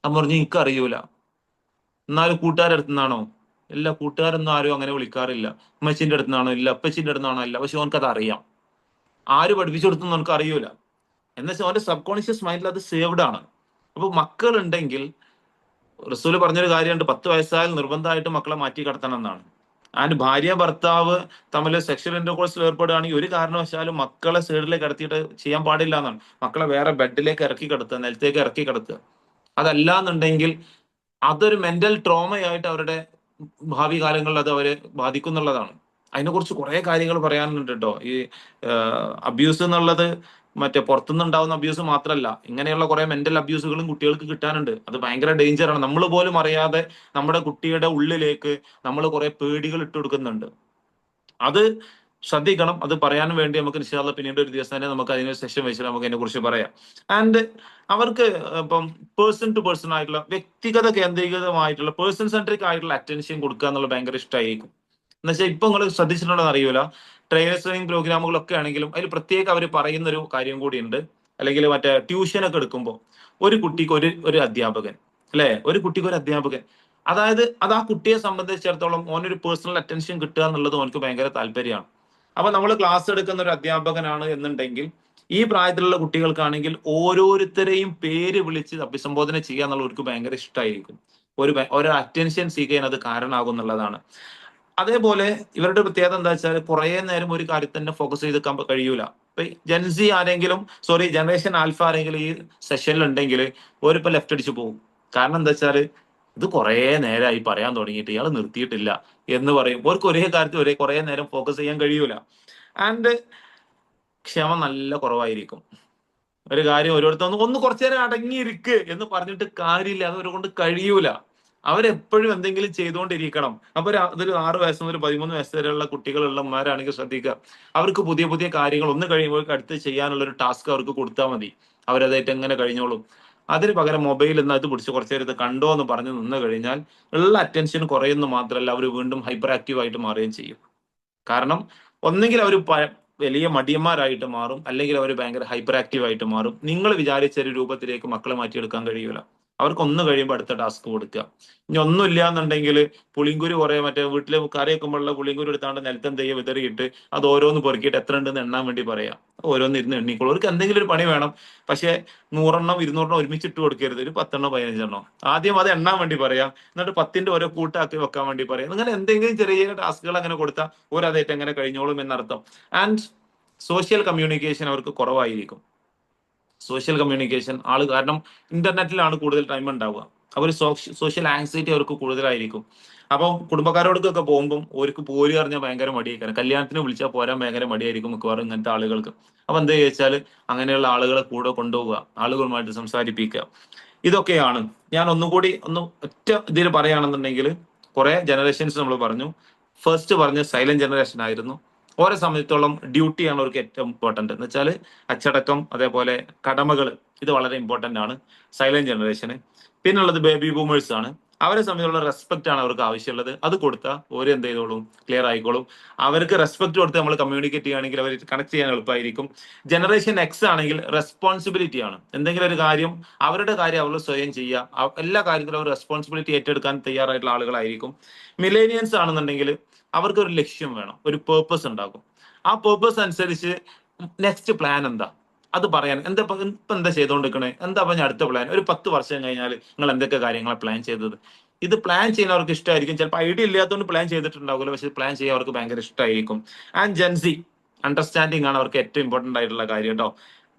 അവൻ പറഞ്ഞു എനിക്ക് അറിയൂല. എന്നാലും കൂട്ടുകാരുടെ നിന്നാണോ? ഇല്ല, കൂട്ടുകാരൊന്നും ആരും അങ്ങനെ വിളിക്കാറില്ല. ഉമ്മച്ചിന്റെ അടുത്തുനിന്നാണോ? ഇല്ല. അപ്പച്ചിന്റെ അടുത്തുനിന്നാണോ? ഇല്ല. പക്ഷെ അവനക്ക് അത് അറിയാം. ആര് പഠിപ്പിച്ചു കൊടുത്തെന്ന് അവനക്ക് അറിയൂല. എന്നുവെച്ചാൽ അവന്റെ സബ് കോൺഷ്യസ് മൈൻഡിൽ അത് സേവ്ഡ് ആണ്. അപ്പൊ മക്കൾ ഉണ്ടെങ്കിൽ റസൂല് പറഞ്ഞൊരു കാര്യമുണ്ട്, 10 വയസ്സായാൽ നിർബന്ധമായിട്ട് മക്കളെ മാറ്റി കിടത്തണം എന്നാണ്. ആൻഡ് ഭാര്യ ഭർത്താവ് തമ്മിൽ സെക്ഷൽ ഇന്റർകോഴ്സിൽ ഏർപ്പെടുകയാണെങ്കിൽ ഒരു കാരണവശാലും മക്കളെ സൈഡിലേക്ക് ഇറക്കിയിട്ട് ചെയ്യാൻ പാടില്ല എന്നാണ്. മക്കളെ വേറെ ബെഡിലേക്ക് ഇറക്കി കിടത്തുക, നിലത്തേക്ക് ഇറക്കി കിടത്തുക. അതല്ല എന്നുണ്ടെങ്കിൽ അതൊരു മെന്റൽ ട്രോമയായിട്ട് അവരുടെ ഭാവി കാലങ്ങളിൽ അത് അവരെ ബാധിക്കുന്നുള്ളതാണ്. അതിനെക്കുറിച്ച് കുറെ കാര്യങ്ങൾ പറയാനുണ്ട് കേട്ടോ. ഈ അബ്യൂസ് എന്നുള്ളത് മറ്റേ പുറത്തുനിന്നുണ്ടാവുന്ന അബ്യൂസ് മാത്രമല്ല, ഇങ്ങനെയുള്ള കുറെ മെന്റൽ അബ്യൂസുകളും കുട്ടികൾക്ക് കിട്ടാനുണ്ട്. അത് ഭയങ്കര ഡേഞ്ചറാണ്. നമ്മൾ പോലും അറിയാതെ നമ്മുടെ കുട്ടിയുടെ ഉള്ളിലേക്ക് നമ്മൾ കുറെ പേടികൾ ഇട്ട് കൊടുക്കുന്നുണ്ട്. അത് ശ്രദ്ധിക്കണം. അത് പറയാനും വേണ്ടി നമുക്ക് ഇൻഷാ അല്ലാഹ് പിന്നീട് ഒരു ദിവസം തന്നെ നമുക്ക് അതിന് സെഷൻ വെച്ചിട്ട് നമുക്ക് അതിനെ കുറിച്ച് പറയാം. ആൻഡ് അവർക്ക് ഇപ്പം പേഴ്സൺ ടു പേഴ്സൺ ആയിട്ടുള്ള വ്യക്തിഗത കേന്ദ്രീകൃതമായിട്ടുള്ള പേഴ്സൺ സെൻട്രിക് ആയിട്ടുള്ള അറ്റൻഷൻ കൊടുക്കുക എന്നുള്ളത് ഭയങ്കര ഇഷ്ടമായിരിക്കും. എന്ന് വെച്ചാൽ ഇപ്പൊ നിങ്ങൾ ശ്രദ്ധിച്ചിട്ടുണ്ടോ അറിയൂല, ട്രെയിനിങ് പ്രോഗ്രാമുകളൊക്കെ ആണെങ്കിലും അതിൽ പ്രത്യേകം അവർ പറയുന്ന ഒരു കാര്യം കൂടിയുണ്ട്. അല്ലെങ്കിൽ മറ്റേ ട്യൂഷനൊക്കെ എടുക്കുമ്പോൾ ഒരു കുട്ടിക്ക് ഒരു അധ്യാപകൻ, അല്ലെ, ഒരു കുട്ടിക്ക് ഒരു അധ്യാപകൻ. അതായത് അത് ആ കുട്ടിയെ സംബന്ധിച്ചിടത്തോളം ഓനൊരു പേഴ്സണൽ അറ്റൻഷൻ കിട്ടുക എന്നുള്ളത് ഓനക്ക് ഭയങ്കര താല്പര്യമാണ്. അപ്പൊ നമ്മൾ ക്ലാസ് എടുക്കുന്ന ഒരു അധ്യാപകനാണ് എന്നുണ്ടെങ്കിൽ ഈ പ്രായത്തിലുള്ള കുട്ടികൾക്കാണെങ്കിൽ ഓരോരുത്തരെയും പേര് വിളിച്ച് അഭിസംബോധന ചെയ്യുക എന്നുള്ളവർക്ക് ഭയങ്കര ഇഷ്ടമായിരിക്കും. ഒരു അറ്റൻഷൻ സീക്കാൻ അത് കാരണമാകും എന്നുള്ളതാണ്. അതേപോലെ ഇവരുടെ പ്രത്യേകത എന്താ വെച്ചാൽ കുറെ നേരം ഒരു കാര്യത്തിൽ തന്നെ ഫോക്കസ് ചെയ്ത് കഴിയൂല. ഇപ്പൊ ജെൻസി ആരെങ്കിലും, ജനറേഷൻ ആൽഫ ആരെങ്കിലും ഈ സെഷനിൽ ഉണ്ടെങ്കിൽ ഓരിപ്പോ ലെഫ്റ്റ് അടിച്ചു പോകും. കാരണം എന്താ വെച്ചാല് ഇത് കുറെ നേരമായി പറയാൻ തുടങ്ങിയിട്ട് ഇയാൾ നിർത്തിയിട്ടില്ല എന്ന് പറയും. ഓർക്ക് ഒരേ കാര്യത്തിൽ കുറെ നേരം ഫോക്കസ് ചെയ്യാൻ കഴിയൂല. ആൻഡ് ക്ഷമ നല്ല കുറവായിരിക്കും. ഒരു കാര്യം ഓരോരുത്തർ ഒന്ന് കുറച്ചു നേരം അടങ്ങിയിരിക്ക് എന്ന് പറഞ്ഞിട്ട് കാര്യമില്ല, അത് അവരെ കൊണ്ട് കഴിയൂല. അവരെപ്പോഴും എന്തെങ്കിലും ചെയ്തുകൊണ്ടിരിക്കണം. അപ്പൊ അതൊരു 6 വയസ്സ് മുതൽ 13 വയസ്സ് വരെയുള്ള കുട്ടികളുള്ളമാരാണെങ്കിൽ ശ്രദ്ധിക്കുക, അവർക്ക് പുതിയ പുതിയ കാര്യങ്ങൾ ഒന്ന് കഴിയുമ്പോൾ അടുത്ത് ചെയ്യാനുള്ള ഒരു ടാസ്ക് അവർക്ക് കൊടുത്താൽ മതി. അവരതായിട്ട് എങ്ങനെ കഴിഞ്ഞോളും. അതിന് പകരം മൊബൈൽ എന്ന് അത് പിടിച്ച് കുറച്ചു നേരത്ത് കണ്ടോ എന്ന് പറഞ്ഞ് നിന്ന് കഴിഞ്ഞാൽ ഉള്ള അറ്റൻഷൻ കുറയുന്നു മാത്രമല്ല, അവർ വീണ്ടും ഹൈപ്പർ ആക്റ്റീവ് ആയിട്ട് മാറുകയും ചെയ്യും. കാരണം ഒന്നെങ്കിൽ അവർ വലിയ മടിയന്മാരായിട്ട് മാറും, അല്ലെങ്കിൽ അവർ ഭയങ്കര ഹൈപ്പർ ആക്റ്റീവ് ആയിട്ട് മാറും. നിങ്ങൾ വിചാരിച്ച ഒരു രൂപത്തിലേക്ക് മക്കളെ മാറ്റിയെടുക്കാൻ കഴിയൂല. അവർക്ക് ഒന്ന് കഴിയുമ്പോൾ അടുത്ത ടാസ്ക് കൊടുക്കുക. ഇനി ഒന്നും ഇല്ല എന്നുണ്ടെങ്കിൽ പുളിങ്കുരു കുറെ മറ്റേ വീട്ടിൽ കറി വെക്കുമ്പോഴുള്ള പുളിങ്കുരു എടുത്താണ്ട് നിലത്തെന്ത് ചെയ്യുക, വിതറിയിട്ട് അത് ഓരോന്ന് പൊറുക്കിയിട്ട് എത്ര ഉണ്ടെന്ന് എണ്ണാൻ വേണ്ടി പറയാം. ഓരോന്ന് ഇരുന്ന് എണ്ണിക്കോളൂ. അവർക്ക് എന്തെങ്കിലും ഒരു പണി വേണം. പക്ഷെ 100 എണ്ണം 200 എണ്ണം ഒരുമിച്ച് ഇട്ട് കൊടുക്കരുത്. ഒരു 10 എണ്ണം 15 എണ്ണം ആദ്യം അത് എണ്ണാൻ വേണ്ടി പറയാം. എന്നിട്ട് 10ന്റെ ഓരോ കൂട്ടാക്കി വെക്കാൻ വേണ്ടി പറയാം. അങ്ങനെ എന്തെങ്കിലും ചെറിയ ടാസ്കുകൾ അങ്ങനെ കൊടുത്താൽ ഓരതായിട്ട് എങ്ങനെ കഴിഞ്ഞോളും എന്നർത്ഥം. ആൻഡ് സോഷ്യൽ കമ്മ്യൂണിക്കേഷൻ അവർക്ക് കുറവായിരിക്കും. സോഷ്യൽ കമ്മ്യൂണിക്കേഷൻ കാരണം ഇന്റർനെറ്റിലാണ് കൂടുതൽ ടൈം ഉണ്ടാവുക. അവർ സോഷ്യൽ ആങ്സൈറ്റി അവർക്ക് കൂടുതലായിരിക്കും. അപ്പം കുടുംബക്കാരോടൊക്കെ പോകുമ്പോൾ അവർക്ക് പോരി അറിഞ്ഞാൽ ഭയങ്കര മടിയായിരിക്കും. കല്യാണത്തിന് വിളിച്ചാൽ പോരാൻ ഭയങ്കര മടിയായിരിക്കും മിക്കവാറും ഇങ്ങനത്തെ ആളുകൾക്ക്. അപ്പൊ എന്താ ചോദിച്ചാൽ അങ്ങനെയുള്ള ആളുകളെ കൂടെ കൊണ്ടുപോവുക, ആളുകളുമായിട്ട് സംസാരിപ്പിക്കുക. ഇതൊക്കെയാണ് ഞാൻ ഒന്നുകൂടി ഒറ്റ ഇതിൽ പറയുകയാണെന്നുണ്ടെങ്കിൽ, കുറെ ജനറേഷൻസ് നമ്മൾ പറഞ്ഞു. ഫസ്റ്റ് പറഞ്ഞ സൈലന്റ് ജനറേഷൻ ആയിരുന്നു. ഓരോ സമയത്തോളം ഡ്യൂട്ടിയാണ് അവർക്ക് ഏറ്റവും ഇമ്പോർട്ടന്റ് എന്ന് വെച്ചാൽ അച്ചടക്കം, അതേപോലെ കടമകൾ, ഇത് വളരെ ഇമ്പോർട്ടന്റ് ആണ് സൈലന്റ് ജനറേഷന്. പിന്നുള്ളത് ബേബി ബൂമേഴ്സ് ആണ്. അവരെ സമയത്തുള്ള റെസ്പെക്ട് ആണ് അവർക്ക് ആവശ്യമുള്ളത്. അത് കൊടുത്താൽ ഒരു എന്ത് ചെയ്തോളും, ക്ലിയർ ആയിക്കോളും. അവർക്ക് റെസ്പെക്ട് കൊടുത്ത് നമ്മൾ കമ്മ്യൂണിക്കേറ്റ് ചെയ്യുകയാണെങ്കിൽ അവർ കണക്ട് ചെയ്യാൻ എളുപ്പമായിരിക്കും. ജനറേഷൻ എക്സ് ആണെങ്കിൽ റെസ്പോൺസിബിലിറ്റി ആണ്. എന്തെങ്കിലും ഒരു കാര്യം അവരുടെ കാര്യം അവർ സ്വയം ചെയ്യുക, എല്ലാ കാര്യത്തിലും അവർ റെസ്പോൺസിബിലിറ്റി ഏറ്റെടുക്കാൻ തയ്യാറായിട്ടുള്ള ആളുകളായിരിക്കും. മിലേനിയൻസ് ആണെന്നുണ്ടെങ്കിൽ അവർക്ക് ഒരു ലക്ഷ്യം വേണം, ഒരു പേർപ്പസ് ഉണ്ടാകും. ആ പേർപ്പസ് അനുസരിച്ച് നെക്സ്റ്റ് പ്ലാൻ എന്താ അത് പറയാൻ, ഇപ്പൊ എന്താ ചെയ്തുകൊണ്ടിരിക്കണേ, എന്താ പറഞ്ഞ അടുത്ത പ്ലാൻ, ഒരു 10 വർഷം കഴിഞ്ഞാൽ നിങ്ങൾ എന്തൊക്കെ കാര്യങ്ങളാണ് പ്ലാൻ ചെയ്തത്. ഇത് പ്ലാൻ ചെയ്യാൻ അവർക്ക് ഇഷ്ടമായിരിക്കും. ചിലപ്പോൾ ഐഡിയ ഇല്ലാത്തതുകൊണ്ട് പ്ലാൻ ചെയ്തിട്ടുണ്ടാവില്ല, പക്ഷെ പ്ലാൻ ചെയ്യാൻ അവർക്ക് ഭയങ്കര ഇഷ്ടമായിരിക്കും. ആൻഡ് ജെൻസി അണ്ടർസ്റ്റാൻഡിങ് ആണ് അവർക്ക് ഏറ്റവും ഇമ്പോർട്ടന്റ് ആയിട്ടുള്ള കാര്യം കേട്ടോ.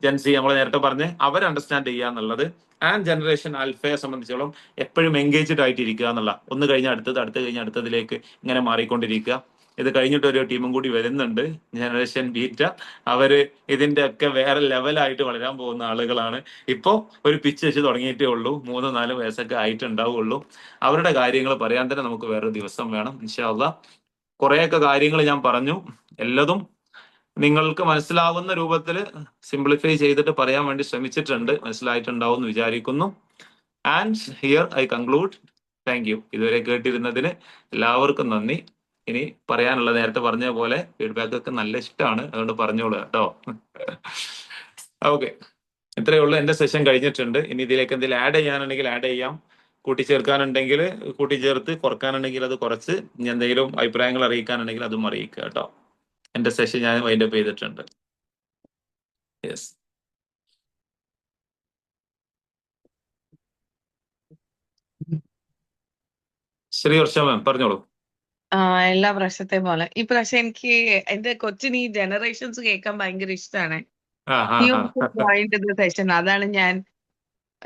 ജെൻസി നമ്മൾ നേരത്തെ പറഞ്ഞ് അവർ അണ്ടർസ്റ്റാൻഡ് ചെയ്യുക എന്നുള്ളത്. ആൻഡ് ജനറേഷൻ ആൽഫയെ സംബന്ധിച്ചോളം എപ്പോഴും എൻഗേജ്ഡ് ആയിട്ടിരിക്കുക എന്നുള്ള, ഒന്ന് കഴിഞ്ഞ അടുത്തത്, അടുത്ത് കഴിഞ്ഞ അടുത്തതിലേക്ക് ഇങ്ങനെ മാറിക്കൊണ്ടിരിക്കുക. ഇത് കഴിഞ്ഞിട്ട് ഒരു ടീമും കൂടി വരുന്നുണ്ട്, ജനറേഷൻ ബീറ്റ. അവര് ഇതിന്റെ ഒക്കെ വേറെ ലെവലായിട്ട് വളരാൻ പോകുന്ന ആളുകളാണ്. ഇപ്പൊ ഒരു പിച്ച് വെച്ച് തുടങ്ങിയിട്ടേ ഉള്ളൂ, 3-4 വയസ്സൊക്കെ ആയിട്ടുണ്ടാവുള്ളൂ. അവരുടെ കാര്യങ്ങൾ പറയാൻ തന്നെ നമുക്ക് വേറൊരു ദിവസം വേണം ഇൻഷാ അല്ലാഹ്. കുറെയൊക്കെ കാര്യങ്ങൾ ഞാൻ പറഞ്ഞു, എല്ലതും നിങ്ങൾക്ക് മനസ്സിലാവുന്ന രൂപത്തിൽ സിംപ്ലിഫൈ ചെയ്തിട്ട് പറയാൻ വേണ്ടി ശ്രമിച്ചിട്ടുണ്ട്. മനസ്സിലായിട്ടുണ്ടാവും എന്ന് വിചാരിക്കുന്നു. And here I conclude. Thank you. ഇതുവരെ കേട്ടിരുന്നതിന് എല്ലാവർക്കും നന്ദി. ഇനി പറയാനുള്ളത് നേരത്തെ പറഞ്ഞ പോലെ ഫീഡ്ബാക്ക് ഒക്കെ നല്ല ഇഷ്ടമാണ്, അതുകൊണ്ട് പറഞ്ഞോളൂ കേട്ടോ. ഓക്കെ, ഇത്രയേ ഉള്ളൂ. എന്റെ സെഷൻ കഴിഞ്ഞിട്ടുണ്ട്. ഇനി ഇതിലേക്ക് എന്തെങ്കിലും ആഡ് ചെയ്യാനുണ്ടെങ്കിൽ ആഡ് ചെയ്യാം, കൂട്ടിച്ചേർക്കാനുണ്ടെങ്കിൽ കൂട്ടിച്ചേർത്ത്, കുറക്കാനുണ്ടെങ്കിൽ അത് കുറച്ച്, ഇനി എന്തെങ്കിലും അഭിപ്രായങ്ങൾ അറിയിക്കാനുണ്ടെങ്കിൽ അതും അറിയിക്കുക കേട്ടോ. എന്റെ സെഷൻ ഞാൻ വൈൻഡപ്പ് ചെയ്തിട്ടുണ്ട്. യെസ്, ശ്രീ വർഷ മാം പറഞ്ഞോളൂ. എല്ലാ പ്രാവശ്യത്തെ പോലെ ഈ പ്രാവശ്യം എനിക്ക് എന്റെ കൊച്ചിന് ഈ ജനറേഷൻസ് കേൾക്കാൻ ഭയങ്കര ഇഷ്ടമാണ്. സെഷൻ അതാണ് ഞാൻ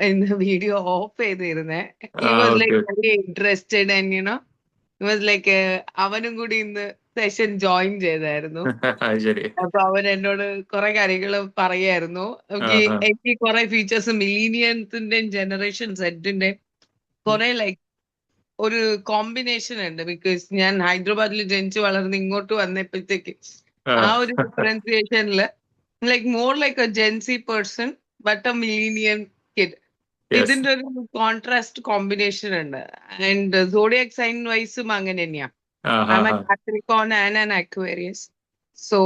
ഇന്ന് വീഡിയോ ഓഫ് ചെയ്തിരുന്നേ. He was like very interested and you know he was like അവനും കൂടി ഇന്ന് സെഷൻ ജോയിൻ ചെയ്തായിരുന്നു. അപ്പൊ അവൻ എന്നോട് കുറെ കാര്യങ്ങൾ പറയായിരുന്നു. എനിക്ക് കുറെ ഫീച്ചേഴ്സ് മിലീനിയൻസിന്റെയും ജനറേഷൻ സെറ്റിന്റെ കുറെ ലൈക്ക് ഒരു കോമ്പിനേഷൻ ഉണ്ട്. ബിക്കോസ് ഞാൻ ഹൈദരാബാദിൽ ജനിച്ചു വളർന്ന് ഇങ്ങോട്ട് വന്നപ്പോഴത്തേക്ക് ആ ഒരു ഡിഫറൻസിയേഷനിൽ like more like a gen Z person but a millennial kid. ഇതിന്റെ ഒരു കോൺട്രാസ്റ്റ് കോമ്പിനേഷൻ ഉണ്ട്. ആൻഡ് സോഡിയാക് സൈൻ വൈസും അങ്ങനെ തന്നെയാ. Capricorn and an Aquarius. So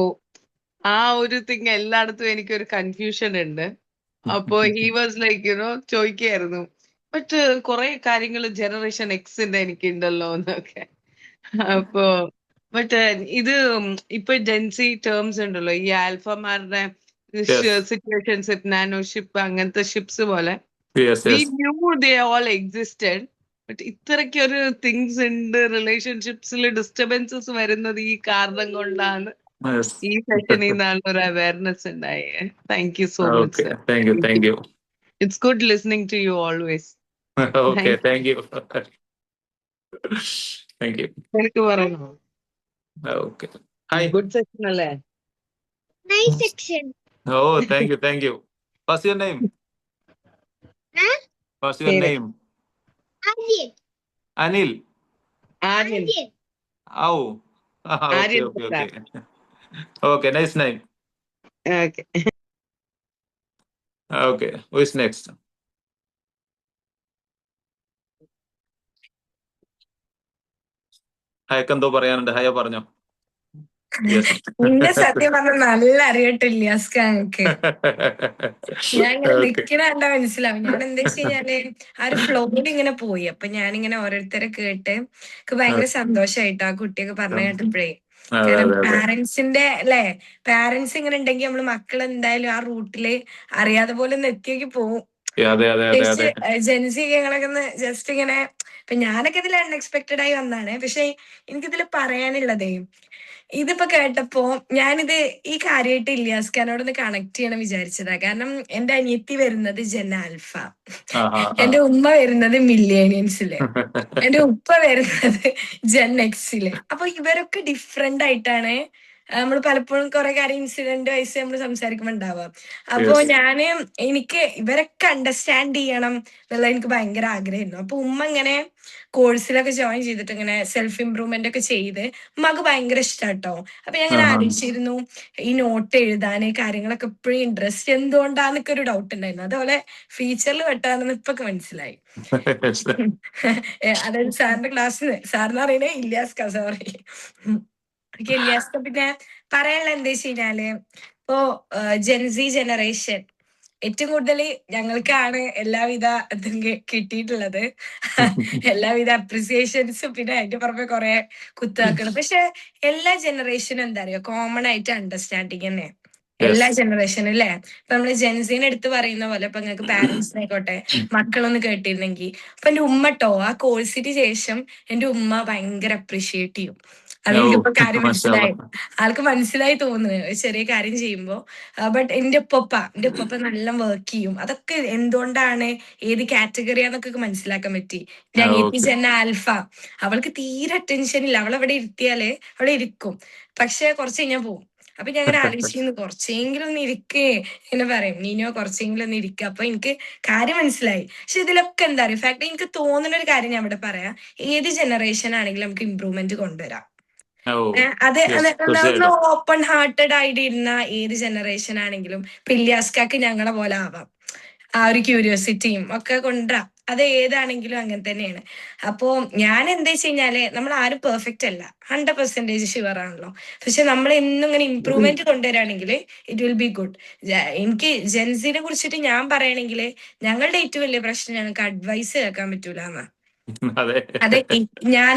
ആ ഒരു തിങ് എല്ലായിടത്തും എനിക്കൊരു കൺഫ്യൂഷൻ ഉണ്ട്. അപ്പോ ഹി വാസ് ലൈക്ക് യുനോ ചോദിക്കായിരുന്നു, മറ്റ് കുറെ കാര്യങ്ങൾ ജനറേഷൻ എക്സിന്റെ എനിക്കുണ്ടല്ലോ എന്നൊക്കെ. അപ്പോ ഇത് ഇപ്പൊ ജെൻസി ടേംസ് ഉണ്ടല്ലോ, ഈ ആൽഫമാരുടെ സിറ്റുവേഷൻസ്, നാനോഷിപ്പ് അങ്ങനത്തെ ഷിപ്സ് പോലെ we knew they all existed. But ഇത്രയ്ക്ക് ഒരു തിങ്സ് ഉണ്ട് റിലേഷൻഷിപ്സിൽ ഡിസ്റ്റർബൻസസ് വരുന്നത് ഈ കാരണം കൊണ്ടാണ് ഈ സെഷനിൽ നിന്നാണ് ഒരു അവയർനെസ് ഉണ്ടായേ. Thank you so much sir. Thank you. It's good listening to you always. Okay, thank you. Thank you. എനിക്ക് പറയണോ? Okay. Hi. Good section അല്ലേ? Nice section. Oh, thank you. What's your name? Huh? What's your name? Aryan. Anil. Aryan. Oh. Okay, Aryan okay. Okay, nice name. Okay. Okay, who is next? ഹയക്ക് എന്തോ പറയാനുണ്ട്, ഹയ പറഞ്ഞോ. Yes. നിന്റെ സത്യം പറഞ്ഞ നല്ല അറിയട്ടെ ഇല്യാസ്ക ഞങ്ങക്ക്. ഞാൻ ഇങ്ങനെ ഓക്കെ. നിക്കണ കണ്ടാ മനസ്സിലാവും. ഞാൻ എന്താ വെച്ച് കഴിഞ്ഞാല് ആ ഒരു ഫ്ലോയിൽ ഇങ്ങനെ പോയി. അപ്പൊ ഞാനിങ്ങനെ ഓരോരുത്തരെ കേട്ട് എനിക്ക് ഭയങ്കര സന്തോഷായിട്ടോ ആ കുട്ടിയൊക്കെ പറഞ്ഞു കേട്ടപ്പോഴേ. അതെ കാരണം അതെ അതെ പാരന്റ്സിന്റെ അല്ലെ, പാരന്റ്സ് ഇങ്ങനെ ഉണ്ടെങ്കിൽ നമ്മള് മക്കൾ എന്തായാലും ആ റൂട്ടില് അറിയാതെ പോലെ ഒന്ന് എത്തിയേക്ക് പോവും. അതെ അതെ അതെ അതെ ജെൻസി ഞങ്ങളൊക്കെ ഒന്ന് ജസ്റ്റ് ഇങ്ങനെ, ഇപ്പൊ ഞാനൊക്കെ ഇതിൽ അൺഎക്സ്പെക്ടഡ് ആയി വന്നാണ്. പക്ഷെ എനിക്കിതിൽ പറയാനുള്ളതേ, ഇതിപ്പോ കേട്ടപ്പോ ഞാനിത് ഈ കാര്യമായിട്ട് ഇല്യാസ് ഖാനോടൊന്ന് കണക്ട് ചെയ്യണം വിചാരിച്ചതാ. കാരണം എന്റെ അനിയത്തി വരുന്നത് ജെൻ ആൽഫ, ആ ആ ആ എന്റെ ഉമ്മ വരുന്നത് മില്ലേനിയൻസില്, എന്റെ ഉപ്പ വരുന്നത് ജെൻ എക്സില്. അപ്പൊ ഇവരൊക്കെ ഡിഫറെന്റ് ആയിട്ടാണ് നമ്മൾ പലപ്പോഴും കുറെ കാര്യം ഇൻസിഡന്റ് വൈസ് നമ്മൾ സംസാരിക്കുമ്പോൾ ഉണ്ടാവാം. അപ്പൊ യെസ്. എനിക്ക് ഇവരൊക്കെ അണ്ടർസ്റ്റാൻഡ് ചെയ്യണം എന്നുള്ള എനിക്ക് ഭയങ്കര ആഗ്രഹമായിരുന്നു. അപ്പൊ ഉമ്മ ഇങ്ങനെ കോഴ്സിലൊക്കെ ജോയിൻ ചെയ്തിട്ട് ഇങ്ങനെ സെൽഫ് ഇംപ്രൂവ്മെന്റ് ഒക്കെ ചെയ്ത് ഉമ്മക്ക് ഭയങ്കര ഇഷ്ടാട്ടോ. അപ്പൊ ഞാൻ ഇങ്ങനെ ആഹാ. ആലോചിച്ചിരുന്നു, ഈ നോട്ട് എഴുതാന് കാര്യങ്ങളൊക്കെ എപ്പോഴും ഇൻട്രസ്റ്റ് എന്തുകൊണ്ടാന്നൊക്കെ ഒരു ഡൗട്ട് ഉണ്ടായിരുന്നു. അതുപോലെ ഫീച്ചറിൽ വെട്ടാണെന്ന് ഇപ്പൊക്കെ മനസ്സിലായി. അതായത് സാറിന്റെ ക്ലാസ്സിന്, സാറിന് അറിയണേ ഇല്യാസ്ക, സോറി. ഇല്യാസ്ക പിന്നെ പറയാനുള്ള എന്താ വെച്ച് കഴിഞ്ഞാല്, ഇപ്പോ ജെൻസി ജനറേഷൻ ഏറ്റവും കൂടുതൽ ഞങ്ങൾക്കാണ് എല്ലാവിധ ഇതും കിട്ടിയിട്ടുള്ളത്, എല്ലാവിധ അപ്രിസിയേഷൻസും, പിന്നെ അതിന്റെ പുറമെ കുറെ കുത്താക്കണം. പക്ഷെ എല്ലാ ജനറേഷനും എന്താ അറിയോ, കോമൺ ആയിട്ട് അണ്ടർസ്റ്റാൻഡിങ് തന്നെ എല്ലാ യെസ്. ജനറേഷനും അല്ലേ. ഇപ്പൊ നമ്മള് ജെൻസിനെ എടുത്ത് പറയുന്ന പോലെ ഇപ്പൊ നിങ്ങൾക്ക് പാരന്റ്സിനായിക്കോട്ടെ മക്കളൊന്ന് കേട്ടിരുന്നെങ്കിൽ, ഇപ്പൊ എന്റെ ഉമ്മട്ടോ ആ കോഴ്സിന് ശേഷം എന്റെ ഉമ്മ ഭയങ്കര അപ്രീഷിയേറ്റ് ചെയ്യും. ഓ അതെനിക്കിപ്പോ കാര്യം മാഷാഅല്ലാ. മനസ്സിലായി, ആൾക്ക് മനസ്സിലായി തോന്നുന്നു ഒരു ചെറിയ കാര്യം ചെയ്യുമ്പോ. ബട്ട് എന്റെ ഉപ്പ നല്ല വർക്ക് ചെയ്യും. അതൊക്കെ എന്തുകൊണ്ടാണ്, ഏത് കാറ്റഗറിയാന്നൊക്കെ മനസ്സിലാക്കാൻ പറ്റി. എന്റെ അനിയത്തി ഓക്കെ. ജെന്ന ആൽഫ, അവൾക്ക് തീരെ അറ്റൻഷൻ ഇല്ല. അവളവിടെ ഇരുത്തിയാല് അവിടെ ഇരിക്കും, പക്ഷെ കുറച്ച് കഴിഞ്ഞാൽ പോവും. അപ്പൊ ഞാൻ അങ്ങനെ ആലോചിക്കുന്നു, കുറച്ചെങ്കിലും ഒന്ന് ഇരിക്കേ എന്ന് പറയും, നീനോ കുറച്ചെങ്കിലും ഒന്ന് ഇരിക്കുക. അപ്പൊ എനിക്ക് കാര്യം മനസ്സിലായി. പക്ഷെ ഇതിലൊക്കെ എന്താ പറയുക, ഫാക്ട് എനിക്ക് തോന്നുന്ന ഒരു കാര്യം ഞാൻ ഇവിടെ പറയാം, ഏത് ജനറേഷൻ ആണെങ്കിലും നമുക്ക് ഇമ്പ്രൂവ്മെന്റ് കൊണ്ടുവരാം. ഓ അത് യെസ്, ഒന്ന് തീർച്ചയായിട്ടും. ഓപ്പൺ ഹാർട്ടഡ് ആയിട്ട് ഇരുന്ന ഏത് ജനറേഷൻ ആണെങ്കിലും ഇപ്പൊ ഇല്യാസ്കാക്ക് ഞങ്ങളെ പോലെ ആവാം. ആ ഒരു ക്യൂരിയോസിറ്റിയും ഒക്കെ കൊണ്ടുവരാം. അത് ഏതാണെങ്കിലും അങ്ങനെ തന്നെയാണ്. അപ്പോ ഞാൻ എന്താ വെച്ച് കഴിഞ്ഞാല്, നമ്മൾ ആരും പെർഫെക്റ്റ് അല്ല, 100% ഷുവർ ആണല്ലോ. പക്ഷെ നമ്മൾ എന്നും ഇങ്ങനെ ഇമ്പ്രൂവ്മെന്റ് കൊണ്ടുവരാണെങ്കിൽ ഇറ്റ് വിൽ ബി ഗുഡ്. എനിക്ക് ജെൻസിനെ കുറിച്ചിട്ട് ഞാൻ പറയണെങ്കിൽ, ഞങ്ങളുടെ ഏറ്റവും വലിയ പ്രശ്നം ഞങ്ങൾക്ക് അഡ്വൈസ് കേൾക്കാൻ പറ്റൂല എന്നാ. അതെ അത് ഞാൻ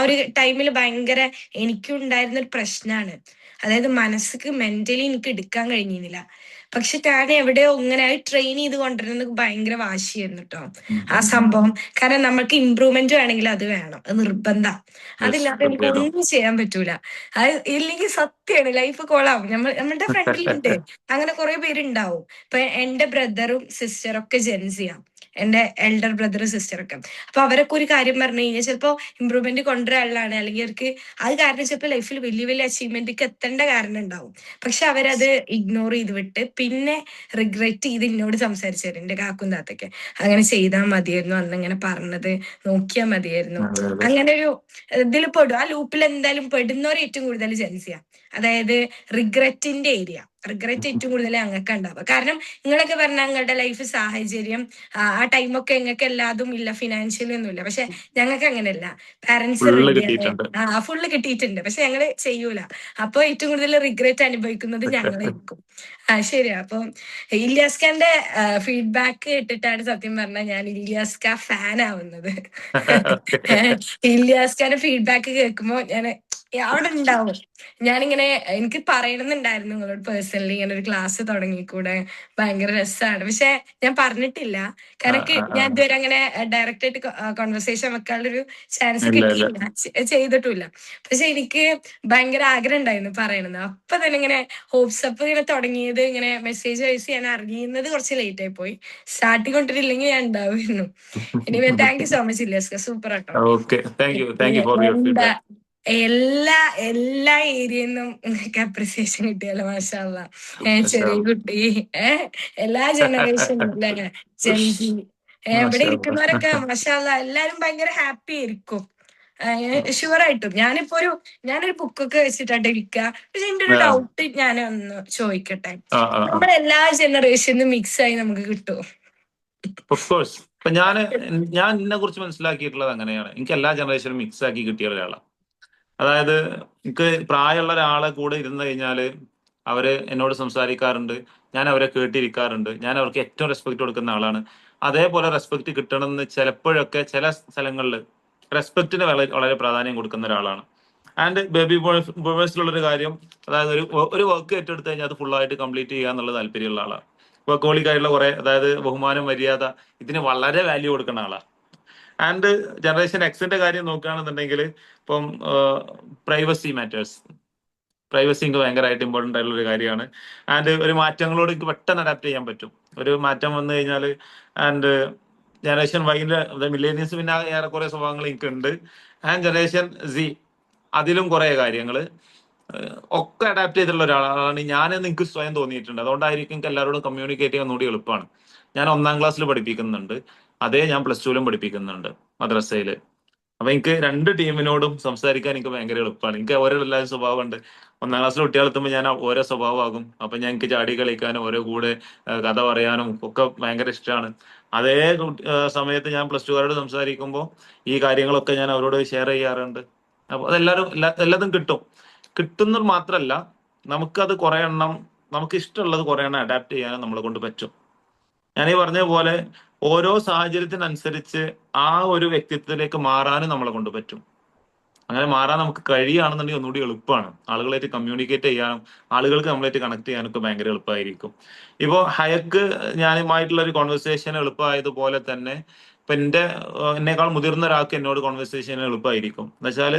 ഒരു ടൈമിൽ ഭയങ്കര എനിക്കുണ്ടായിരുന്ന ഒരു പ്രശ്നമാണ്. അതായത് മനസ്സിക്ക് മെന്റലി എനിക്ക് എടുക്കാൻ കഴിഞ്ഞിരുന്നില്ല. പക്ഷെ ഞാൻ എവിടെയോ ഇങ്ങനെ ട്രെയിൻ ചെയ്ത് കൊണ്ടുവരുന്നത് ഭയങ്കര വാശിയായിരുന്നു കേട്ടോ ആ സംഭവം. കാരണം നമ്മൾക്ക് ഇമ്പ്രൂവ്മെന്റ് വേണമെങ്കിൽ അത് വേണം, അത് നിർബന്ധം. യെസ്, അതില്ലാതെ എനിക്ക് തീർച്ചയായിട്ടും. ഒന്നും ചെയ്യാൻ പറ്റൂല. അത് ഇല്ലെങ്കിൽ സത്യമാണ് ലൈഫ് കൊളാവും. നമ്മളുടെ ഫ്രണ്ടിലുണ്ട് അങ്ങനെ കുറെ പേരുണ്ടാവും. ഇപ്പൊ എന്റെ ബ്രദറും സിസ്റ്ററും ഒക്കെ ജെൻസിയാ, എന്റെ എൽഡർ ബ്രദർ സിസ്റ്റർ ഒക്കെ. അപ്പൊ അവരൊക്കെ ഒരു കാര്യം പറഞ്ഞു കഴിഞ്ഞാൽ ചിലപ്പോ ഇമ്പ്രൂവ്മെന്റ് കൊണ്ടുവരാനുള്ളതാണ്, അല്ലെങ്കിൽ അവർക്ക് അത് കാരണം ചിലപ്പോൾ ലൈഫിൽ വലിയ വലിയ അച്ചീവ്മെന്റിക്ക് എത്തേണ്ട കാരണം ഉണ്ടാവും. പക്ഷെ അവരത് ഇഗ്നോർ ചെയ്ത് വിട്ട് പിന്നെ റിഗ്രറ്റ് ചെയ്ത് എന്നോട് സംസാരിച്ചു തരും, എന്റെ കാക്കും താത്തൊക്കെ. അങ്ങനെ ചെയ്താൽ മതിയായിരുന്നു, അന്ന് ഇങ്ങനെ പറഞ്ഞത് നോക്കിയാൽ മതിയായിരുന്നു. അതെ അതെ അങ്ങനെ ഒരു ഇതിൽ പെടും, ആ ലൂപ്പിൽ എന്തായാലും പെടുന്നവർ ഏറ്റവും കൂടുതൽ ജെൻസിയാ. അതായത് റിഗ്രറ്റിന്റെ ഏരിയ, റിഗ്രറ്റ് ഏറ്റവും കൂടുതൽ ഞങ്ങൾക്ക് ഉണ്ടാവുക. കാരണം നിങ്ങളൊക്കെ പറഞ്ഞാൽ നിങ്ങളുടെ ലൈഫ് സാഹചര്യം ആ ടൈമൊക്കെ ഞങ്ങൾക്ക് എല്ലാതും ഇല്ല, ഫിനാൻഷ്യലി ഒന്നും ഇല്ല. പക്ഷെ ഞങ്ങൾക്ക് അങ്ങനെയല്ല, പാരന്റ്സ് ഫുള്ള് റെഡിയാണ്, കിട്ടിയിട്ടുണ്ട്. ഫുള്ള് കിട്ടിയിട്ടുണ്ട്, പക്ഷെ ഞങ്ങള് ചെയ്യൂല. അപ്പൊ ഏറ്റവും കൂടുതൽ റിഗ്രറ്റ് അനുഭവിക്കുന്നത് ഞങ്ങളായിരിക്കും. ശരിയാ. അപ്പൊ ഇല്യാസ് ഖാന്റെ ഫീഡ്ബാക്ക് കേട്ടിട്ടാണ് സത്യം പറഞ്ഞാൽ ഞാൻ ഇല്യാസ് ഖാൻ ഫാൻ ആവുന്നത്. ഓക്കെ. ഇല്യാസ് ഖാന്റെ ഫീഡ്ബാക്ക് കേൾക്കുമ്പോ ഞാൻ അവിടെ ഉണ്ടാവും. ഞാനിങ്ങനെ എനിക്ക് പറയണമെന്നുണ്ടായിരുന്നു നിങ്ങളോട് പേഴ്സണലി, ഇങ്ങനെ ഒരു ക്ലാസ് തുടങ്ങിക്കൂടെ, ഭയങ്കര രസമാണ്. പക്ഷെ ഞാൻ പറഞ്ഞിട്ടില്ല, ആ കാരണം ആ ആ ഞാൻ ഇതുവരെ അങ്ങനെ ഡയറക്റ്റ് ആയിട്ട് കോൺവെർസേഷൻ വെക്കാനുള്ള ഒരു ചാൻസ് ഇല്ല ഇല്ല. കിട്ടിയില്ല, ചെയ്തിട്ടില്ല. പക്ഷെ എനിക്ക് ഭയങ്കര ആഗ്രഹം ഉണ്ടായിരുന്നു പറയണമെന്ന്. അപ്പൊ തന്നെ ഇങ്ങനെ ഹോപ്സ് അപ്പ് ഇങ്ങനെ തുടങ്ങിയത്, ഇങ്ങനെ മെസ്സേജ് വയസ്സ് ഞാൻ അറിയുന്നത് കുറച്ച് ലേറ്റ് ആയി പോയി. സ്റ്റാർട്ടിങ് കൊണ്ടിട്ടില്ലെങ്കിൽ ഞാൻ ഉണ്ടാവുമായിരുന്നു. Anyway thank you so much Ilyas, super ആട്ടോ. Okay, thank you for your എന്താ ഫീഡ്ബാക്ക്. എല്ലാ ഏരിയന്നും നിങ്ങൾക്ക് അപ്രിസിയേഷൻ കിട്ടിയല്ലോ, മാഷാ അല്ലാ. ചെറിയ കുട്ടി, എല്ലാ ജനറേഷനും അല്ലെ, ജെൻസി ഇവിടെ ഇരിക്കുന്നവരൊക്കെ മാഷാ അല്ലാ എല്ലാരും ഭയങ്കര ഹാപ്പി ആയിരിക്കും. ഷുവർ ആയിട്ടും. ഞാനൊരു ബുക്കൊക്കെ വെച്ചിട്ടാണ് ഇരിക്കുക. പക്ഷെ എന്റെ ഒരു ഡൗട്ട് ഞാനൊന്ന് ചോദിക്കട്ടെ, നമ്മൾ എല്ലാ ജനറേഷനും മിക്സ് ആയി നമുക്ക് കിട്ടുമോ? Of course. ഇപ്പൊ ഞാൻ എന്നെ കുറിച്ച് മനസ്സിലാക്കിയിട്ടുള്ളത് അങ്ങനെയാണ്. എനിക്ക് എല്ലാ ജനറേഷനും മിക്സ് ആക്കി കിട്ടിയ ഒരാളാണ്. അതായത് എനിക്ക് പ്രായമുള്ള ഒരാളെ കൂടെ ഇരുന്ന് കഴിഞ്ഞാല് അവര് എന്നോട് സംസാരിക്കാറുണ്ട്, ഞാൻ അവരെ കേട്ടിരിക്കാറുണ്ട്, ഞാൻ അവർക്ക് ഏറ്റവും റെസ്പെക്ട് കൊടുക്കുന്ന ആളാണ്. അതേപോലെ റെസ്പെക്ട് കിട്ടണമെന്ന് ചിലപ്പോഴൊക്കെ ചില സ്ഥലങ്ങളിൽ റെസ്പെക്റ്റിന് വളരെ വളരെ പ്രാധാന്യം കൊടുക്കുന്ന ഒരാളാണ്. ആൻഡ് ബേബി ബോയ്സിലുള്ളൊരു കാര്യം, അതായത് ഒരു വർക്ക് ഏറ്റെടുത്ത് കഴിഞ്ഞാൽ അത് ഫുള്ളായിട്ട് കംപ്ലീറ്റ് ചെയ്യുക എന്നുള്ള താല്പര്യമുള്ള ആളാണ്. വർക്കോളിക് ആയിട്ടുള്ള കുറെ, അതായത് ബഹുമാനം, മര്യാദ, ഇതിന് വളരെ വാല്യൂ കൊടുക്കുന്ന ആളാണ്. ആൻഡ് ജനറേഷൻ എക്സിന്റെ കാര്യം നോക്കുകയാണെന്നുണ്ടെങ്കിൽ ഇപ്പം പ്രൈവസി മാറ്റേഴ്സ്, പ്രൈവസി എനിക്ക് ഭയങ്കരമായിട്ട് ഇമ്പോർട്ടൻ്റ് ആയിട്ടുള്ള ഒരു കാര്യമാണ്. ആൻഡ് ഒരു മാറ്റങ്ങളോട് എനിക്ക് പെട്ടെന്ന് അഡാപ്റ്റ് ചെയ്യാൻ പറ്റും. ഒരു മാറ്റം വന്നു കഴിഞ്ഞാൽ, ആൻഡ് ജനറേഷൻ വൈൻ്റെ മില്ലേനിയൽസ് പിന്നെ ഏറെക്കുറെ സ്വഭാവങ്ങൾ എനിക്കുണ്ട്. ആൻഡ് ജനറേഷൻ സി അതിലും കുറെ കാര്യങ്ങൾ ഒക്കെ അഡാപ്റ്റ് ചെയ്തിട്ടുള്ള ഒരാളാണ് ഞാനെന്ന് എനിക്ക് സ്വയം തോന്നിയിട്ടുണ്ട്. അതുകൊണ്ടായിരിക്കും എനിക്ക് എല്ലാവരോടും കമ്മ്യൂണിക്കേറ്റ് ചെയ്യാൻ കൂടി എളുപ്പമാണ്. ഞാൻ 1ാം ക്ലാസ്സിൽ പഠിപ്പിക്കുന്നുണ്ട്, അതേ ഞാൻ +2ലും പഠിപ്പിക്കുന്നുണ്ട് മദ്രസയിൽ. അപ്പൊ എനിക്ക് രണ്ട് ടീമിനോടും സംസാരിക്കാൻ എനിക്ക് ഭയങ്കര എളുപ്പമാണ്. എനിക്ക് ഓരോ എല്ലാവരും സ്വഭാവമുണ്ട്. 1ാം ക്ലാസ്സിൽ കുട്ടികളെത്തുമ്പോൾ ഞാൻ ഓരോ സ്വഭാവമാകും. അപ്പൊ ഞാൻ എനിക്ക് ചാടി കളിക്കാനും ഓരോ കൂടെ കഥ പറയാനും ഒക്കെ ഭയങ്കര ഇഷ്ടമാണ്. അതേ സമയത്ത് ഞാൻ +2കാരോട് സംസാരിക്കുമ്പോൾ ഈ കാര്യങ്ങളൊക്കെ ഞാൻ അവരോട് ഷെയർ ചെയ്യാറുണ്ട്. അപ്പൊ അതെല്ലാവരും എല്ലാതും കിട്ടുന്നത് മാത്രമല്ല, നമുക്കത് കുറെ എണ്ണം, നമുക്ക് ഇഷ്ടമുള്ളത് കുറെ എണ്ണം അഡാപ്റ്റ് ചെയ്യാനും നമ്മളെ കൊണ്ട് പറ്റും. ഞാൻ ഈ പറഞ്ഞ പോലെ ഓരോ സാഹചര്യത്തിനനുസരിച്ച് ആ ഒരു വ്യക്തിത്വത്തിലേക്ക് മാറാനും നമ്മളെ കൊണ്ട് പറ്റും. അങ്ങനെ മാറാൻ നമുക്ക് കഴിയുകയാണെന്നുണ്ടെങ്കിൽ ഒന്നുകൂടി എളുപ്പമാണ്. ആളുകളായിട്ട് കമ്മ്യൂണിക്കേറ്റ് ചെയ്യാനും ആളുകൾക്ക് നമ്മളായിട്ട് കണക്ട് ചെയ്യാനൊക്കെ ഭയങ്കര എളുപ്പമായിരിക്കും. ഇപ്പോൾ ഹയക്ക് ഞാനുമായിട്ടുള്ള ഒരു കോൺവെർസേഷൻ എളുപ്പമായതുപോലെ തന്നെ ഇപ്പൊ എന്നേക്കാൾ മുതിർന്ന ഒരാൾക്ക് എന്നോട് കോൺവെർസേഷൻ എളുപ്പമായിരിക്കും. എന്ന് വെച്ചാൽ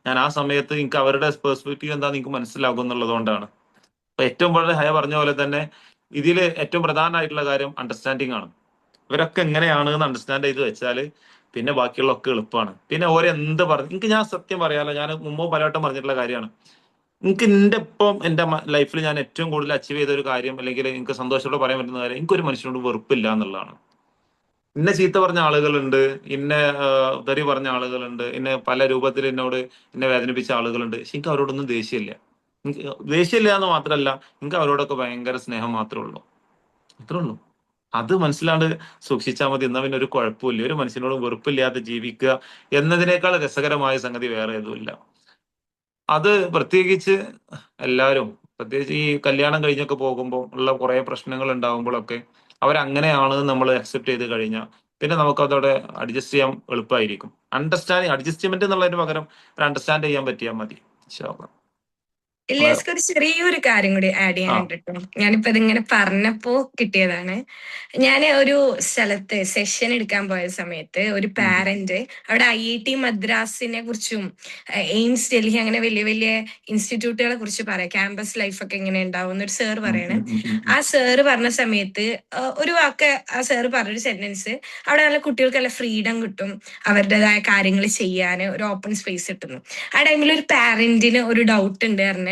ഞാൻ ആ സമയത്ത് എനിക്ക് അവരുടെ പെർസ്പെക്റ്റീവ് എന്താണെന്ന് എനിക്ക് മനസ്സിലാകും എന്നുള്ളതുകൊണ്ടാണ്. അപ്പൊ ഏറ്റവും വളരെ ഹയ പറഞ്ഞ പോലെ തന്നെ ഇതിൽ ഏറ്റവും പ്രധാനമായിട്ടുള്ള കാര്യം അണ്ടർസ്റ്റാൻഡിങ് ആണ്. ഇവരൊക്കെ എങ്ങനെയാണ് എന്ന് അണ്ടർസ്റ്റാൻഡ് ചെയ്ത് വെച്ചാൽ പിന്നെ ബാക്കിയുള്ള ഒക്കെ എളുപ്പമാണ്. പിന്നെ ഓരെന്ത് പറഞ്ഞു, എനിക്ക് ഞാൻ സത്യം പറയാലോ, ഞാൻ മുമ്പ് പലവട്ടം പറഞ്ഞിട്ടുള്ള കാര്യമാണ്. എനിക്ക് എന്റെ ലൈഫിൽ ഞാൻ ഏറ്റവും കൂടുതൽ അച്ചീവ് ചെയ്ത ഒരു കാര്യം, അല്ലെങ്കിൽ എനിക്ക് സന്തോഷത്തോടെ പറയാൻ പറ്റുന്ന കാര്യം, എനിക്കൊരു മനുഷ്യനോട് വെറുപ്പില്ല എന്നുള്ളതാണ്. ഇന്നെ ചീത്ത പറഞ്ഞ ആളുകളുണ്ട്, ഇന്നെ തെറി പറഞ്ഞ ആളുകളുണ്ട്, ഇന്നെ പല രൂപത്തിൽ എന്നെ വേദനിപ്പിച്ച ആളുകളുണ്ട്. പക്ഷെ എനിക്ക് അവരോടൊന്നും ദേഷ്യമില്ല. ദേഷ്യമില്ല എന്ന് മാത്രമല്ല, എനിക്ക് അവരോടൊക്കെ ഭയങ്കര സ്നേഹം മാത്രമേ ഉള്ളൂ. അത്രേ ഉള്ളൂ. അത് മനസ്സിലാണ്ട് സൂക്ഷിച്ചാൽ മതി. എന്നാൽ പിന്നെ ഒരു കുഴപ്പമില്ല. ഒരു മനുഷ്യനോടും വെറുപ്പില്ലാതെ ജീവിക്കുക എന്നതിനേക്കാൾ രസകരമായ സംഗതി വേറെ ഏതുമില്ല. അത് പ്രത്യേകിച്ച് എല്ലാവരും, പ്രത്യേകിച്ച് ഈ കല്യാണം കഴിഞ്ഞൊക്കെ പോകുമ്പോൾ ഉള്ള കുറെ പ്രശ്നങ്ങൾ ഉണ്ടാകുമ്പോഴൊക്കെ അവരങ്ങനെയാണ് നമ്മൾ അക്സെപ്റ്റ് ചെയ്ത് കഴിഞ്ഞാൽ പിന്നെ നമുക്ക് അതോടെ അഡ്ജസ്റ്റ് ചെയ്യാൻ എളുപ്പമായിരിക്കും. അഡ്ജസ്റ്റ്മെന്റ് എന്നുള്ളതിന് പകരം ഒരു അണ്ടർസ്റ്റാൻഡ് ചെയ്യാൻ പറ്റിയാൽ മതി. ഇൻഷാ അള്ളാ. ഇല്യാസ്ക്ക് ഒരു ചെറിയൊരു കാര്യം കൂടി ആഡ് ആ ചെയ്യാനുണ്ട് കേട്ടോ. ഞാനിപ്പോ ഇതിങ്ങനെ പറഞ്ഞപ്പോ കിട്ടിയതാണ്. ഞാൻ ഒരു സ്ഥലത്ത് സെഷൻ എടുക്കാൻ പോയ സമയത്ത് ഒരു ഉം. പാരന്റ് അവിടെ IIT മദ്രാസിനെ കുറിച്ചും എയിംസ് ഡൽഹി അങ്ങനെ വലിയ വലിയ ഇൻസ്റ്റിറ്റ്യൂട്ടുകളെ കുറിച്ച് പറയാം, ക്യാമ്പസ് ലൈഫ് ഒക്കെ എങ്ങനെ ഉണ്ടാവും എന്നൊരു സാർ ഉം, പറയണേ. ഉം, ഉം, ഉം, ആ സാറ് പറഞ്ഞ സമയത്ത് ഒരു വാക്ക് ആ സാറ് പറഞ്ഞൊരു സെന്റൻസ്, അവിടെ നല്ല കുട്ടികൾക്ക് നല്ല ഫ്രീഡം കിട്ടും, അവരുടേതായ കാര്യങ്ങൾ ചെയ്യാൻ ഒരു ഓപ്പൺ സ്പേസ് കിട്ടുന്നു. ആ ടൈമിൽ ഒരു പാരന്റിന് ഒരു ഡൗട്ട് ഉണ്ട് പറഞ്ഞേ.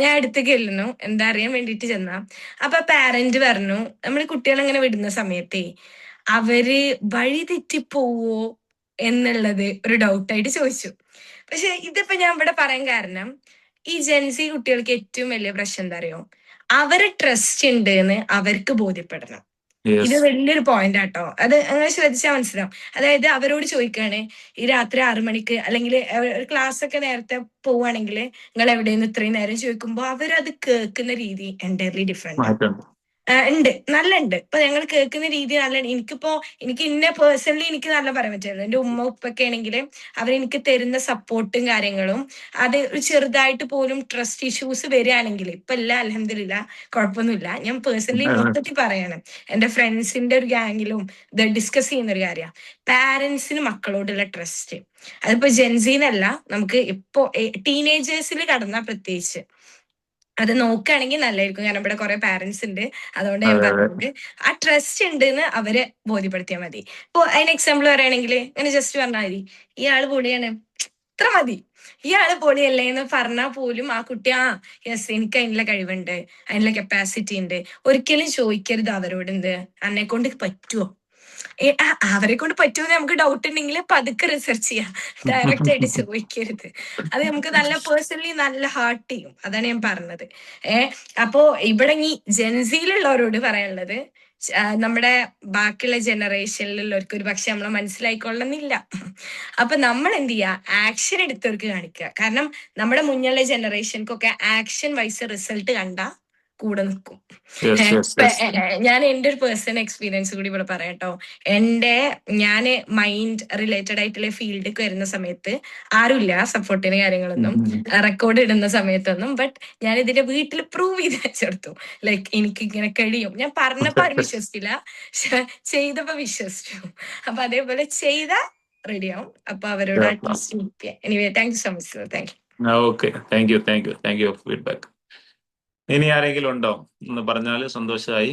ഞാൻ അടുത്തേക്ക് ചെല്ലുന്നു, എന്താ അറിയാൻ വേണ്ടിയിട്ട് ചെന്ന. അപ്പൊ പാരന്റ് പറഞ്ഞു, നമ്മൾ കുട്ടികളെ ഇങ്ങനെ വിടുന്ന സമയത്തേ അവര് വഴി തെറ്റിപ്പോവോ എന്നുള്ളത് ഒരു ഡൗട്ടായിട്ട് ചോദിച്ചു. പക്ഷെ ഇതിപ്പോ ഞാൻ ഇവിടെ പറയാൻ കാരണം, ഈ ജെൻസി കുട്ടികൾക്ക് ഏറ്റവും വലിയ പ്രശ്നം എന്താ അറിയോ, അവരെ ട്രസ്റ്റ് ഉണ്ട് എന്ന് അവർക്ക് ബോധ്യപ്പെടണം. ഇത് യെസ്. വലിയൊരു പോയിന്റ് ആട്ടോ. അത് അങ്ങനെ ശ്രദ്ധിച്ചാൽ മനസ്സിലാവും. അതായത് അവരോട് ചോദിക്കുകയാണ്, ഈ രാത്രി 6 മണിക്ക് അല്ലെങ്കിൽ ഒരു ക്ലാസ് ഒക്കെ നേരത്തെ പോവുകയാണെങ്കിൽ നിങ്ങൾ എവിടെയെന്ന് ഇത്രയും നേരം ചോദിക്കുമ്പോൾ അവരത് കേൾക്കുന്ന രീതി എൻറ്റയർലി ഡിഫറെന്റ്. മാറ്റമുണ്ട്. ഉണ്ട്, നല്ല ഉണ്ട്. ഇപ്പൊ ഞങ്ങൾ കേൾക്കുന്ന രീതി നല്ല. എനിക്ക് ഇന്നെ പേഴ്സണലി എനിക്ക് നല്ല പറയാൻ പറ്റില്ല. എന്റെ ഉമ്മ ഉപ്പൊക്കെ ആണെങ്കിൽ അവരെനിക്ക് തരുന്ന സപ്പോർട്ടും കാര്യങ്ങളും, അത് ഒരു ചെറുതായിട്ട് പോലും ട്രസ്റ്റ് ഇഷ്യൂസ് വരികയാണെങ്കിൽ, ഇപ്പൊ ഇല്ല അൽഹംദുലില്ലാ, കുഴപ്പമൊന്നുമില്ല. ഞാൻ പേഴ്സണലി മൊത്തത്തിൽ പറയാണ്, എന്റെ ഫ്രണ്ട്സിന്റെ ഒരു ഗാങ്ങിലും ഇത് ഡിസ്കസ് ചെയ്യുന്ന ഒരു കാര്യമാണ് പാരന്റ്സിന് മക്കളോടുള്ള ട്രസ്റ്റ്. അതിപ്പോ ജെൻസിന്നല്ല, നമുക്ക് ഇപ്പോ ടീനേജേഴ്സിൽ കടന്നാൽ പ്രത്യേകിച്ച് അത് നോക്കുകയാണെങ്കിൽ നല്ലതായിരിക്കും. കാരണം ഇവിടെ കുറെ പാരന്റ്സ് ഉണ്ട്, അതുകൊണ്ട് ഞാൻ അതെ, അതെ. പറഞ്ഞത് ആ ട്രസ്റ്റ് ഉണ്ട് എന്ന് അവരെ ബോധ്യപ്പെടുത്തിയാൽ മതി. ഇപ്പൊ അതിന് എക്സാമ്പിൾ പറയുകയാണെങ്കിൽ ഇങ്ങനെ ജസ്റ്റ് പറഞ്ഞാൽ മതി, ഇയാള് പൊളിയാണ്, ഇത്ര മതി. ഇയാള് പൊളിയല്ലേ എന്ന് പറഞ്ഞാൽ പോലും ആ കുട്ടി യെസ് എനിക്ക് അതിനുള്ള കഴിവുണ്ട്, അതിനുള്ള കപ്പാസിറ്റി ഉണ്ട്. ഒരിക്കലും ചോദിക്കരുത് അവരോട് എന്ത് എന്നെ കൊണ്ട് പറ്റുമോ. അവരെ കൊണ്ട് പറ്റുമെന്ന് നമുക്ക് ഡൗട്ട് ഉണ്ടെങ്കിൽ പതുക്കെ റിസർച്ച് ചെയ്യാം, ഡയറക്റ്റ് ആയിട്ട് ചോദിക്കരുത്. അത് നമുക്ക് നല്ല പേഴ്സണലി നല്ല ഹാർട്ട് ചെയ്യും. അതാണ് ഞാൻ പറഞ്ഞത്. അപ്പോ ഇവിടെ ഈ ജെൻസിയിലുള്ളവരോട് പറയാനുള്ളത്, നമ്മുടെ ബാക്കിയുള്ള ജനറേഷനിലുള്ളവർക്ക് ഒരു പക്ഷെ നമ്മളെ മനസ്സിലായിക്കൊള്ളണമെന്നില്ല. അപ്പൊ നമ്മൾ എന്ത് ചെയ്യുക, ആക്ഷൻ എടുത്തവർക്ക് കാണിക്കുക. കാരണം നമ്മുടെ മുന്നുള്ള ജനറേഷൻക്കൊക്കെ ആക്ഷൻ വൈസ് റിസൾട്ട് കണ്ട കൂടെ നിൽക്കും. ഞാൻ എൻ്റെ ഒരു പേഴ്സണൽ എക്സ്പീരിയൻസ് കൂടി ഇവിടെ പറയാം കേട്ടോ. ഞാന് മൈൻഡ് റിലേറ്റഡ് ആയിട്ടുള്ള ഫീൽഡിലേക്ക് വരുന്ന സമയത്ത് ആരുമില്ല സപ്പോർട്ടിന് കാര്യങ്ങളൊന്നും, റെക്കോർഡ് ഇടുന്ന സമയത്തൊന്നും. ബട്ട് ഞാൻ ഇതിന്റെ വീട്ടിൽ പ്രൂവ് ചെയ്ത് വെച്ചെടുത്തു, ലൈക്ക് എനിക്ക് ഇങ്ങനെ കഴിയും. ഞാൻ പറഞ്ഞപ്പോ ആരും വിശ്വസിച്ചില്ല, ചെയ്തപ്പോ വിശ്വസിച്ചു. അപ്പൊ അതേപോലെ ചെയ്ത റെഡിയാവും. അപ്പൊ അവരോട് at least anyway thank you so much sir. Thank you. Okay, thank U feedback. ഇനി ആരെങ്കിലും ഉണ്ടോ എന്ന് പറഞ്ഞാൽ സന്തോഷമായി.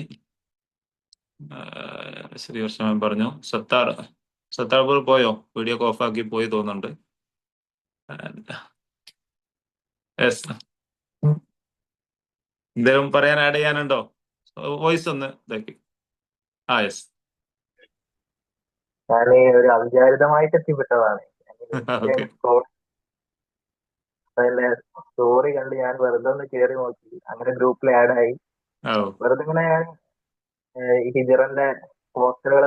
ശ്രീകൃഷ്ണൻ പറഞ്ഞു. സത്താർ പോയോ? വീഡിയോ ഓഫ് ആക്കി പോയി തോന്നുന്നുണ്ട്. എന്തെങ്കിലും പറയാൻ ആഡ് ചെയ്യാനുണ്ടോ? വോയിസ് ഒന്ന് ഇതാക്കി. യെസ്. ഞാൻ ഒരു അവിചാരിതമായിട്ട് എത്തിപ്പെട്ടതാണ്. അതിന്റെ സ്റ്റോറി കണ്ട് ഞാൻ വെറുതെ ഒന്ന് കയറി നോക്കി, അങ്ങനെ ഗ്രൂപ്പിൽ ആഡ് ആയി. വെറുതെ ഇങ്ങനെ ഞാൻ ഈ ഹിജറിന്റെ പോസ്റ്ററുകൾ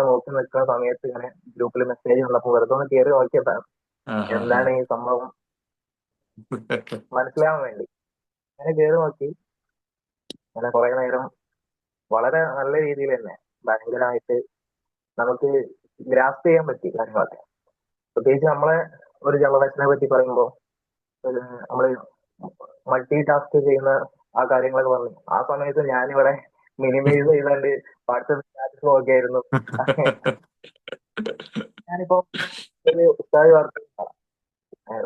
നോക്കി നിൽക്കുന്ന സമയത്ത് ഇങ്ങനെ ഗ്രൂപ്പിൽ മെസ്സേജ് വന്നപ്പോ വെറുതെ ഒന്ന് കയറി നോക്കിയതാണ് എന്താണ് ഈ സംഭവം മനസ്സിലാവാൻ വേണ്ടി. അങ്ങനെ കയറി നോക്കി. അങ്ങനെ കുറെ നേരം വളരെ നല്ല രീതിയിൽ തന്നെ ഭയങ്കരമായിട്ട് നമുക്ക് ഗ്രാസ്പ് ചെയ്യാൻ പറ്റി കാര്യങ്ങളൊക്കെ. പ്രത്യേകിച്ച് നമ്മളെ ഒരു ജനറേഷനെ പറ്റി പറയുമ്പോൾ നമ്മള് മൾട്ടി ടാസ്ക് ചെയ്യുന്ന ആ കാര്യങ്ങളൊക്കെ പറഞ്ഞു. ആ സമയത്ത് ഞാനിവിടെ മിനിമൈസ് ചെയ്താണ്ട് വാട്സപ്പ് സ്റ്റാറ്റസ് നോക്കിയായിരുന്നു. ഞാനിപ്പോ ഒരു ഉസ്താദ് വാർത്ത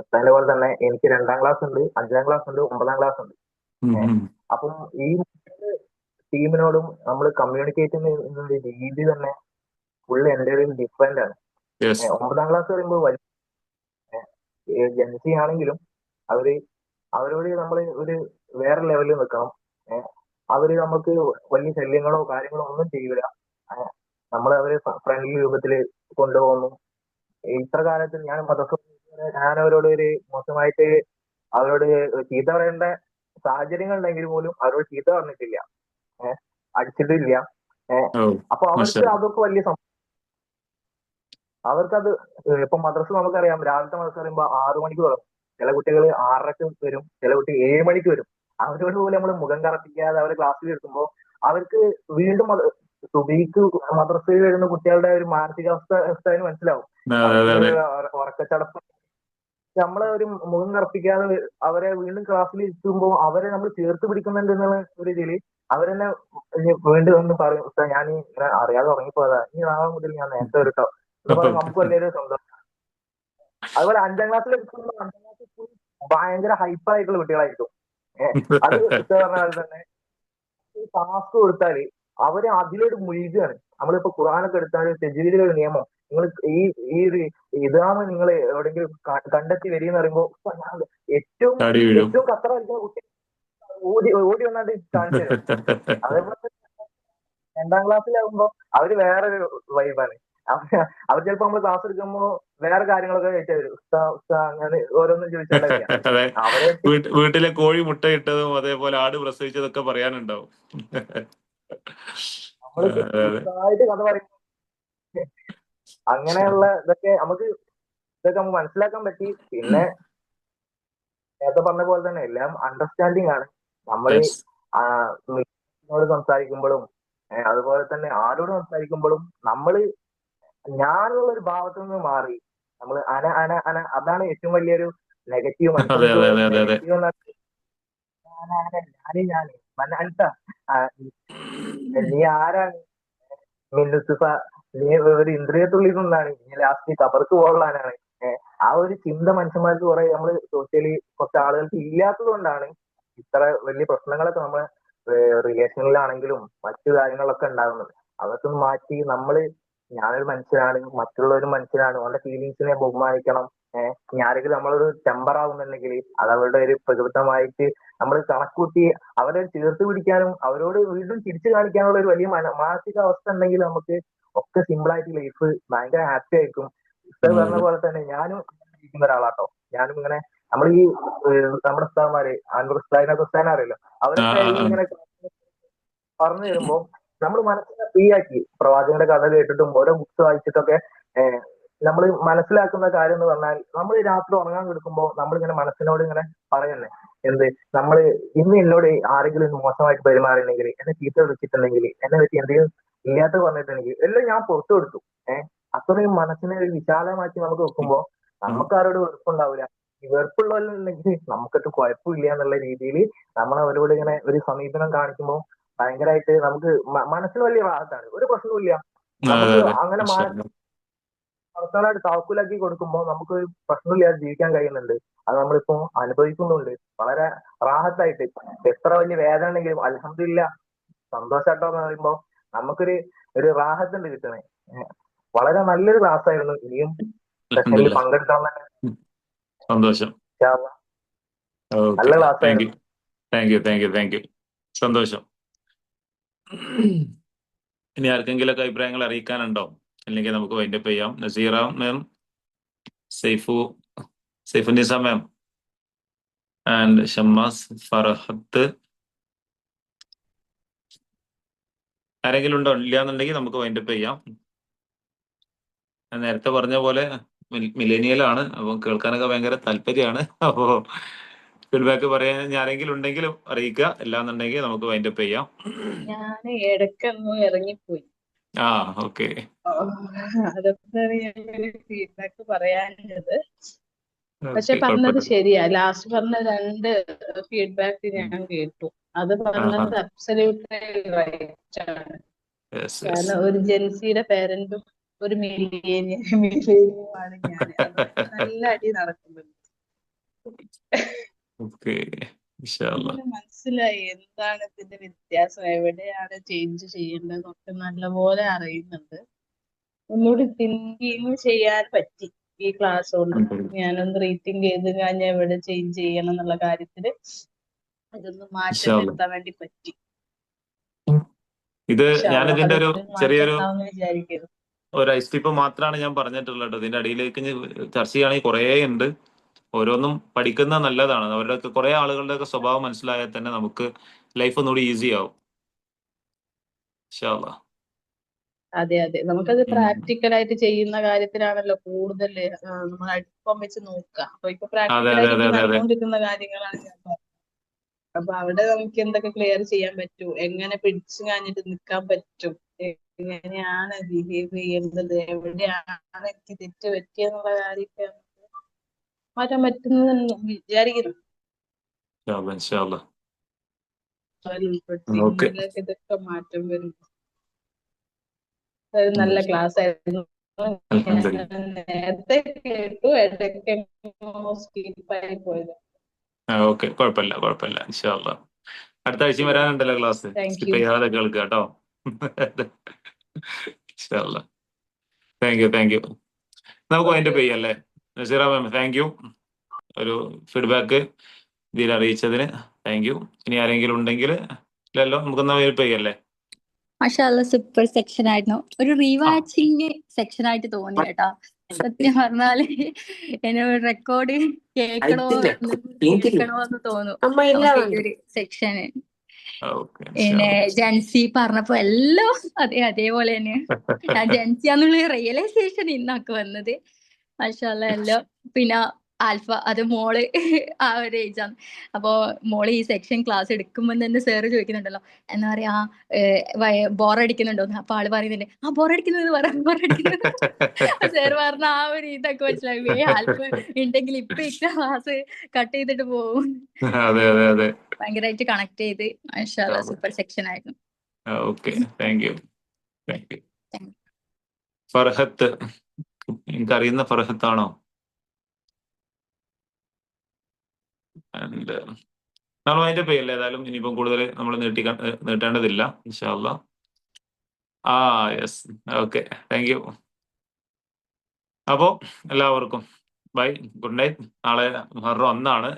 ഉസ്താദിനെ പോലെ തന്നെ എനിക്ക് 2ാം ക്ലാസ് ഉണ്ട്, 5ാം ക്ലാസ് ഉണ്ട്, 9ാം ക്ലാസ് ഉണ്ട്. അപ്പം ഈ ടീമിനോടും നമ്മൾ കമ്മ്യൂണിക്കേറ്റ് ചെയ്യുന്ന രീതി തന്നെ ഫുള്ള് എൻ്റെ ഡിഫറെന്റ് ആണ്. 9ാം ക്ലാസ് പറയുമ്പോൾ വലിയ ജൻസി ആണെങ്കിലും അവരോട് നമ്മൾ ഒരു വേറെ ലെവലിൽ നിൽക്കണം. അവര് നമുക്ക് വലിയ ശല്യങ്ങളോ കാര്യങ്ങളോ ഒന്നും ചെയ്യൂല. നമ്മൾ അവര് ഫ്രണ്ട്ലി രൂപത്തിൽ കൊണ്ടുപോകുന്നു. ഇത്ര കാലത്ത് ഞാൻ അവരോട് ഒരു മോശമായിട്ട് അവരോട് ചീത്ത പറയേണ്ട സാഹചര്യങ്ങൾ ഉണ്ടെങ്കിൽ പോലും അവരോട് ചീത്ത പറഞ്ഞിട്ടില്ല, അടിച്ചിട്ടില്ല. അപ്പൊ അവർക്ക് അതൊക്കെ വലിയ അവർക്കത് ഇപ്പൊ മദ്രസ നമുക്കറിയാം, രാവിലത്തെ മദ്രസ പറയുമ്പോ 6 മണിക്ക് തുടങ്ങും. ചില കുട്ടികൾ 6:30 വരും, ചില കുട്ടി 7 മണിക്ക് വരും. അവരോട് പോലും നമ്മൾ മുഖം കറപ്പിക്കാതെ അവരെ ക്ലാസ്സിൽ എടുക്കുമ്പോ അവർക്ക് വീണ്ടും സുബഹിക്ക് മദ്രസയിൽ വരുന്ന കുട്ടികളുടെ ഒരു മാനസികാവസ്ഥ മനസ്സിലാവും. ഉറക്കച്ചടപ്പ്. നമ്മളെ ഒരു മുഖം കറപ്പിക്കാതെ അവരെ വീണ്ടും ക്ലാസ്സിൽ ഇരുത്തുമ്പോൾ അവരെ നമ്മൾ ചേർത്ത് പിടിക്കുന്നുണ്ട് എന്നുള്ള ഒരു ഇതില് അവരെന്നെ വീണ്ടും ഒന്ന് പറയും, ഞാൻ ഇങ്ങനെ അറിയാതെ ഉറങ്ങിപ്പോയതാ, ഇനി നാളെ മുതൽ ഞാൻ നേരത്തെ വരട്ടോ എന്ന് പറയുമ്പോൾ നമുക്ക് വലിയൊരു സന്തോഷം. അതുപോലെ 5ാം ക്ലാസ്സിൽ ഭയങ്കര ഹൈപ്പറായിട്ടുള്ള കുട്ടികളായിരിക്കും. അത് പറഞ്ഞാൽ തന്നെ ടാസ്ക് കൊടുത്താല് അവര് അതിലോട്ട് മുഴുകാണ്. നമ്മളിപ്പോ ഖുർആനൊക്കെ എടുത്താൽ തജ്വീദിലെ ഒരു നിയമം, നിങ്ങൾ ഈ ഒരു ഇതാണ് നിങ്ങൾ എവിടെയെങ്കിലും കണ്ടെത്തി വരികയെന്ന് പറയുമ്പോ ഏറ്റവും ഖത്തറ കളിക്കുന്ന കുട്ടി ഓടി വന്നാണ്ട് കാണിച്ചു തരും. അതേപോലെ 2ാം ക്ലാസ്സിലാകുമ്പോ അവര് വേറൊരു വൈബാണ്. അവർ ചിലപ്പോ നമ്മള് ക്ലാസ് എടുക്കുമ്പോ വേറെ കാര്യങ്ങളൊക്കെ ചോദിച്ചാൽ വരും, അങ്ങനെ ഓരോന്നും ചോദിച്ചാൽ അവരെ വീട്ടിലെ കോഴി മുട്ടയിട്ടതും അതേപോലെ ആട് പ്രസവിച്ചതൊക്കെ പറയാനുണ്ടാവും. നമ്മള് കൃത്യമായിട്ട് കഥ പറയും. അങ്ങനെയുള്ള ഇതൊക്കെ നമുക്ക് മനസ്സിലാക്കാൻ പറ്റി. പിന്നെ നേരത്തെ പറഞ്ഞ പോലെ തന്നെ എല്ലാം അണ്ടർസ്റ്റാൻഡിങ് ആണ്. നമ്മള് സംസാരിക്കുമ്പോഴും അതുപോലെ തന്നെ ആരോട് സംസാരിക്കുമ്പോഴും നമ്മള് ഞാനുള്ള ഒരു ഭാവത്തിൽ നിന്ന് മാറി നമ്മള് അതാണ് ഏറ്റവും വലിയൊരു നെഗറ്റീവ്. നീ ആരാണ് മിന്നുസുഫ, നീ ഒരു ഇന്ദ്രിയത്തുള്ളിൽ നിന്നാണ്, നീ ലാസ്റ്റ് കബർക്ക് പോകാനാണ്. ആ ഒരു ചിന്ത മനുഷ്യന്മാർക്ക് കുറെ നമ്മള് സോഷ്യലി കുറച്ച് ആളുകൾക്ക് ഇല്ലാത്തത് കൊണ്ടാണ് ഇത്ര വലിയ പ്രശ്നങ്ങളൊക്കെ നമ്മളെ റിലേഷനിലാണെങ്കിലും മറ്റു കാര്യങ്ങളൊക്കെ ഉണ്ടാകുന്നത്. അതൊക്കെ മാറ്റി ഞാനൊരു മനുഷ്യനാണ്, മറ്റുള്ളവരും മനുഷ്യനാണ്, അവരുടെ ഫീലിങ്സിനെ ബഹുമാനിക്കണം, ഇനി ആരെങ്കിലും നമ്മളൊരു ടെമ്പർ ആവുന്നുണ്ടെങ്കിൽ അത് അവരുടെ ഒരു പ്രകൃതമായിട്ട് നമ്മൾ കണക്കൂട്ടി അവരെ ചേർത്ത് പിടിക്കാനും അവരോട് വീണ്ടും തിരിച്ചു കാണിക്കാനുള്ള ഒരു വലിയ മാനസിക അവസ്ഥ ഉണ്ടെങ്കിൽ നമുക്ക് ഒക്കെ സിമ്പിൾ ആയിട്ട് ലൈഫ് ഭയങ്കര ഹാപ്പി ആയിരിക്കും. ഇപ്പൊ പറഞ്ഞ പോലെ തന്നെ ഞാനും ജീവിക്കുന്ന ഒരാളാട്ടോ. ഞാനും ഇങ്ങനെ നമ്മൾ ഈ നമ്മുടെ ഉസ്താദ്മാര് അൻവർ ഉസ്താദിനെ അറിയില്ലോ, അവരൊക്കെ ഇങ്ങനെ പറഞ്ഞു തരുമ്പോ നമ്മൾ മനസ്സിനെ ഫ്രീ ആക്കി പ്രവാചകന്റെ കഥ കേട്ടിട്ടും ഓരോ ബുക്സ് വായിച്ചിട്ടൊക്കെ നമ്മൾ മനസ്സിലാക്കുന്ന കാര്യം എന്ന് പറഞ്ഞാൽ നമ്മൾ രാത്രി ഉറങ്ങാൻ കിടക്കുമ്പോൾ നമ്മളിങ്ങനെ മനസ്സിനോട് ഇങ്ങനെ പറയുന്നേ എന്ത് നമ്മൾ ഇന്ന് എന്നോട് ആരെങ്കിലും മോശമായിട്ട് പെരുമാറിയിട്ടുണ്ടെങ്കിൽ എന്നെ ചീത്ത വിളിച്ചിട്ടുണ്ടെങ്കിൽ എന്നെ പറ്റി എന്തെങ്കിലും ഇല്ലാത്ത പറഞ്ഞിട്ടുണ്ടെങ്കിൽ എല്ലാം ഞാൻ പുറത്തു കൊടുത്തു. അത്രയും മനസ്സിനെ ഒരു വിശാലമാക്കി നമുക്ക് വെക്കുമ്പോ നമുക്ക് ആരോട് വെറുപ്പുണ്ടാവില്ല. ഈ വെറുപ്പുള്ളവരുണ്ടെങ്കിൽ നമുക്കൊട്ട് കുഴപ്പമില്ല എന്നുള്ള രീതിയിൽ നമ്മൾ അവരോട് ഇങ്ങനെ ഒരു സമീപനം കാണിക്കുമ്പോൾ ഭയങ്കരമായിട്ട് നമുക്ക് മനസ്സിന് വലിയ റാഹത്താണ്. ഒരു പ്രശ്നവുമില്ല. നമുക്ക് അങ്ങനെ പേഴ്സണലായിട്ട് താക്കൂലാക്കി കൊടുക്കുമ്പോൾ നമുക്ക് ഒരു പ്രശ്നമില്ലാതെ ജീവിക്കാൻ കഴിയുന്നുണ്ട്. അത് നമ്മളിപ്പോ അനുഭവിക്കുന്നുണ്ട് വളരെ റാഹത്തായിട്ട്. എത്ര വലിയ വേദന ഉണ്ടെങ്കിലും അൽഹംദുലില്ലാ സന്തോഷാട്ടോ എന്ന് പറയുമ്പോ നമുക്കൊരു റാഹത്തുണ്ട് കിട്ടണേ. വളരെ നല്ലൊരു ക്ലാസ് ആയിരുന്നു. ഇനിയും സെഷനിൽ പങ്കെടുക്കാൻ സന്തോഷം. നല്ല ക്ലാസ് ആയിരുന്നു. Thank you. സന്തോഷം. ഇനി ആർക്കെങ്കിലൊക്കെ അഭിപ്രായങ്ങൾ അറിയിക്കാനുണ്ടോ? അല്ലെങ്കിൽ നമുക്ക് വൈൻഡപ്പ് ചെയ്യാം. നസീറ മാം, സൈഫുന്നിസ മാം ആൻഡ് ഷമ്മാസ്, ഫർഹത്ത്, ആരെങ്കിലും ഉണ്ടോ? ഇല്ലാന്നുണ്ടെങ്കിൽ നമുക്ക് വൈൻഡപ്പ് ചെയ്യാം. ഞാൻ നേരത്തെ പറഞ്ഞ പോലെ മിലേനിയൽ ആണ്, അപ്പൊ കേൾക്കാനൊക്കെ ഭയങ്കര താല്പര്യമാണ്. അപ്പോ ഫീഡ്ബാക്ക് പറയാൻ ആരെങ്കിലും ഉണ്ടെങ്കിലും അറിയിക്കുക. ഇല്ലാന്നുണ്ടെങ്കിൽ നമുക്ക് വൈൻഡപ്പ് ചെയ്യാം. ഞാൻ ഇടയ്ക്കൊന്ന് ഇറങ്ങിപ്പോയി. ഓക്കെ. അതൊക്കെയാണ് ഞാൻ ഫീഡ്ബാക്ക് പറയാനുള്ളത്. പക്ഷെ പറഞ്ഞത് ശരിയാ. ലാസ്റ്റ് പറഞ്ഞ 2 ഫീഡ്ബാക്ക് ഞാൻ കേട്ടു. അത് പറഞ്ഞത് അബ്സല്യൂട്ട്ലി റൈറ്റ് ആണ്. കാരണം ഒരു ജെൻസിയുടെ പേരന്റും ഒരു മില്ലേനിയനുമാണ് ഞാൻ. നല്ല അടി നടക്കുന്നുണ്ട്. മനസ്സിലായി എന്താണ് ഇതിന്റെ വ്യത്യാസം, എവിടെയാണ് ചേഞ്ച് ചെയ്യേണ്ടതെന്നൊക്കെ നല്ലപോലെ അറിയുന്നുണ്ട്. ഒന്നുകൂടി തിങ്കിങ് ചെയ്യാൻ പറ്റി ഈ ക്ലാസ് കൊണ്ട്. ഞാനൊന്ന് റീതിങ്ക് ചെയ്ത് ഞാൻ എവിടെ ചേഞ്ച് ചെയ്യണം എന്നുള്ള കാര്യത്തില് അതൊന്ന് മാറ്റം വരുത്താൻ വേണ്ടി പറ്റി. ഇത് ഞാനിതിന്റെ ഒരു ചെറിയൊരു വിചാരിക്കുന്നു. ഒരു ഐസ്റ്റിപ്പ് മാത്രമാണ് ഞാൻ പറഞ്ഞിട്ടുള്ളത്. ഇതിന്റെ അടിയിലേക്ക് ചർച്ച ചെയ്യുകയാണെങ്കിൽ കുറേ ഉണ്ട്. ഓരോന്നും പഠിക്കുന്നത് നല്ലതാണ്. അവരുടെയൊക്കെ കുറെ ആളുകളുടെ ഒക്കെ സ്വഭാവം മനസ്സിലായാൽ തന്നെ നമുക്ക് ലൈഫ് ഒന്നുകൂടി ഈസി ആവും. അതെ നമുക്കത് പ്രാക്ടിക്കലായിട്ട് ചെയ്യുന്ന കാര്യത്തിലാണല്ലോ കൂടുതൽ നമ്മൾ അടുപ്പം വെച്ച് നോക്കുക. അപ്പൊ ഇപ്പൊ പ്രാക്ടിക്കലായിട്ട് നടന്നുകൊണ്ടിരിക്കുന്ന കാര്യങ്ങളാണ് ഞാൻ പറഞ്ഞത്. അപ്പൊ അവിടെ നമുക്ക് എന്തൊക്കെ ക്ലിയർ ചെയ്യാൻ പറ്റും, എങ്ങനെ പിടിച്ചു കഴിഞ്ഞിട്ട് നിൽക്കാൻ പറ്റും, എങ്ങനെയാണ് ബിഹേവ് ചെയ്യേണ്ടത്, എവിടെയാണ് എനിക്ക് തെറ്റ് പറ്റിയെന്നുള്ള കാര്യമൊക്കെ മാറ്റാൻ പറ്റുന്നതെന്ന് വിചാരിക്കുന്നു. ഇതൊക്കെ മാറ്റം വരും. നല്ല ക്ലാസ് ആയിരുന്നു. നേരത്തെ കേട്ടു, ഇടയ്ക്ക് സ്കിപ്പായി പോയത്. ഓക്കെ, കുഴപ്പമില്ല. ഇൻഷാ അല്ലാഹ് അടുത്ത ആഴ്ച വരാനുണ്ടല്ലോ ക്ലാസ്. സ്കിപ്പ് ചെയ്യാതെ കേൾക്കുക കേട്ടോ. ഇൻഷാ അല്ലാഹ്. Thank you. നമുക്ക് അതിന്റെ പെയ്യല്ലേ നസീറ മാം. താങ്ക് യു ഒരു ഫീഡ്ബാക്ക് ഇതിൽ അറിയിച്ചതിന്. Thank you. ഇനി ആരെങ്കിലും ഉണ്ടെങ്കിൽ ഇല്ലല്ലോ, നമുക്കൊന്നാ പെയ്യല്ലേ. മാഷാഅല്ലാ സൂപ്പർ സെക്ഷൻ ആയിരുന്നു. ഒരു റീവാച്ചിങ് സെക്ഷൻ ആയിട്ട് തോന്നി കേട്ടോ. സത്യം പറഞ്ഞാല് എന്നോട് റെക്കോർഡ് കേൾക്കണോന്ന് തോന്നും ഒരു സെക്ഷന്. പിന്നെ ജൻസി പറഞ്ഞപ്പോ എല്ലാം അതേപോലെ തന്നെ ജൻസിയാന്നുള്ള റിയലൈസേഷൻ ഇന്നാക്ക് വന്നത്. മാഷാഅല്ലാ എല്ലാം. പിന്നെ ആൽഫ അത് മോള് ആ ഒരു ഏജാണ്. അപ്പോ മോള് ഈ സെക്ഷൻ ക്ലാസ് എടുക്കുമ്പോൾ തന്നെ സാറ് ചോദിക്കുന്നുണ്ടല്ലോ, എന്താ പറയാ ബോറടിക്കുന്നുണ്ടോന്ന്. അപ്പൊ ആള് പറയുന്നുണ്ട് ബോറടിക്കുന്നത് ബോറടിക്കുന്നത്. സാറ് പറഞ്ഞ ആ ഒരു ഇതൊക്കെ മനസ്സിലായി. ആൽഫ ഉണ്ടെങ്കിൽ ഇപ്പൊ ഇത്ര ക്ലാസ് കട്ട് ചെയ്തിട്ട് പോകും. ഭയങ്കരമായിട്ട് കണക്ട് ചെയ്ത് മാഷാഅല്ലാ സൂപ്പർ സെക്ഷൻ ആയിരുന്നു. ഫർഹത്ത്, എനിക്കറിയുന്ന ഫർഹത്താണോ? നമ്മൾ അതിന്റെ പേരിൽ ഏതായാലും ഇനിയിപ്പം കൂടുതൽ നമ്മൾ നീട്ടേണ്ടതില്ല ഇൻഷാ അല്ലാഹ്. Yes, okay. Thank you. അപ്പോ എല്ലാവർക്കും ബൈ, ഗുഡ് നൈറ്റ്. നാളെ Muharram 1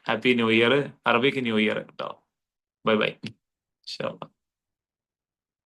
happy new year, Arabic new year കേട്ടോ. Bye bye. ഇൻഷാ അല്ലാ.